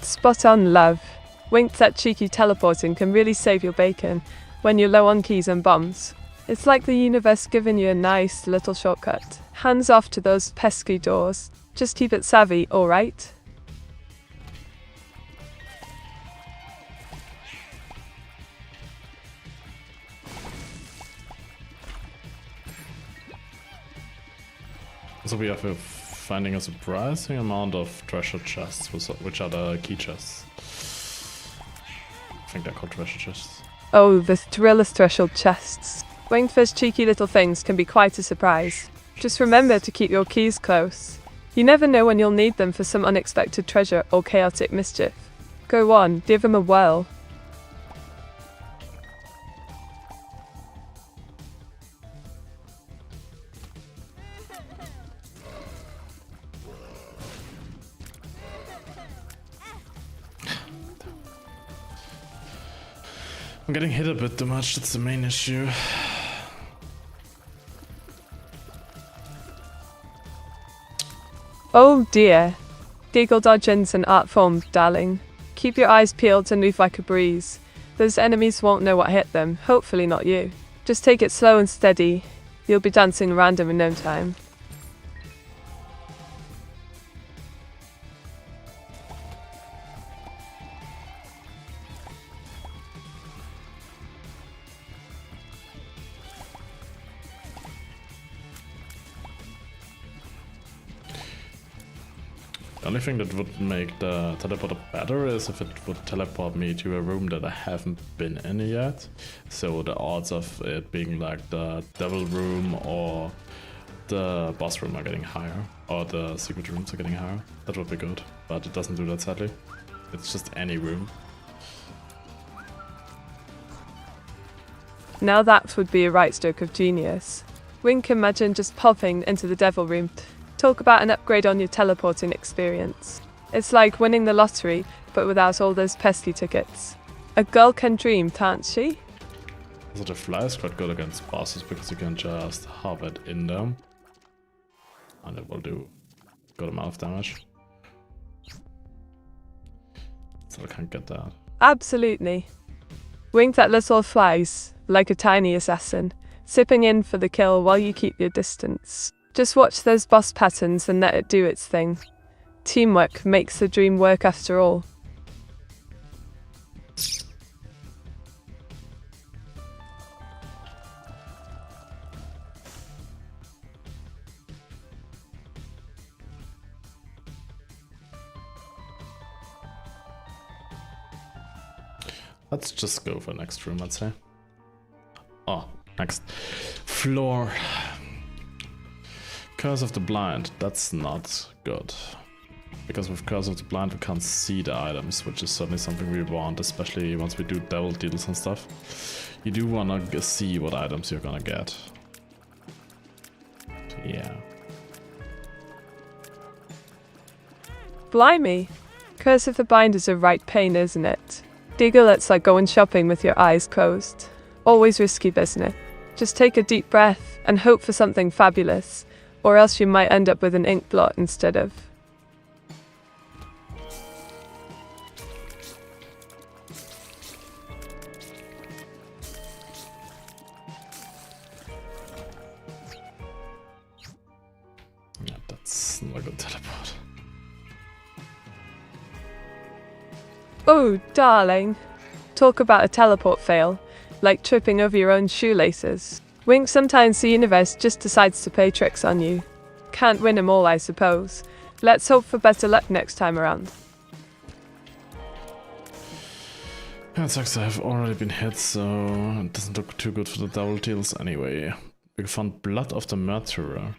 Spot on, love. Wink, that cheeky teleporting can really save your bacon when you're low on keys and bombs. It's like the universe giving you a nice little shortcut. Hands off to those pesky doors. Just keep it savvy, alright? So we have finding a surprising amount of treasure chests, which are the key chests. I think they're called treasure chests. Oh, the Thrillers threshold chests. Wingfish's cheeky little things can be quite a surprise. Just remember to keep your keys close. You never know when you'll need them for some unexpected treasure or chaotic mischief. Go on, give them a whirl. I'm getting hit a bit too much, that's the main issue. Oh dear. Deagle dodging's an art form, darling. Keep your eyes peeled and move like a breeze. Those enemies won't know what hit them, hopefully not you. Just take it slow and steady. You'll be dancing random in no time. The only thing that would make the teleporter better is if it would teleport me to a room that I haven't been in yet. So the odds of it being like the devil room or the boss room are getting higher. Or the secret rooms are getting higher. That would be good. But it doesn't do that sadly. It's just any room. Now that would be a right stroke of genius. Wink, imagine just popping into the devil room. Talk about an upgrade on your teleporting experience. It's like winning the lottery, but without all those pesky tickets. A girl can dream, can't she? Also the fly is quite good against bosses because you can just hop it in them. And it will do a good amount of damage. So I can't get that. Absolutely. Wink that little flies, like a tiny assassin, sipping in for the kill while you keep your distance. Just watch those boss patterns and let it do its thing. Teamwork makes the dream work after all. Let's just go for next room, I'd say. Oh, next floor. Curse of the Blind, that's not good. Because with Curse of the Blind we can't see the items, which is certainly something we want, especially once we do devil deals and stuff. You do want to see what items you're gonna get. So, yeah. Blimey. Curse of the Blind is a right pain, isn't it? Deagle, it's like going shopping with your eyes closed. Always risky business. Just take a deep breath and hope for something fabulous. Or else you might end up with an ink blot instead of. Yeah, that's not a good teleport. Oh, darling. Talk about a teleport fail. Like tripping over your own shoelaces. Wink, sometimes the universe just decides to play tricks on you. Can't win 'em all, I suppose. Let's hope for better luck next time around. Yeah, it sucks I've already been hit, so it doesn't look too good for the double deals anyway. We found Blood of the Meteora.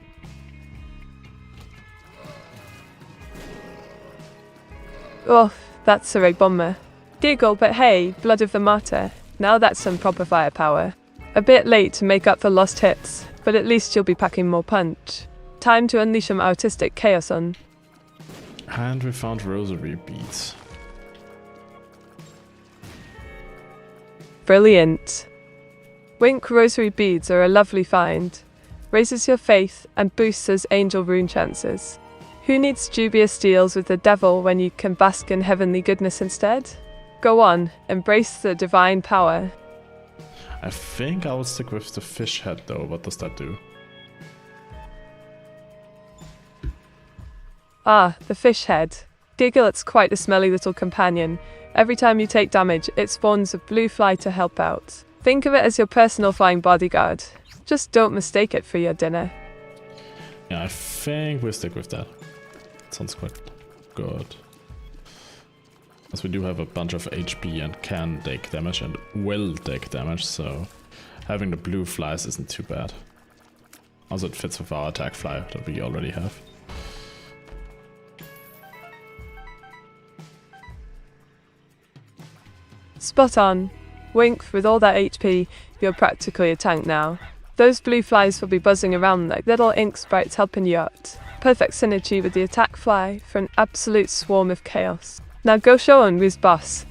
Oh, That's a ray bomber. Giggle, but hey, blood of the martyr. Now that's some proper firepower. A bit late to make up for lost hits, but at least you'll be packing more punch. Time to unleash some artistic chaos on. And we found rosary beads. Brilliant. Wink rosary beads are a lovely find. Raises your faith and boosts those angel rune chances. Who needs dubious deals with the devil when you can bask in heavenly goodness instead? Go on, embrace the divine power. I think I will stick with the fish head though. What does that do? Ah, the fish head. Giggle, it's quite a smelly little companion. Every time you take damage, it spawns a blue fly to help out. Think of it as your personal flying bodyguard. Just don't mistake it for your dinner. Yeah, I think we'll stick with that. Sounds quite good. As we do have a bunch of HP and can take damage and will take damage, so having the blue flies isn't too bad. Also it fits with our attack fly that we already have. Spot on. Wink, with all that HP, you're practically a tank now. Those blue flies will be buzzing around like little ink sprites helping you out. Perfect synergy with the attack fly for an absolute swarm of chaos. Now go show on who's boss.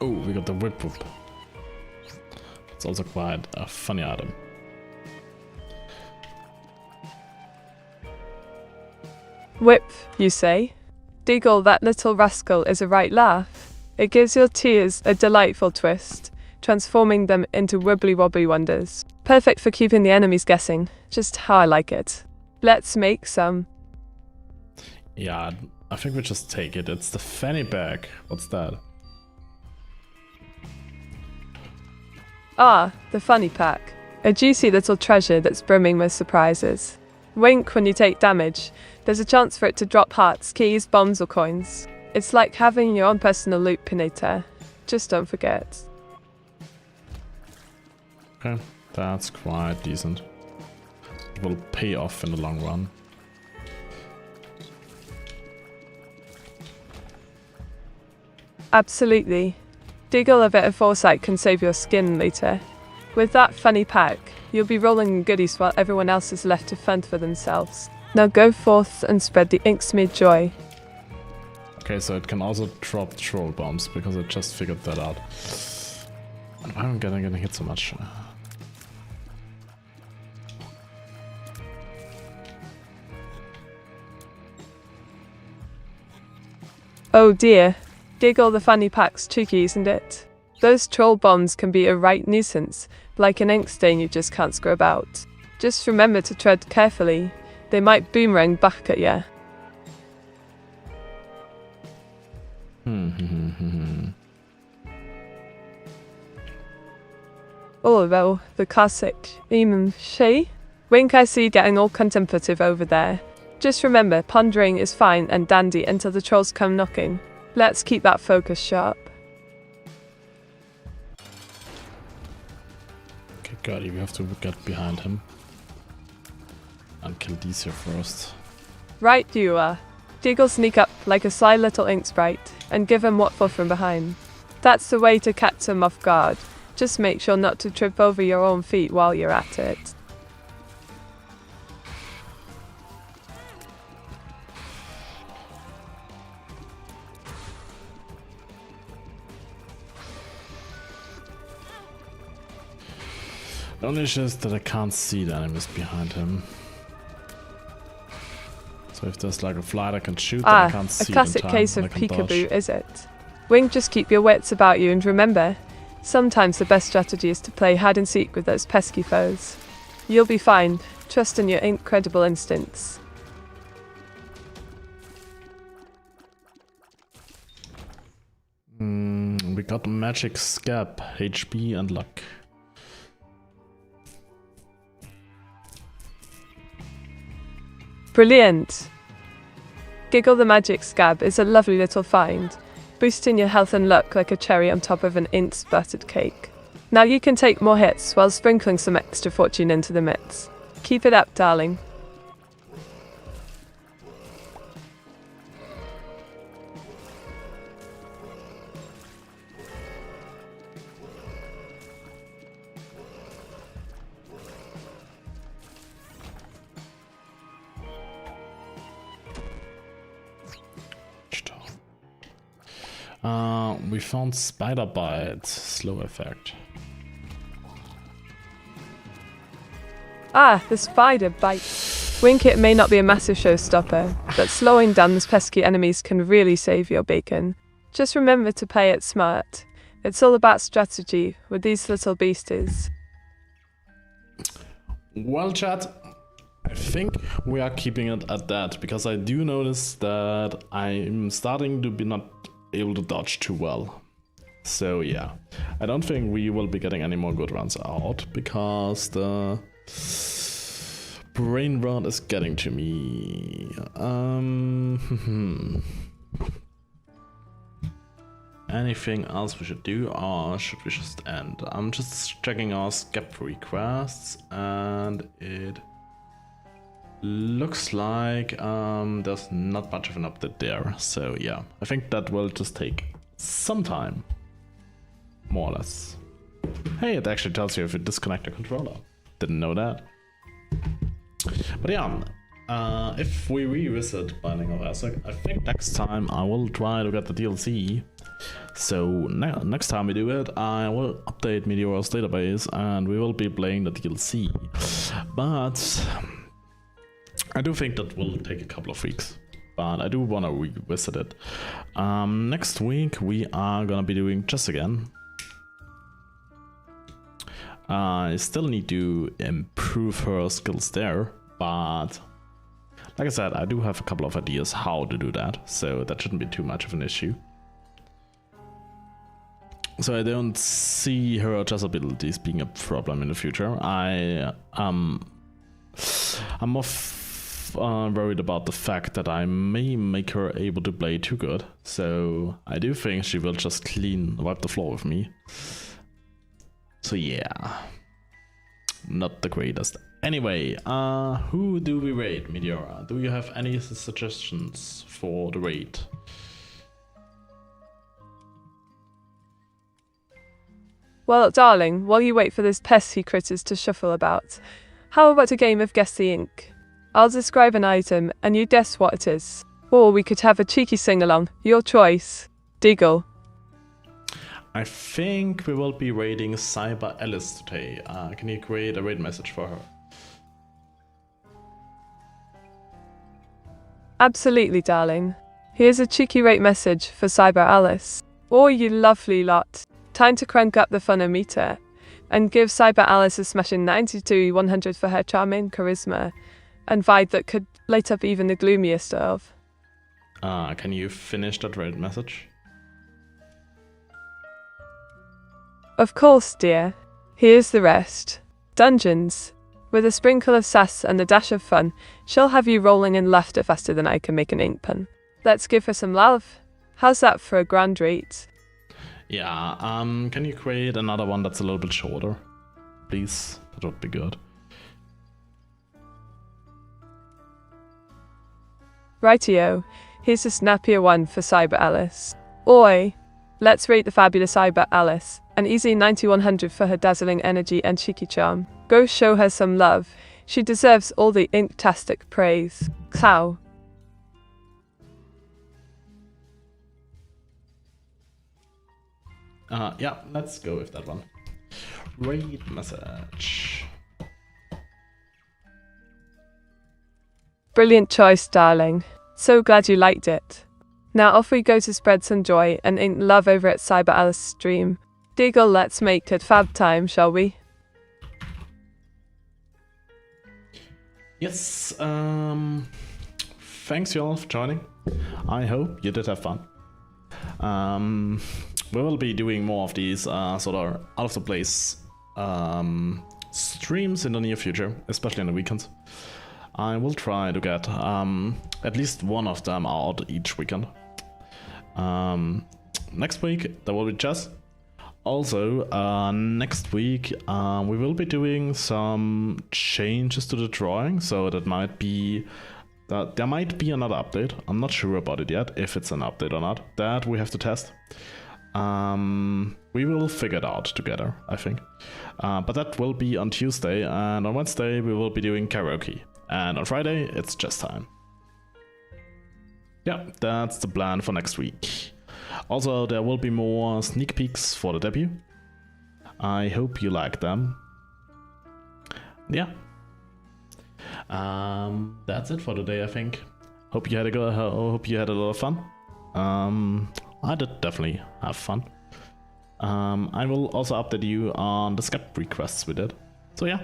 Oh, we got the whip whoop. It's also quite a funny item. Whip, you say? Diggle, that little rascal is a right laugh. It gives your tears a delightful twist, transforming them into wibbly-wobbly wonders. Perfect for keeping the enemies guessing, just how I like it. Let's make some. Yeah, I think we just take it. It's the fanny bag. What's that? Ah, the funny pack. A juicy little treasure that's brimming with surprises. Wink when you take damage. There's a chance for it to drop hearts, keys, bombs or coins. It's like having your own personal loot pinata. Just don't forget. Okay, that's quite decent. It will pay off in the long run. Absolutely. Diggle, a bit of foresight can save your skin later. With that funny pack, you'll be rolling in goodies while everyone else is left to fend for themselves. Now go forth and spread the ink-smeared joy. Okay, so it can also drop troll bombs, because I just figured that out. And why am I getting hit so much? Oh dear. Diggle, the funny pack's tricky, isn't it? Those troll bombs can be a right nuisance, like an ink stain you just can't scrub out. Just remember to tread carefully. They might boomerang back at ya. Oh well, the classic. She? Wink, I see getting all contemplative over there. Just remember, pondering is fine and dandy until the trolls come knocking. Let's keep that focus sharp. Okay, Gertie, we have to get behind him. And kill these here first. Right you are. Diggle, sneak up like a sly little ink sprite and give him what for from behind. That's the way to catch him off guard. Just make sure not to trip over your own feet while you're at it. The only issue is that I can't see the enemies behind him. So if there's like a flight I can shoot, then I can't A see it in classic time, case and of I can dodge. peekaboo, is it? Wing, just keep your wits about you and remember, sometimes the best strategy is to play hide and seek with those pesky foes. You'll be fine. Trust in your incredible instincts. We got magic Skeb, HP and luck. Brilliant! Giggle the Magic Skeb is a lovely little find, boosting your health and luck like a cherry on top of an ink-spattered cake. Now you can take more hits while sprinkling some extra fortune into the mix. Keep it up, darling. We found spider bite, slow effect. The spider bite. Winkit may not be a massive showstopper, but slowing down these pesky enemies can really save your bacon. Just remember to play it smart. It's all about strategy with these little beasties. Well, chat, I think we are keeping it at that, because I do notice that I'm starting to be not able to dodge too well. So yeah, I don't think we will be getting any more good runs out, because the brain rot is getting to me. Anything else we should do, or should we just end? I'm just checking our Skeb requests, and it looks like there's not much of an update there. So yeah, I think that will just take some time, more or less. Hey, it actually tells you if you disconnect the controller. Didn't know that. But yeah, if we revisit Binding of Isaac, I think next time I will try to get the DLC. So next time we do it, I will update Meteora's database and we will be playing the DLC. But I do think that will take a couple of weeks. But I do want to revisit it. Next week we are gonna be doing chess again. I still need to improve her skills there, but like I said, I do have a couple of ideas how to do that, so that shouldn't be too much of an issue. So I don't see her chess abilities being a problem in the future. I'm more worried about the fact that I may make her able to play too good. So I do think she will just wipe the floor with me. So yeah, not the greatest. Anyway, who do we raid, Meteora? Do you have any suggestions for the raid? Well, darling, while you wait for those pesky critters to shuffle about, how about a game of Guess the Ink? I'll describe an item and you guess what it is. Or we could have a cheeky sing-along. Your choice. Deagle. I think we will be raiding Cyber Alice today. Can you create a raid message for her? Absolutely, darling. Here's a cheeky rate message for Cyber Alice. Oh, you lovely lot. Time to crank up the funometer and give Cyber Alice a smashing 90-100 for her charming charisma and vibe that could light up even the gloomiest of. Can you finish that raid message? Of course, dear. Here's the rest. Dungeons. With a sprinkle of sass and a dash of fun, she'll have you rolling in laughter faster than I can make an ink pen. Let's give her some love. How's that for a grand rate? Yeah, can you create another one that's a little bit shorter? Please, that would be good. Rightio, here's a snappier one for Cyber Alice. Oi, let's rate the fabulous Cyber Alice, an easy 90-100 for her dazzling energy and cheeky charm. Go show her some love, she deserves all the inktastic praise. Clow. Yeah, let's go with that one. Raid message. Brilliant choice, darling. So glad you liked it. Now off we go to spread some joy and ink love over at Cyber Alice stream. Deagle, let's make it fab time, shall we? Yes, thanks you all for joining. I hope you did have fun. We will be doing more of these sort of out of the place streams in the near future, especially on the weekends. I will try to get at least one of them out each weekend. Next week there will be chess. Also, next week we will be doing some changes to the drawing, so that might be that there might be another update. I'm not sure about it yet, if it's an update or not. That we have to test. We will figure it out together, I think. But that will be on Tuesday, and on Wednesday we will be doing karaoke, and on Friday it's chess time. Yeah, that's the plan for next week. Also, there will be more sneak peeks for the debut. I hope you like them. Yeah. That's it for today, I think. Hope you had a lot of fun. I did definitely have fun. I will also update you on the Skeb requests we did. So yeah,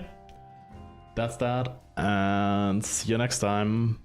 that's that, and see you next time.